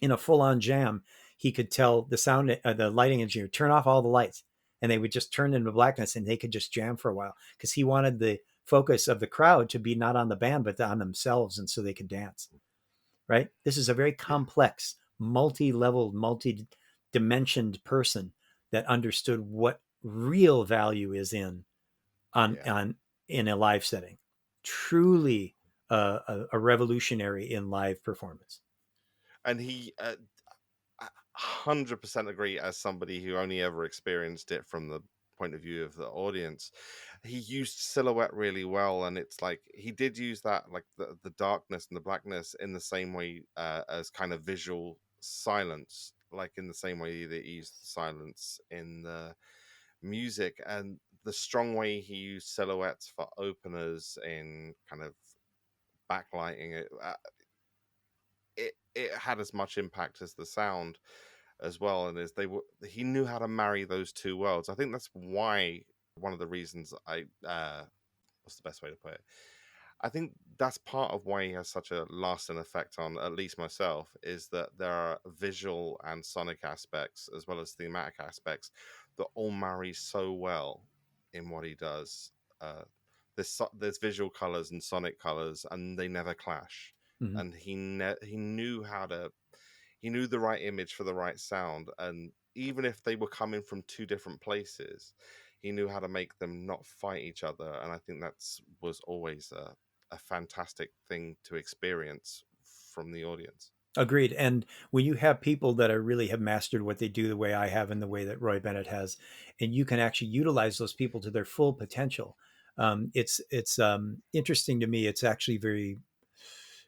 in a full-on jam, he could tell the lighting engineer, turn off all the lights, and they would just turn into blackness, and they could just jam for a while, because he wanted the focus of the crowd to be not on the band, but on themselves, and so they could dance. Right? This is a very complex, multi-level, multi-dimensioned person that understood what real value is in a live setting. Truly a revolutionary in live performance. And he 100% agree, as somebody who only ever experienced it from the point of view of the audience. He used silhouette really well, and it's like he did use that, like the darkness and the blackness, in the same way as kind of visual silence, like in the same way that he used silence in the music, and the strong way he used silhouettes for openers in kind of backlighting it. It had as much impact as the sound as well, and he knew how to marry those two worlds. I think that's why, one of the reasons what's the best way to put it? I think that's part of why he has such a lasting effect on at least myself, is that there are visual and sonic aspects as well as thematic aspects that all marry so well in what he does. There's visual colors and sonic colors, and they never clash. Mm-hmm. And he knew he knew the right image for the right sound, and even if they were coming from two different places, he knew how to make them not fight each other. And I think was always a fantastic thing to experience from the audience. Agreed. And when you have people that really have mastered what they do the way I have and the way that Roy Bennett has, and you can actually utilize those people to their full potential, it's interesting to me. It's actually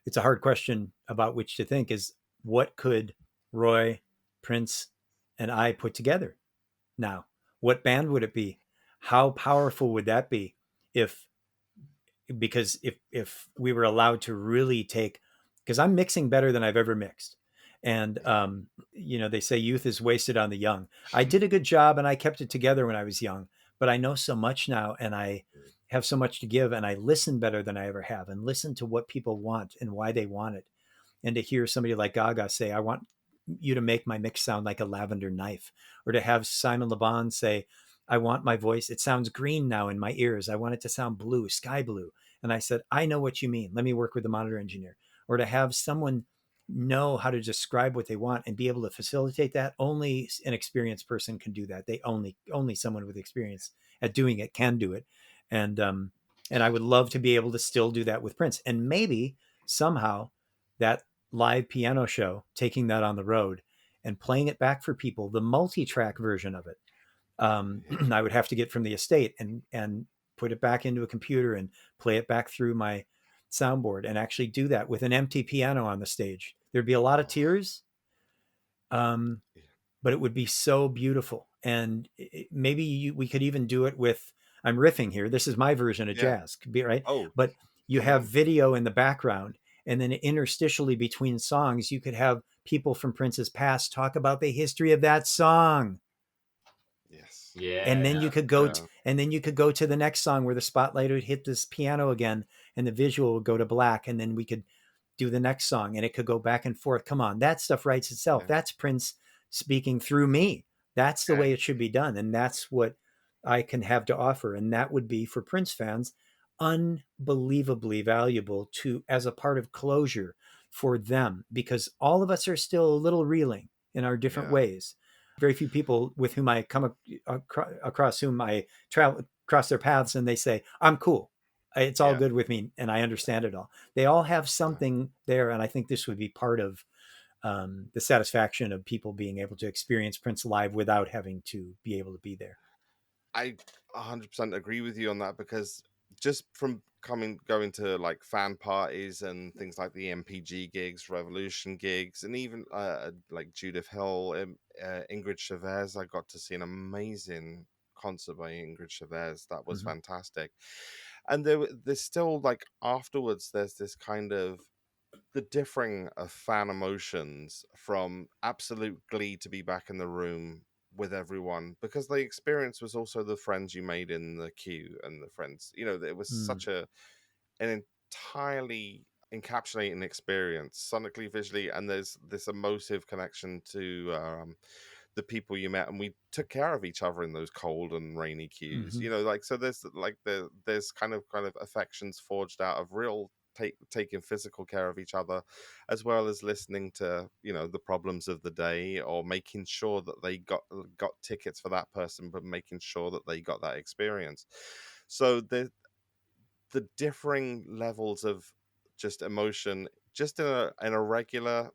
it's a hard question about which to think, is what could Roy, Prince, and I put together now? What band would it be? How powerful would that be because if we were allowed to really take, because I'm mixing better than I've ever mixed. And, they say youth is wasted on the young. I did a good job and I kept it together when I was young, but I know so much now and I have so much to give, and I listen better than I ever have, and listen to what people want and why they want it. And to hear somebody like Gaga say, I want you to make my mix sound like a lavender knife, or to have Simon Le Bon say, I want my voice, it sounds green now in my ears, I want it to sound blue, sky blue. And I said, I know what you mean. Let me work with the monitor engineer. Or to have someone know how to describe what they want and be able to facilitate that. Only an experienced person can do that. Only someone with experience at doing it can do it. And I would love to be able to still do that with Prince. And maybe somehow that live piano show, taking that on the road and playing it back for people, the multi-track version of it, I would have to get from the estate and put it back into a computer and play it back through my soundboard and actually do that with an empty piano on the stage. There'd be a lot of Oh, tears, um, yeah. but it would be so beautiful. And maybe we could even do it with, I'm riffing here. This is my version of Yeah. jazz, could be right. Oh, But you come have on. video in the background, and then interstitially between songs, you could have people from Prince's past talk about the history of that song. Yes. And then Yeah, you could Yeah. and then you could go to the next song where the spotlight would hit this piano again and the visual would go to black, and then we could do the next song and it could go back and forth. Come on, that stuff writes itself. Yeah. That's Prince speaking through me. That's the Yeah. way it should be done, and that's what I can have to offer. And that would be, for Prince fans, unbelievably valuable to as a part of closure for them, because all of us are still a little reeling in our different Yeah. ways. Very few people with whom I come across whom I travel across their paths and they say, I'm cool. It's all Yeah. good with me and I understand it all. They all have Yeah. something there. And I think this would be part of the satisfaction of people being able to experience Prince live without having to be able to be there. I 100% agree with you on that, because just from going to like fan parties and things like the MPG gigs, Revolution gigs, and even like Judith Hill, Ingrid Chavez, I got to see an amazing concert by Ingrid Chavez. That was Mm-hmm. fantastic. And there's still like afterwards, there's this kind of the differing of fan emotions from absolute glee to be back in the room with everyone, because the experience was also the friends you made in the queue and the friends, it was Mm. such an entirely encapsulating experience sonically, visually, and there's this emotive connection to the people you met, and we took care of each other in those cold and rainy queues, Mm-hmm. like, so there's like there's kind of affections forged out of real taking physical care of each other, as well as listening to the problems of the day, or making sure that they got tickets for that person, but making sure that they got that experience. So the differing levels of just emotion, just in a regular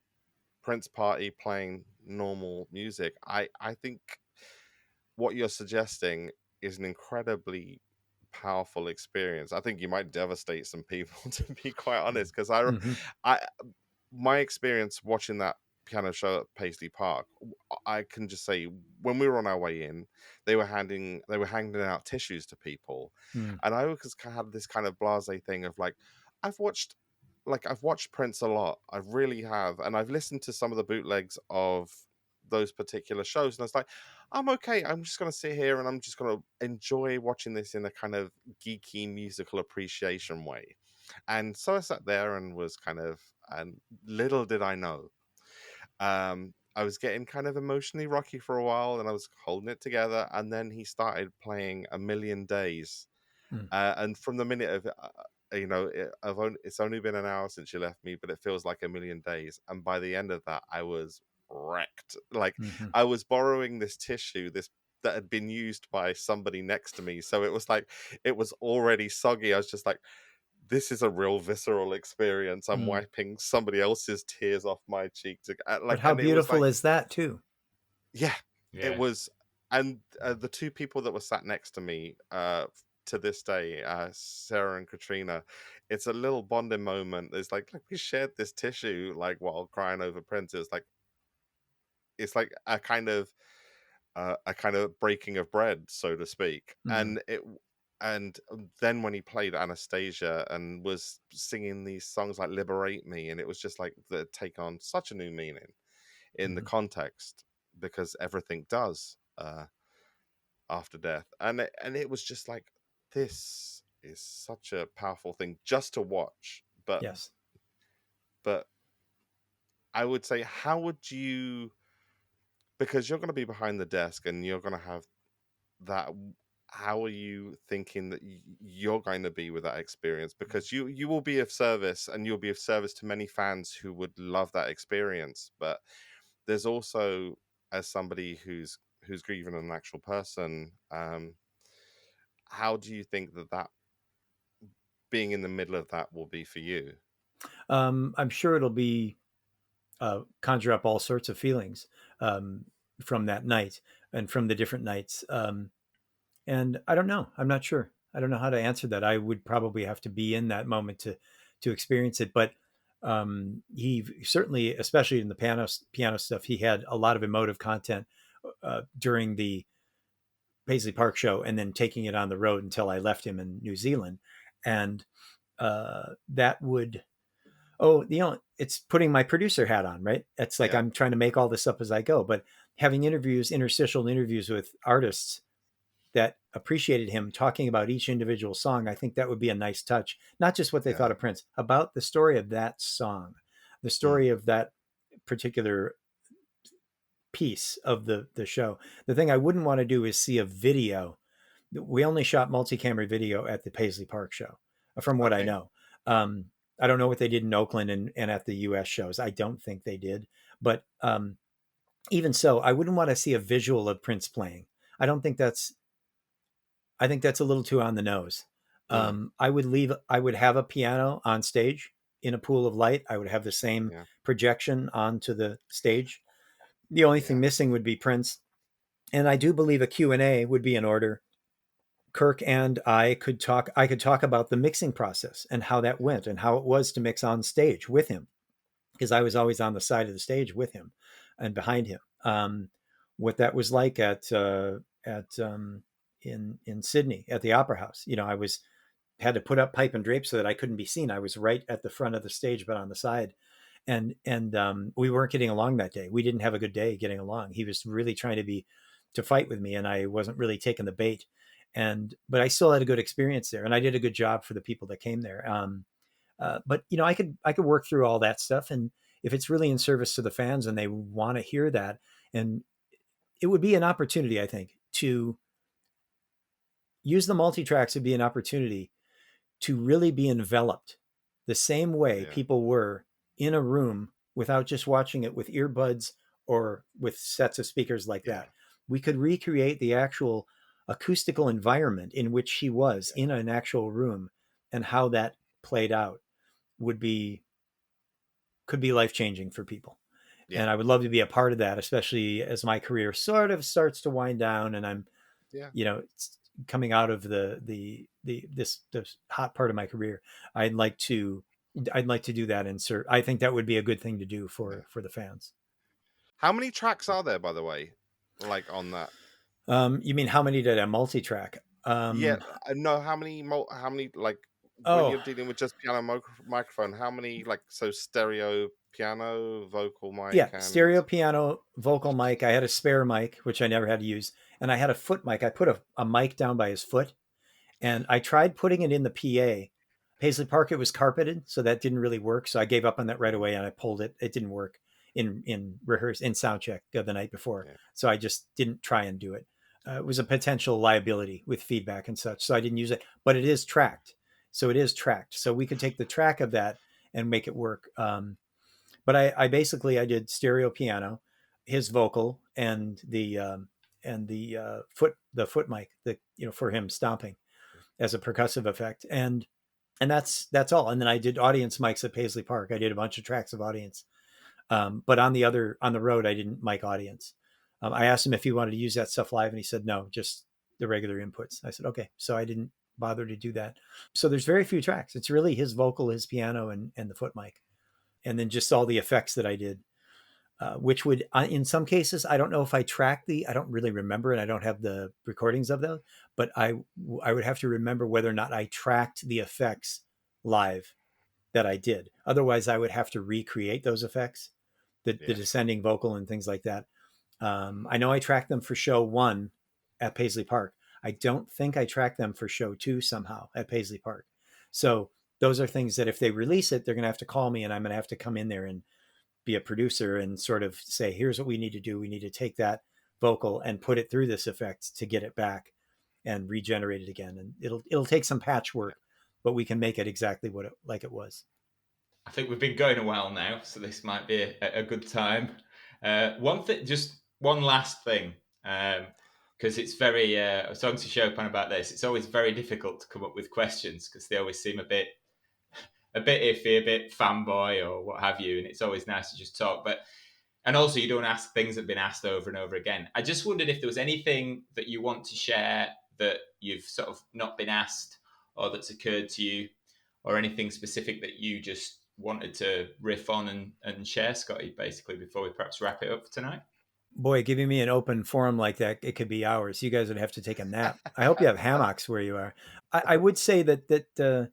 Prince party playing normal music, I think what you're suggesting is an incredibly powerful experience. I think you might devastate some people, to be quite honest, because Mm-hmm. I, my experience watching that piano show at Paisley Park, I can just say, when we were on our way in, they were handing out tissues to people, Mm. and I always had this kind of blasé thing of like, I've watched. I've watched Prince a lot. I really have. And I've listened to some of the bootlegs of those particular shows. And I was like, I'm okay. I'm just going to sit here and I'm just going to enjoy watching this in a kind of geeky musical appreciation way. And so I sat there and was and little did I know, I was getting kind of emotionally rocky for a while and I was holding it together. And then he started playing A Million Days, Mm. and from the minute of it's only been an hour since you left me, but it feels like a million days. And by the end of that, I was wrecked. Like, Mm-hmm. I was borrowing this tissue, this that had been used by somebody next to me, so it was like it was already soggy. I was just like, this is a real visceral experience. I'm Mm. wiping somebody else's tears off my cheek But like, how and it was beautiful like, is that too? yeah, it yeah, was. And the two people that were sat next to me, to this day, Sarah and Katrina, it's a little bonding moment. There's like we shared this tissue like while crying over Prince. It's like a kind of breaking of bread, so to speak. Mm. And then when he played Anastasia and was singing these songs like Liberate Me, and it was just like the take on such a new meaning in the Mm-hmm. context, because everything does after death, and it was just like, this is such a powerful thing just to watch. Yes. But I would say, how would you, because you're going to be behind the desk and you're going to have that, how are you thinking that you're going to be with that experience? Because you will be of service, and you'll be of service to many fans who would love that experience. But there's also, as somebody who's grieving an actual person, how do you think that being in the middle of that will be for you? I'm sure it'll be conjure up all sorts of feelings um, from that night and from the different nights. And I don't know. I'm not sure. I don't know how to answer that. I would probably have to be in that moment to experience it. But he certainly, especially in the piano stuff, he had a lot of emotive content during the Paisley Park show, and then taking it on the road until I left him in New Zealand, and that would it's putting my producer hat on, right? It's like Yeah. I'm trying to make all this up as I go, but having interstitial interviews with artists that appreciated him talking about each individual song, I think that would be a nice touch. Not just what they Yeah. thought of Prince, about the story of that song, the Mm. story of that particular piece of the show. The thing I wouldn't want to do is see a video. We only shot multi-camera video at the Paisley Park show, from what I Okay. know. Um, I don't know what they did in Oakland and at the US shows. I don't think they did. But even so, I wouldn't want to see a visual of Prince playing. I don't think that's, I think that's a little too on the nose. Mm. I would have a piano on stage in a pool of light. I would have the same Yeah. projection onto the stage. The only thing Yeah. missing would be Prince. And I do believe a Q&A would be in order. Kirk and I could talk about the mixing process and how that went and how it was to mix on stage with him, because I was always on the side of the stage with him and behind him. What that was like in Sydney at the Opera House. You know, I was had to put up pipe and drape so that I couldn't be seen. I was right at the front of the stage, but on the side. And we weren't getting along that day. We didn't have a good day getting along. He was really trying to fight with me, and I wasn't really taking the bait. But I still had a good experience there, and I did a good job for the people that came there. But you know, I could work through all that stuff, and if it's really in service to the fans and they want to hear that, and it would be an opportunity, I think, to use the multi tracks would be an opportunity to really be enveloped the same way Yeah. people were in a room without just watching it with earbuds or with sets of speakers like Yeah. that. We could recreate the actual acoustical environment in which he was Yeah. in an actual room, and how that played out would be could be life changing for people. Yeah. And I would love to be a part of that, especially as my career sort of starts to wind down and I'm, Yeah. you know, coming out of this hot part of my career. I'd like to I'd like to do that insert. I think that would be a good thing to do Yeah. for the fans. How many tracks are there, by the way? Like on that? You mean how many did I multi-track? Yeah. No. How many like when Oh, you're dealing with just piano microphone? How many like stereo piano, vocal mic, yeah, and stereo piano, vocal mic. I had a spare mic, which I never had to use, and I had a foot mic. I put a mic down by his foot, and I tried putting it in the PA. Paisley Park, it was carpeted, so that didn't really work. So I gave up on that right away, and I pulled it. It didn't work in sound check the night before. yeah, So I just didn't try and do it. It was a potential liability with feedback and such, so I didn't use it. But it is tracked, so it is tracked. So we could take the track of that and make it work. But I basically I did stereo piano, his vocal, and the foot mic, for him stomping as a percussive effect, and that's all. And then I did audience mics at Paisley Park. I did a bunch of tracks of audience, but on the road I didn't mic audience. I asked him if he wanted to use that stuff live, and he said no, just the regular inputs. I said okay, so I didn't bother to do that. So there's very few tracks. It's really his vocal, his piano, and the foot mic, and then just all the effects that I did. Which would, in some cases, I don't know if I tracked I don't really remember, and I don't have the recordings of those, but I would have to remember whether or not I tracked the effects live that I did. Otherwise, I would have to recreate those effects, the yeah, descending vocal and things like that. I know I tracked them for show one at Paisley Park. I don't think I tracked them for show two somehow at Paisley Park. So those are things that if they release it, they're going to have to call me, and I'm going to have to come in there and be a producer and sort of say, here's what we need to do. We need to take that vocal and put it through this effect to get it back and regenerate it again. And it'll take some patchwork, but we can make it exactly like it was. I think we've been going a while now, so this might be a good time. Just one last thing, because it's very. I was talking to Chopin about this. It's always very difficult to come up with questions because they always seem a bit iffy, a bit fanboy or what have you, and it's always nice to just talk. And also you don't ask things that have been asked over and over again. I just wondered if there was anything that you want to share that you've sort of not been asked, or that's occurred to you, or anything specific that you just wanted to riff on and share, Scotty, basically, before we perhaps wrap it up for tonight? Boy, giving me an open forum like that, it could be hours. You guys would have to take a nap. I hope you have hammocks where you are. I would say that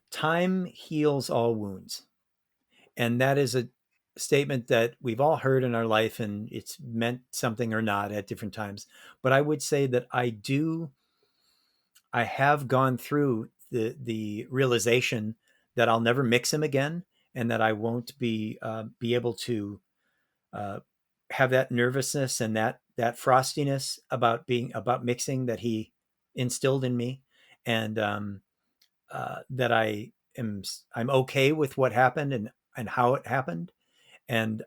time heals all wounds, and that is a statement that we've all heard in our life, and it's meant something or not at different times. But I would say that I have gone through the realization that I'll never mix him again, and that I won't be able to uh, have that nervousness and that frostiness about mixing that he instilled in me, and that I'm okay with what happened and how it happened, and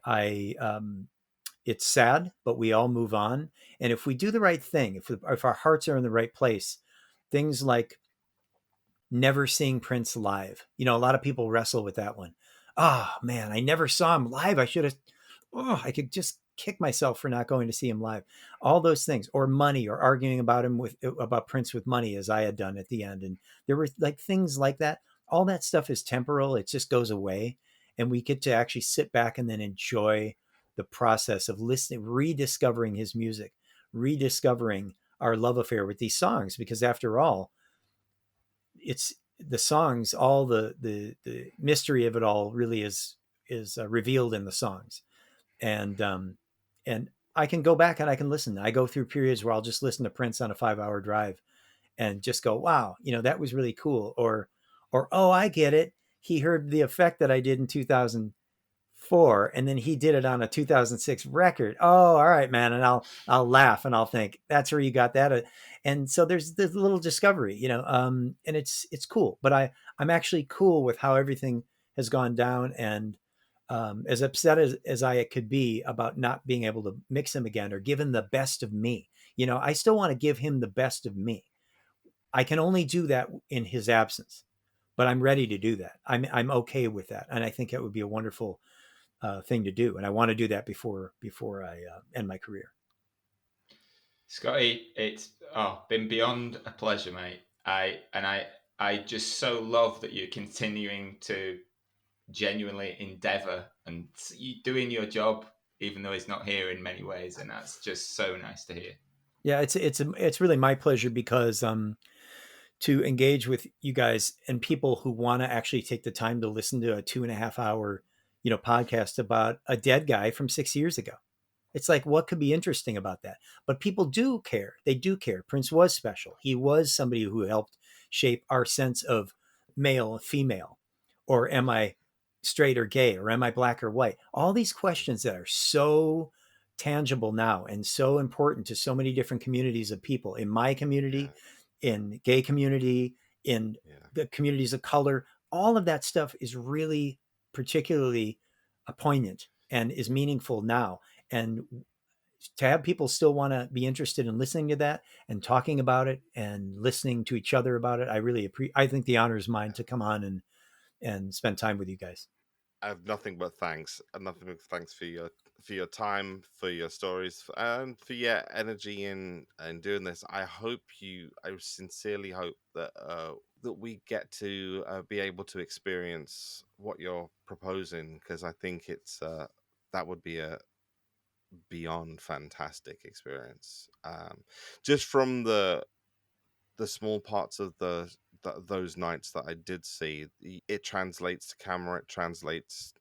it's sad, but we all move on. And if we do the right thing, if our hearts are in the right place, things like never seeing Prince live. A lot of people wrestle with that one. Oh man, I never saw him live. I should have. Oh, I could just kick myself for not going to see him live. All those things, or money, or arguing about Prince with money, as I had done at the end. And there were like things like that. All that stuff is temporal. It just goes away, and we get to actually sit back and then enjoy the process of listening, rediscovering his music, rediscovering our love affair with these songs. Because after all, it's the songs, all the mystery of it all really is revealed in the songs. And I can go back and I can listen. I go through periods where I'll just listen to Prince on a 5-hour drive and just go, wow, that was really cool. Or oh, I get it, he heard the effect that I did in 2004, and then he did it on a 2006 record. Oh, all right, man. And I'll laugh and I'll think, that's where you got that. And so there's this little discovery, and it's cool. But I'm actually cool with how everything has gone down. And as upset as I could be about not being able to mix him again or give him the best of me, I still want to give him the best of me. I can only do that in his absence, but I'm ready to do that. I'm okay with that, and I think that would be a wonderful thing to do. And I want to do that before I end my career. Scotty, it's been beyond a pleasure, mate. I just so love that you're continuing to genuinely endeavor and doing your job, even though he's not here in many ways, and that's just so nice to hear. Yeah, it's really my pleasure, because to engage with you guys and people who want to actually take the time to listen to a 2.5 hour podcast about a dead guy from 6 years ago. It's like, what could be interesting about that? But people do care. They do care. Prince was special. He was somebody who helped shape our sense of male, female, or am I straight or gay, or am I black or white? All these questions that are so tangible now and so important to so many different communities of people. In my community, in gay community, in the communities of color, all of that stuff is really particularly poignant and is meaningful now. And to have people still want to be interested in listening to that and talking about it and listening to each other about it, I think the honor is mine to come on and spend time with you guys. I have nothing but thanks, and nothing but thanks for your time, for your stories, and for your energy in doing this. I sincerely hope that that we get to be able to experience what you're proposing, because I think it's that would be a beyond fantastic experience. Just from the small parts of those nights that I did see, it translates to camera, it translates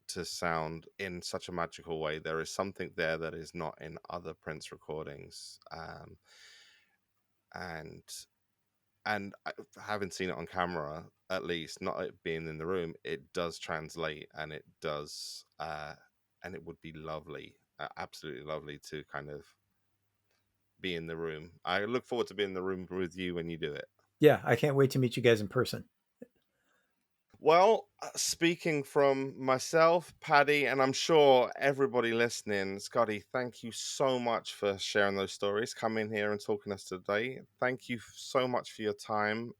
to sound in such a magical way. There is something there that is not in other Prince recordings, and having seen it on camera, at least not it being in the room, it does translate, and it does, and it would be lovely, absolutely lovely to kind of be in the room. I look forward to being in the room with you when you do it. Yeah, I can't wait to meet you guys in person. Well, speaking from myself, Paddy, and I'm sure everybody listening, Scotty, thank you so much for sharing those stories, coming here and talking to us today. Thank you so much for your time.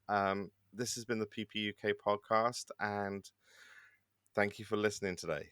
This has been the PPUK podcast, and thank you for listening today.